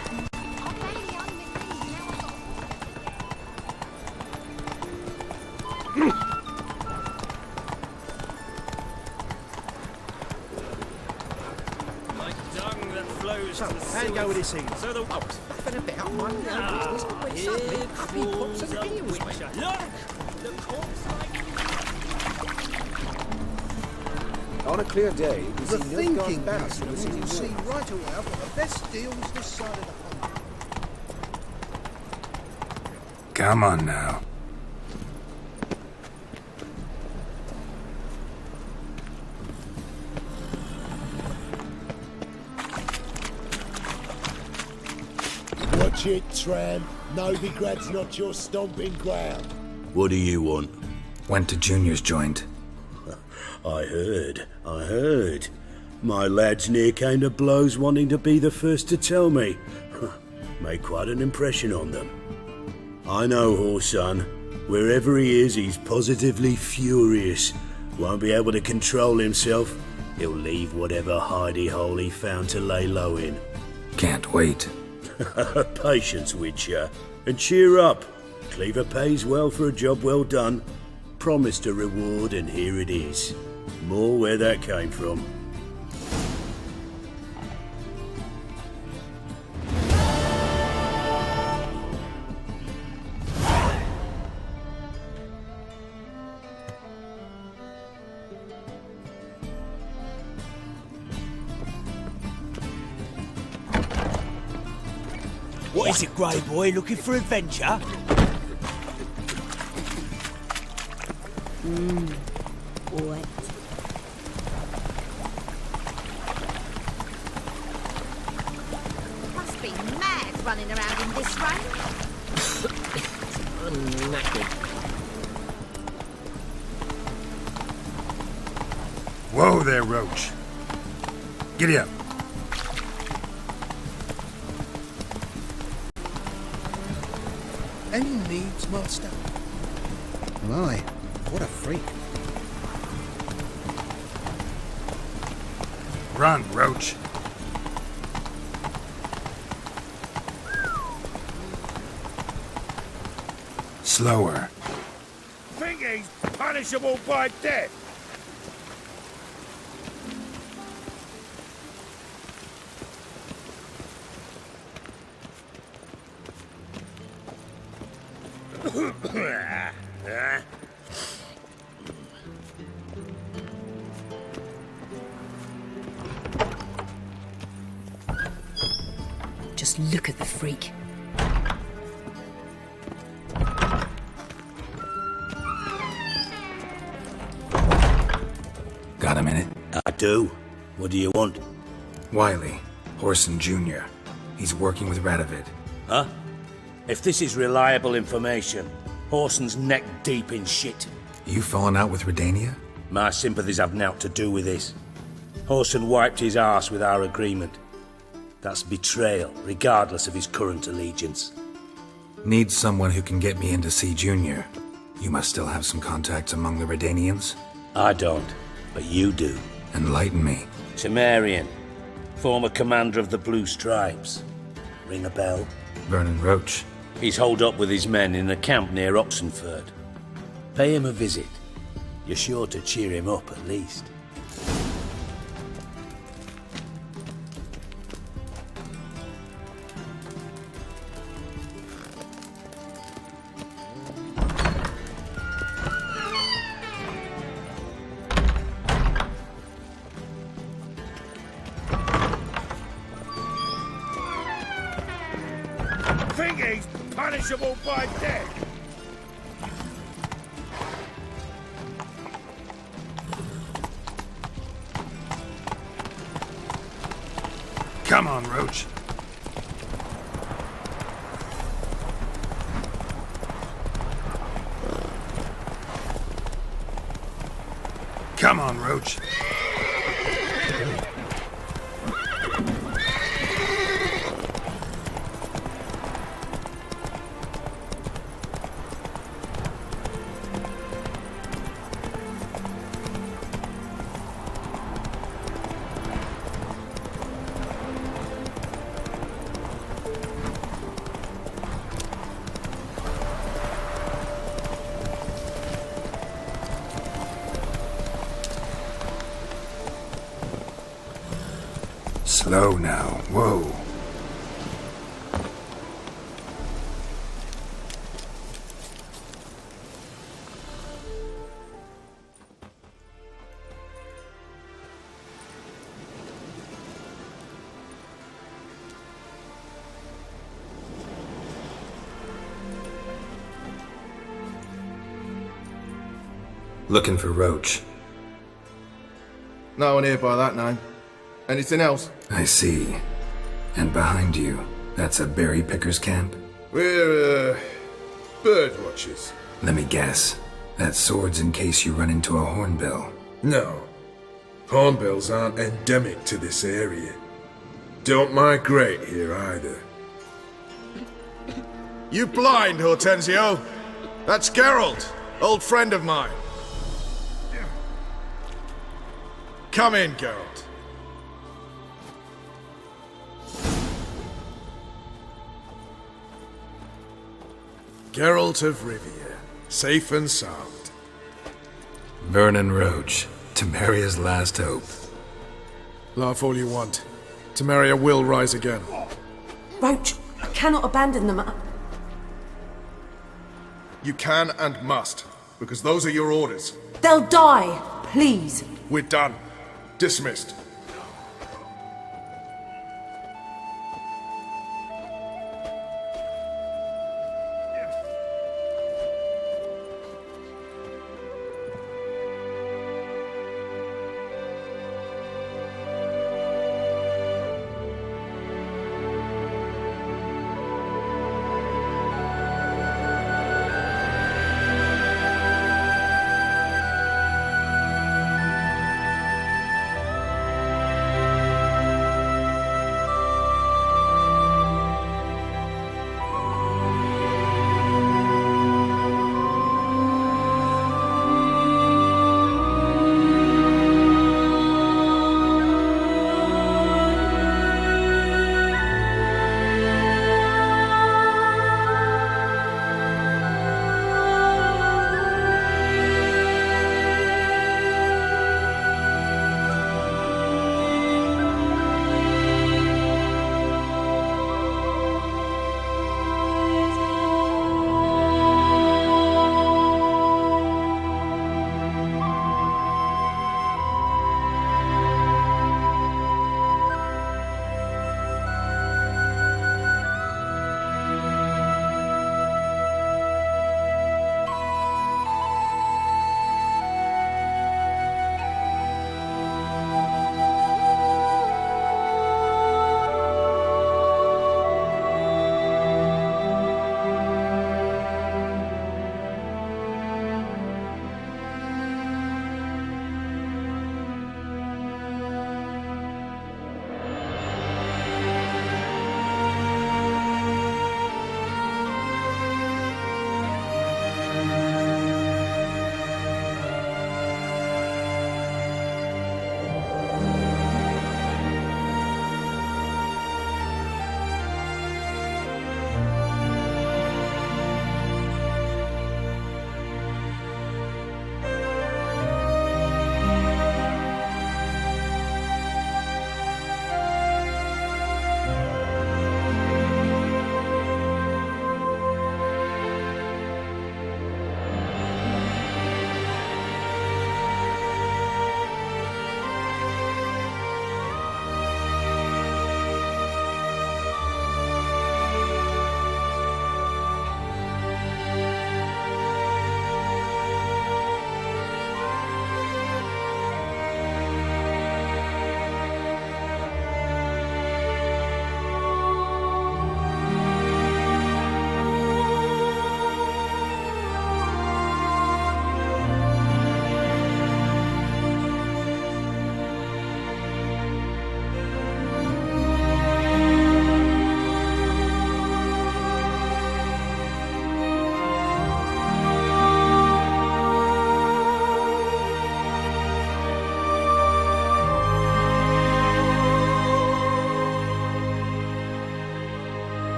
Like dung that flows So, to the how you go with this thing? So the Faffing about, my business, but when suddenly up he pops and heals me. Look! The corpse-like... On a clear day, we The see thinking Novigrad barracks person from the will city see wall. right away I've got the best deals this side of the pond. Come on now. Watch it, tramp. Novigrad's not your stomping ground. What do you want? Went to Junior's joint. I heard. My lads near came to blows wanting to be the first to tell me. Made quite an impression on them. I know Whoreson. Wherever he is, he's positively furious. Won't be able to control himself. He'll leave whatever hidey hole he found to lay low in. Can't wait. Patience, Witcher. And cheer up. Cleaver pays well for a job well done. Promised a reward, and here it is. More where that came from. What is it, Grey Boy? Looking for adventure? What? Must be mad running around in this rain. I'm knackered. Whoa there, Roche. Giddy up. Any needs, master? My, what a freak. Run, Roche. Slower. Think he's punishable by death? Just look at the freak. Got a minute? I do. What do you want? Wiley, Whoreson Jr. He's working with Radovid. Huh? If this is reliable information, Whoreson's neck deep in shit. You falling out with Redania? My sympathies have naught to do with this. Whoreson wiped his arse with our agreement. That's betrayal, regardless of his current allegiance. Need someone who can get me in to see Junior. You must still have some contacts among the Redanians? I don't, but you do. Enlighten me. Temerian, former commander of the Blue Stripes. Ring a bell? Vernon Roche. He's holed up with his men in a camp near Oxenford. Pay him a visit. You're sure to cheer him up, at least. Think he's punishable by death? Come on, Roche. Come on, Roche. Slow now. Whoa. Looking for Roche. No one here by that name. Anything else? I see. And behind you, that's a berry picker's camp? We're, bird watchers. Let me guess. That sword's in case you run into a hornbill. No. Hornbills aren't endemic to this area. Don't migrate here either. You blind, Hortensio? That's Geralt, old friend of mine. Come in, Geralt. Geralt of Rivia, safe and sound. Vernon Roche, Temeria's last hope. Laugh all you want. Temeria will rise again. Roche, I cannot abandon them. You can and must, because those are your orders. They'll die, please. We're done. Dismissed.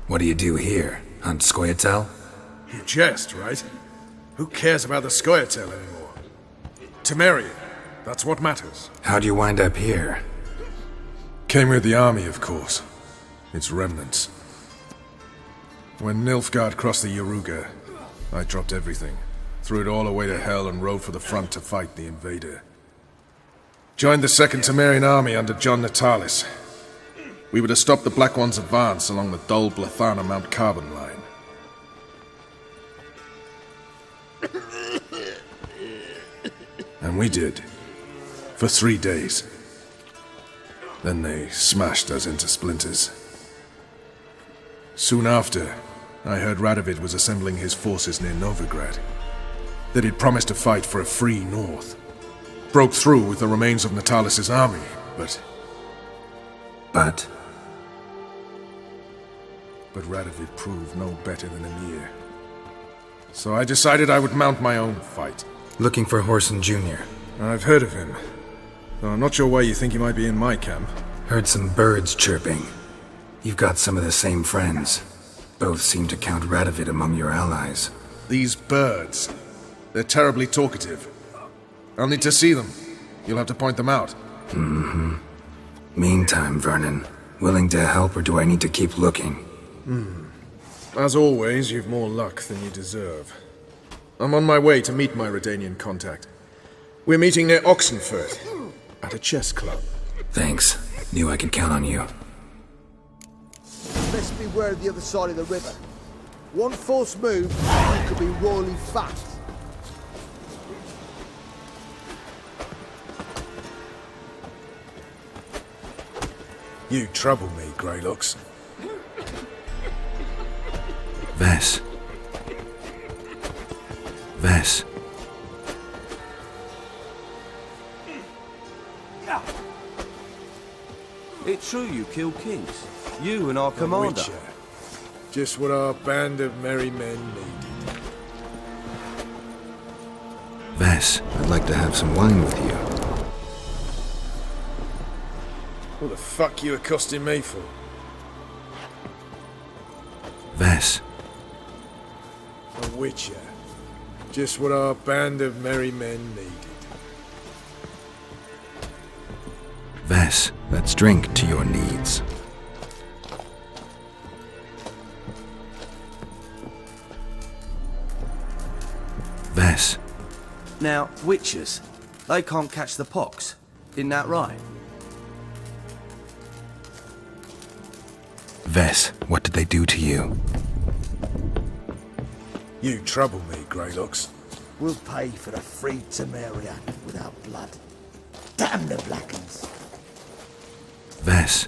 What do you do here? Hunt Scoia'tael? You jest, right? Who cares about the Scoia'tael anymore? Temerian, that's what matters. How'd you wind up here? Came with the army, of course. Its remnants. When Nilfgaard crossed the Yaruga, I dropped everything. Threw it all away to hell and rode for the front to fight the invader. Joined the 2nd Temerian army under John Natalis. We were to stop the Black One's advance along the Dol Blathana Mount Carbon line. And we did. For 3 days. Then they smashed us into splinters. Soon after, I heard Radovid was assembling his forces near Novigrad. That he'd promised to fight for a free north. Broke through with the remains of Natalis' army, but... But Radovid proved no better than Emir. So I decided I would mount my own fight. Looking for Whoreson Jr. I've heard of him. Though I'm not sure why you think he might be in my camp. Heard some birds chirping. You've got some of the same friends. Both seem to count Radovid among your allies. These birds. They're terribly talkative. I'll need to see them. You'll have to point them out. Mm-hmm. Meantime, Vernon, willing to help or do I need to keep looking? As always, you've more luck than you deserve. I'm on my way to meet my Redanian contact. We're meeting near Oxenfurt, at a chess club. Thanks. Knew I could count on you. Best beware of the other side of the river. One false move, you could be royally fat. You trouble me, Greylocks. Vess. Vess. It's true you killed kings. You and our commander. Witcher. Just what our band of merry men needed. Vess, I'd like to have some wine with you. What the fuck you accosting me for? Vess. A witcher. Just what our band of merry men needed. Vess, let's drink to your needs. Vess. Now, witchers, they can't catch the pox. Isn't that right? Vess, what did they do to you? You trouble me, Greylocks. We'll pay for a free Temeria without blood. Damn the Blackens. Vess.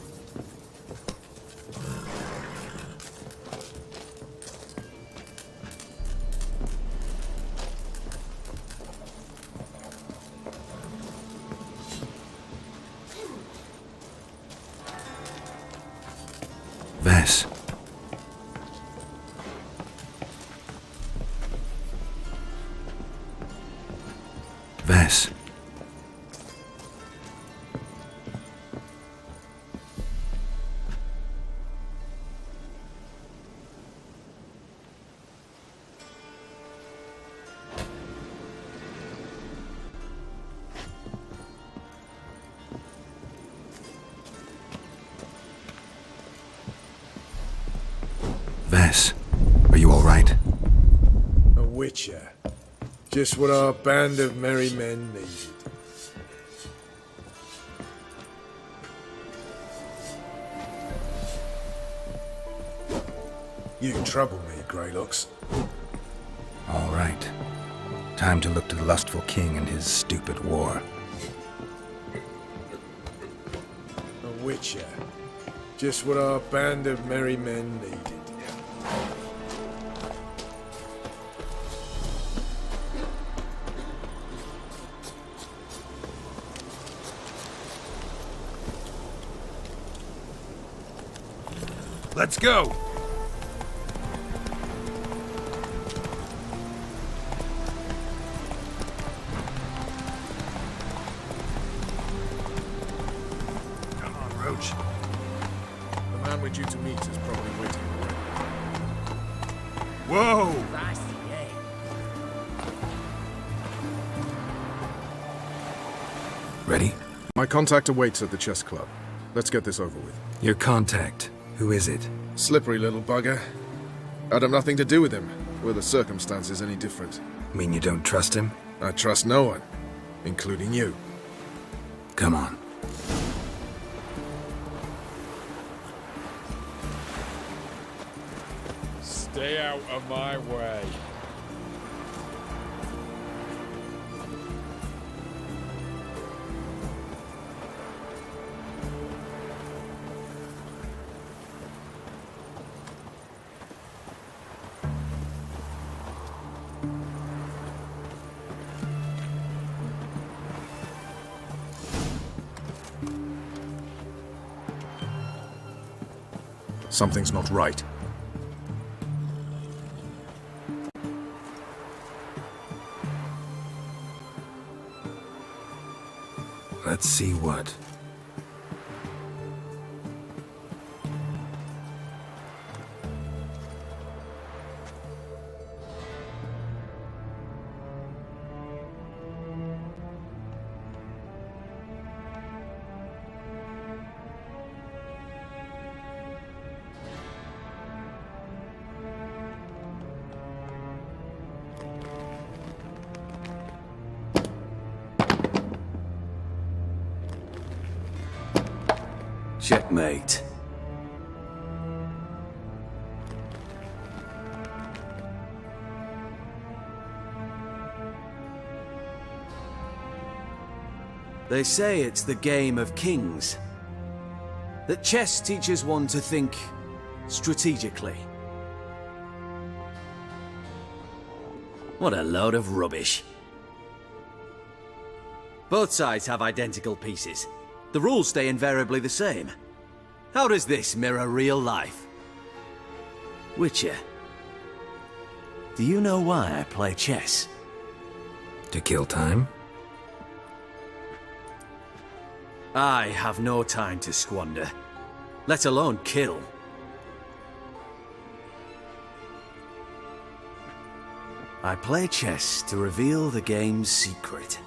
Vess. Vess. Vess, are you all right? A witcher. Just what our band of merry men needed. You trouble me, Greylocks. All right. Time to look to the lustful king and his stupid war. A witcher. Just what our band of merry men needed. Let's go! Come on, Roche. The man we're due to meet is probably waiting already. Whoa! Ready? My contact awaits at the chess club. Let's get this over with. Your contact. Who is it? Slippery little bugger. I'd have nothing to do with him. Were the circumstances any different? Mean you don't trust him? I trust no one, including you. Come on. Stay out of my way. Something's not right. Let's see what. Checkmate. They say it's the game of kings. That chess teaches one to think strategically. What a load of rubbish. Both sides have identical pieces. The rules stay invariably the same. How does this mirror real life? Witcher, do you know why I play chess? To kill time? I have no time to squander, let alone kill. I play chess to reveal the game's secret.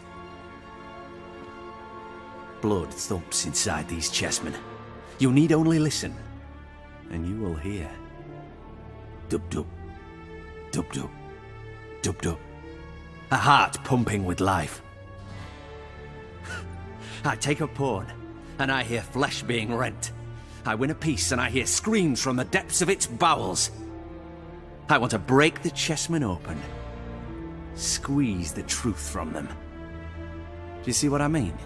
Blood thumps inside these chessmen. You need only listen, and you will hear. Dub-dub, dub-dub, dub-dub. A heart pumping with life. I take a pawn, and I hear flesh being rent. I win a piece, and I hear screams from the depths of its bowels. I want to break the chessmen open. Squeeze the truth from them. Do you see what I mean?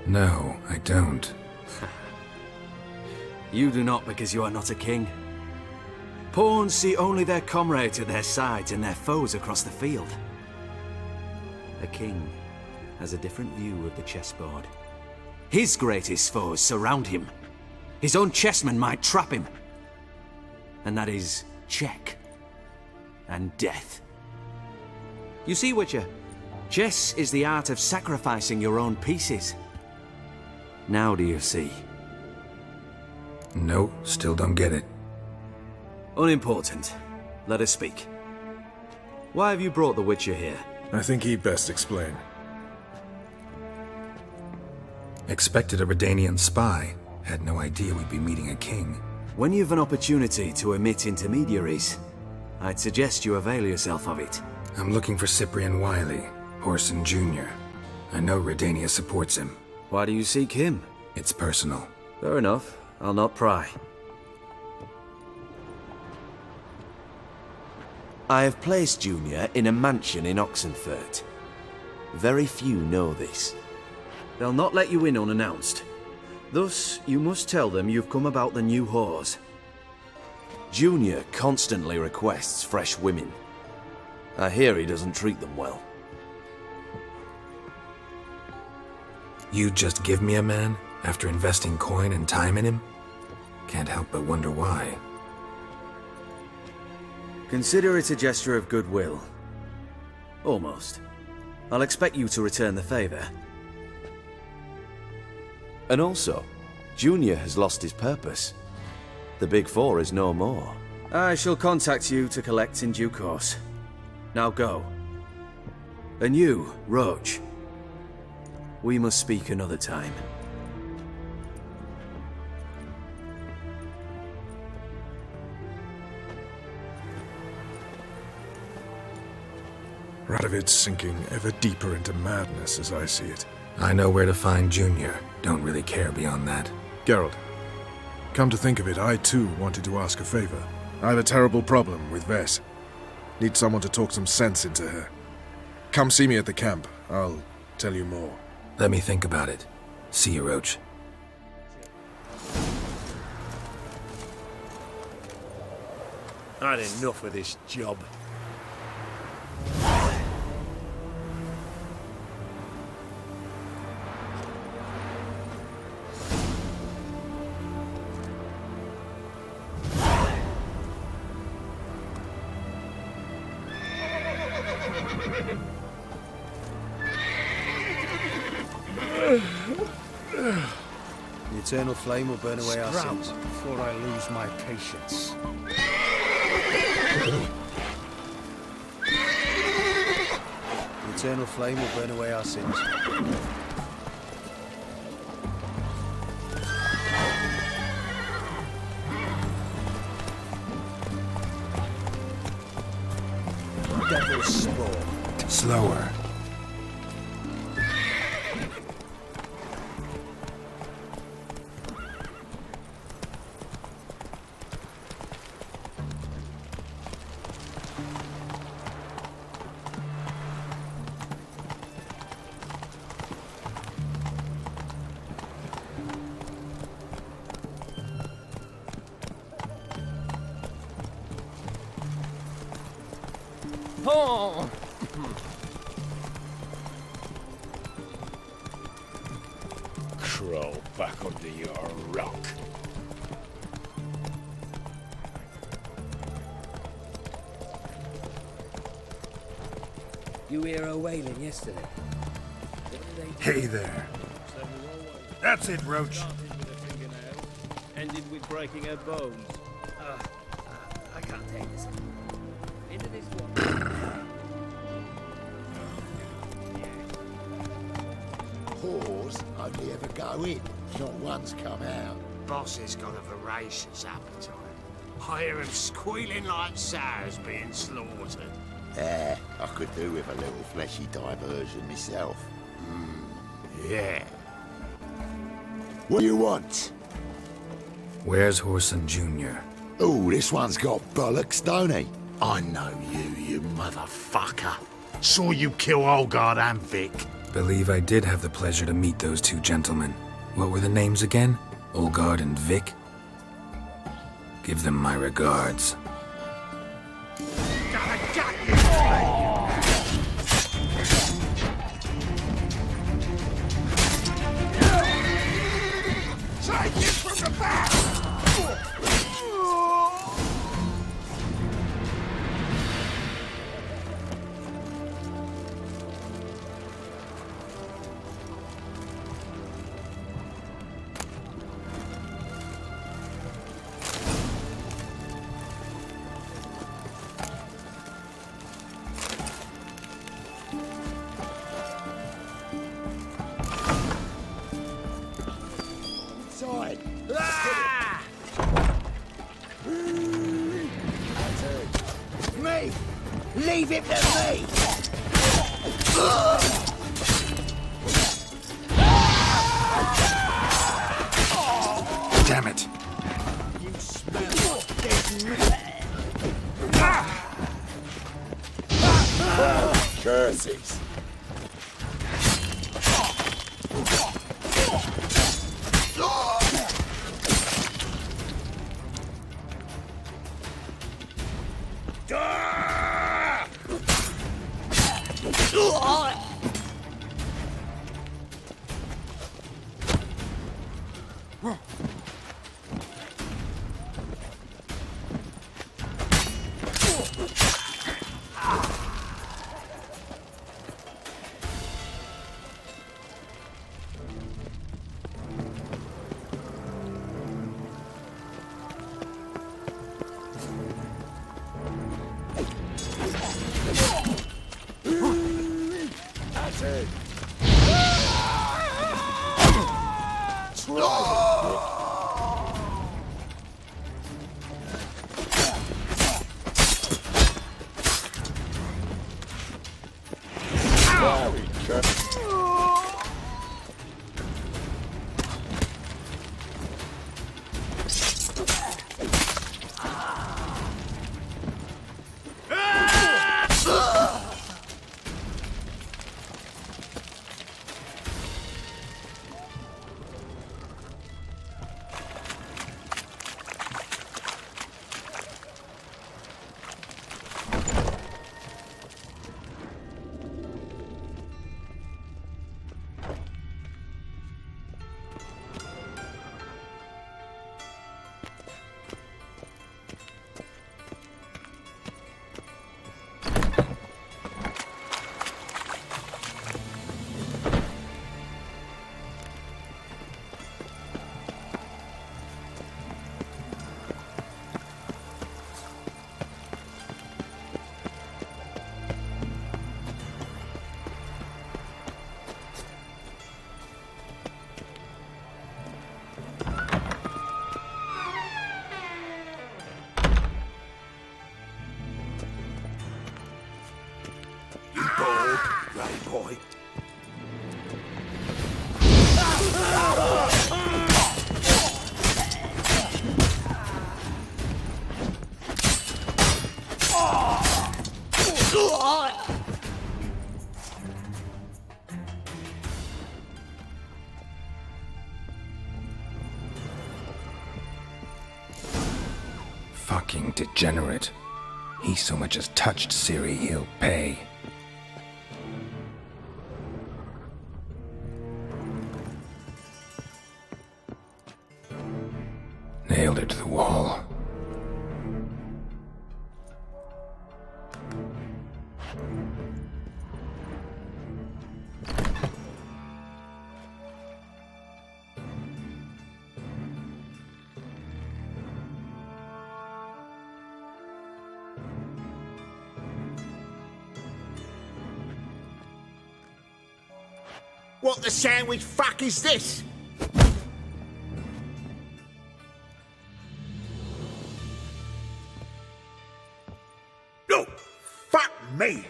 No, I don't. You do not because you are not a king. Pawns see only their comrades at their sides and their foes across the field. A king has a different view of the chessboard. His greatest foes surround him. His own chessmen might trap him. And that is check and death. You see, Witcher, chess is the art of sacrificing your own pieces. Now do you see? No, still don't get it. Unimportant. Let us speak. Why have you brought the Witcher here? I think he'd best explain. Expected a Redanian spy. Had no idea we'd be meeting a king. When you've an opportunity to omit intermediaries, I'd suggest you avail yourself of it. I'm looking for Cyprian Wiley, Whoreson Jr. I know Redania supports him. Why do you seek him? It's personal. Fair enough. I'll not pry. I have placed Junior in a mansion in Oxenfurt. Very few know this. They'll not let you in unannounced. Thus, you must tell them you've come about the new whores. Junior constantly requests fresh women. I hear he doesn't treat them well. You just give me a man after investing coin and time in him? Can't help but wonder why. Consider it a gesture of goodwill. Almost. I'll expect you to return the favor. And also, Junior has lost his purpose. The Big Four is no more, I shall contact you to collect in due course. Now go. And you, Roche. We must speak another time. Radovid's sinking ever deeper into madness as I see it. I know where to find Junior. Don't really care beyond that. Geralt, come to think of it, I too wanted to ask a favor. I have a terrible problem with Vess. Need someone to talk some sense into her. Come see me at the camp. I'll tell you more. Let me think about it. See you, Roche. I had enough of this job. The eternal flame will burn away our sins. Before I lose my patience. The eternal flame will burn away our sins. Devil's spawn. Slower. Oh! Crawl back under your rock. You hear her wailing yesterday? Hey there. That's it, Roche. Ended with breaking her bones. I can't take this anymore. Into this one. Whores only ever go in, not once come out. Boss has got a voracious appetite. I hear him squealing like sows being slaughtered. I could do with a little fleshy diversion myself. Yeah. What do you want? Where's Whoreson Jr.? Oh, this one's got bollocks, don't he? I know you motherfucker. Saw you kill Olgard and Vic. Believe I did have the pleasure to meet those two gentlemen. What were the names again? Olgard and Vic? Give them my regards. Take it from the back! Side. Me! Leave it to me! Damn it! You smell dead Curses. head. Right, boy. Fucking degenerate. He so much as touched Ciri, he'll pay. Nailed her to the wall. What the sandwich fuck is this? No! Fuck me!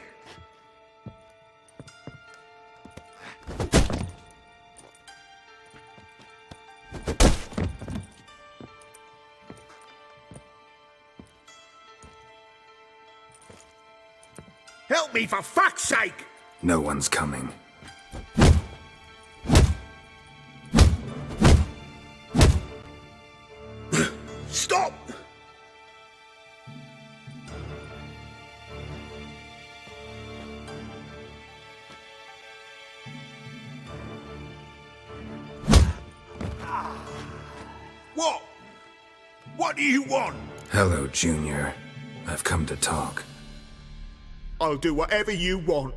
Help me, for fuck's sake! No one's coming. Stop! What? What do you want? Hello, Junior. I've come to talk. I'll do whatever you want.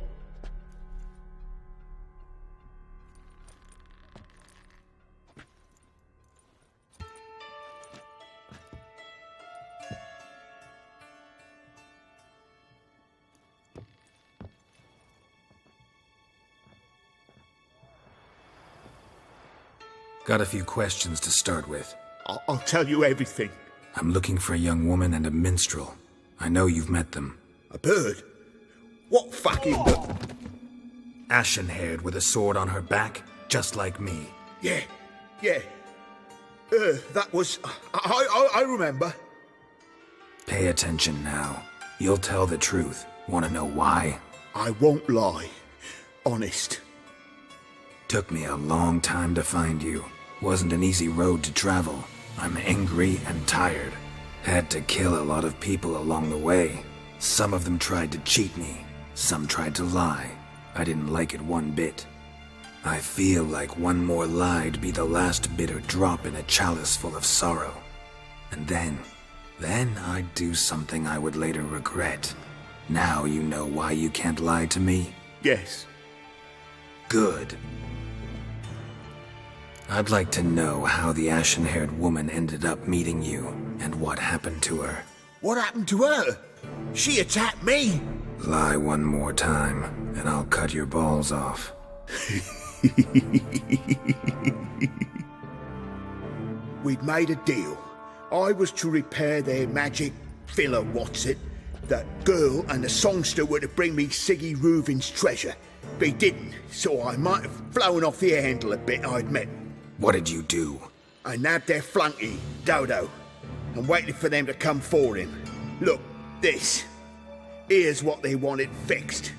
Got a few questions to start with. I'll tell you everything. I'm looking for a young woman and a minstrel. I know you've met them. A bird? What fucking bird? Ashen-haired with a sword on her back, just like me. Yeah. That was... I remember. Pay attention now. You'll tell the truth. Want to know why? I won't lie. Honest. Took me a long time to find you. Wasn't an easy road to travel. I'm angry and tired. Had to kill a lot of people along the way. Some of them tried to cheat me. Some tried to lie. I didn't like it one bit. I feel like one more lie'd be the last bitter drop in a chalice full of sorrow. And then I'd do something I would later regret. Now you know why you can't lie to me? Yes. Good. I'd like to know how the ashen-haired woman ended up meeting you, and what happened to her. What happened to her? She attacked me. Lie one more time, and I'll cut your balls off. We'd made a deal. I was to repair their magic filler what's-it. That girl and the songster were to bring me Siggy Reuven's treasure. They didn't, so I might have flown off the handle a bit, I admit. What did you do? I nabbed their flunky, Dodo, and waited for them to come for him. Look, this. Here's what they wanted fixed.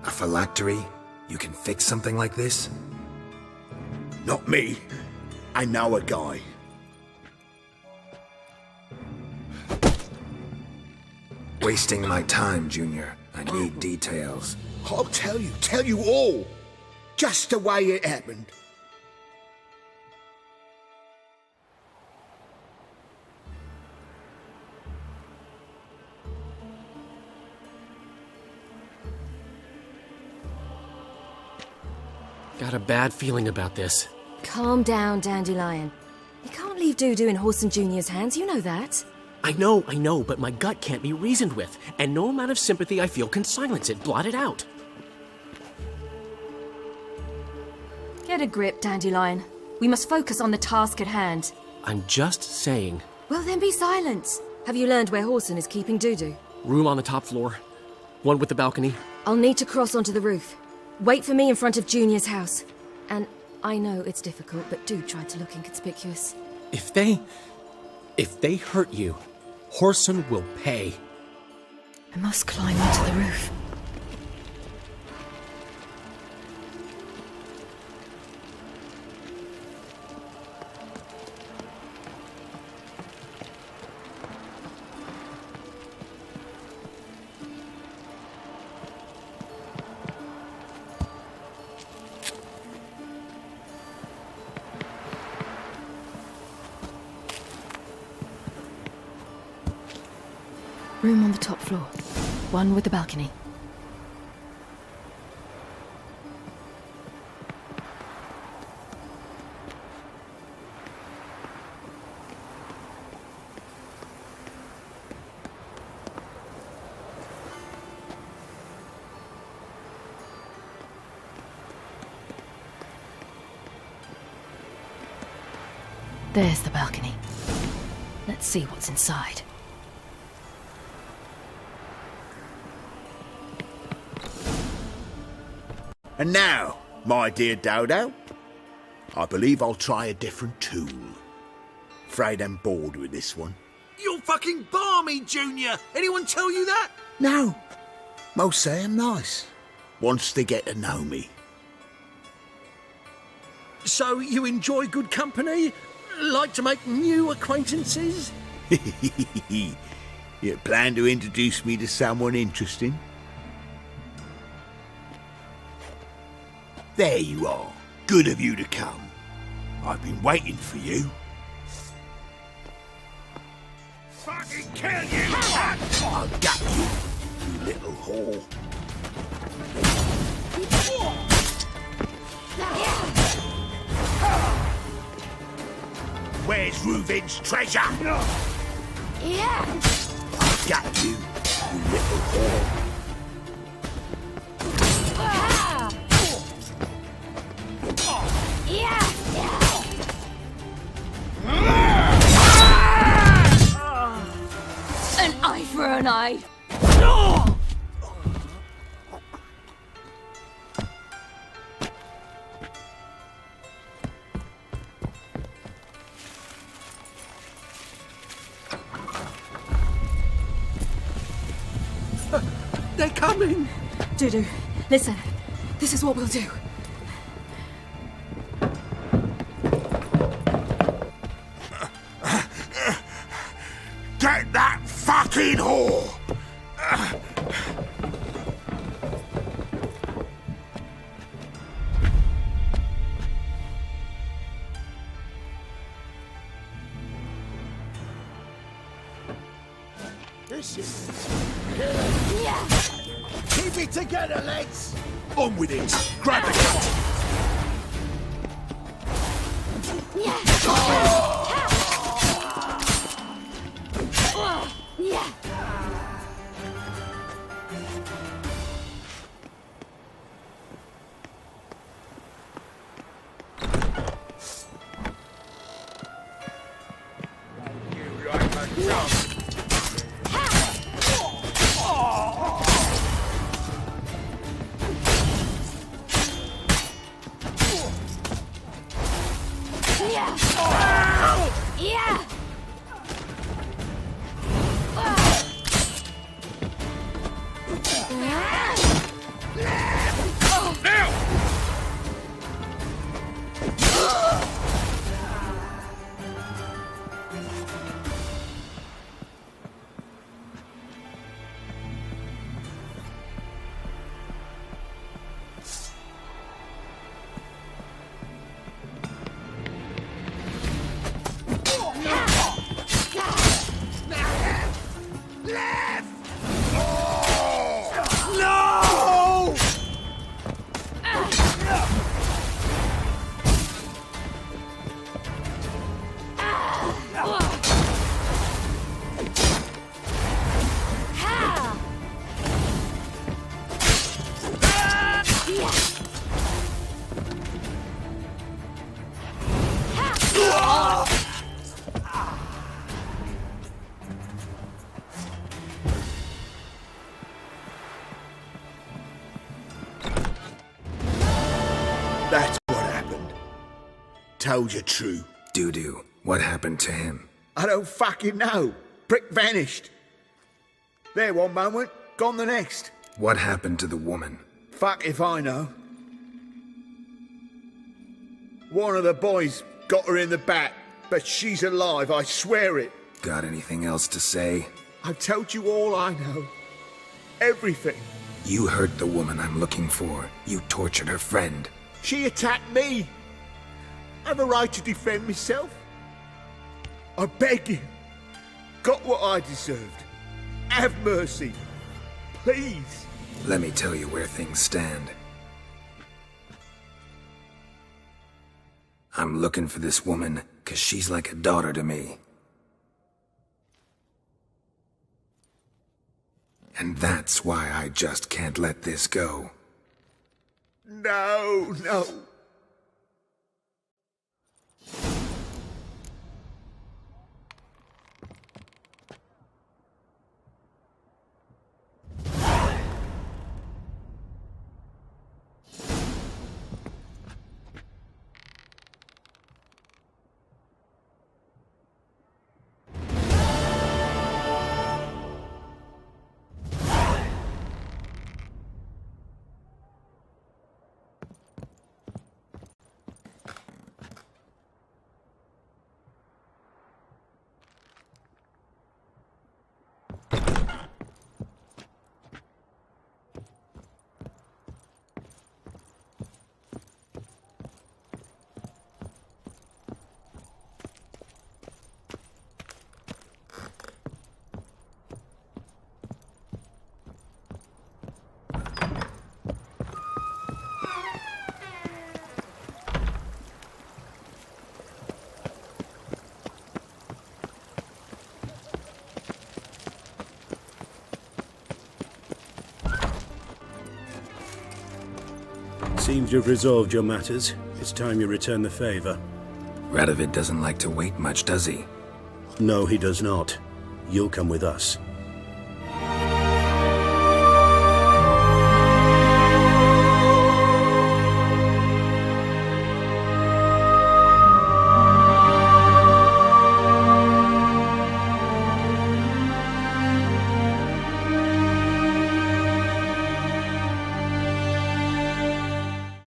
A phylactery? You can fix something like this? Not me. I know a guy. Wasting my time, Junior. I need details. I'll tell you all. Just the way it happened. Got a bad feeling about this. Calm down, Dandelion. You can't leave Dudu in Whoreson Jr.'s hands, you know that. I know, but my gut can't be reasoned with, and no amount of sympathy I feel can silence it, blot it out. Get a grip, Dandelion. We must focus on the task at hand. I'm just saying. Well, then be silent. Have you learned where Whoreson is keeping Dudu? Room on the top floor. One with the balcony. I'll need to cross onto the roof. Wait for me in front of Junior's house. And I know it's difficult, but do try to look inconspicuous. If they hurt you, Whoreson will pay. I must climb onto the roof. Room on the top floor. One with the balcony. There's the balcony. Let's see what's inside. And now, my dear Dodo, I believe I'll try a different tool. Afraid I'm bored with this one. You're fucking balmy, Junior! Anyone tell you that? No. Most say I'm nice. Wants to get to know me. So you enjoy good company? Like to make new acquaintances? You plan to introduce me to someone interesting? There you are. Good of you to come. I've been waiting for you. Fucking kill you! I'll gut you, you little whore. Where's Reuven's treasure? Yeah. I'll gut you, you little whore. An eye for an eye. They're coming! Dudu, listen. This is what we'll do. Get that fucking whore! This is... Keep it together, lads! On with it! Grab the gun! told you true. Doo-doo, what happened to him? I don't fucking know. Prick vanished. There one moment, gone the next. What happened to the woman? Fuck if I know. One of the boys got her in the back, but she's alive, I swear it. Got anything else to say? I've told you all I know. Everything. You hurt the woman I'm looking for. You tortured her friend. She attacked me. I have a right to defend myself. I beg you. Got what I deserved. Have mercy. Please. Let me tell you where things stand. I'm looking for this woman, 'cause she's like a daughter to me. And that's why I just can't let this go. No, no. Seems you've resolved your matters. It's time you return the favor. Radovid doesn't like to wait much, does he? No, he does not. You'll come with us.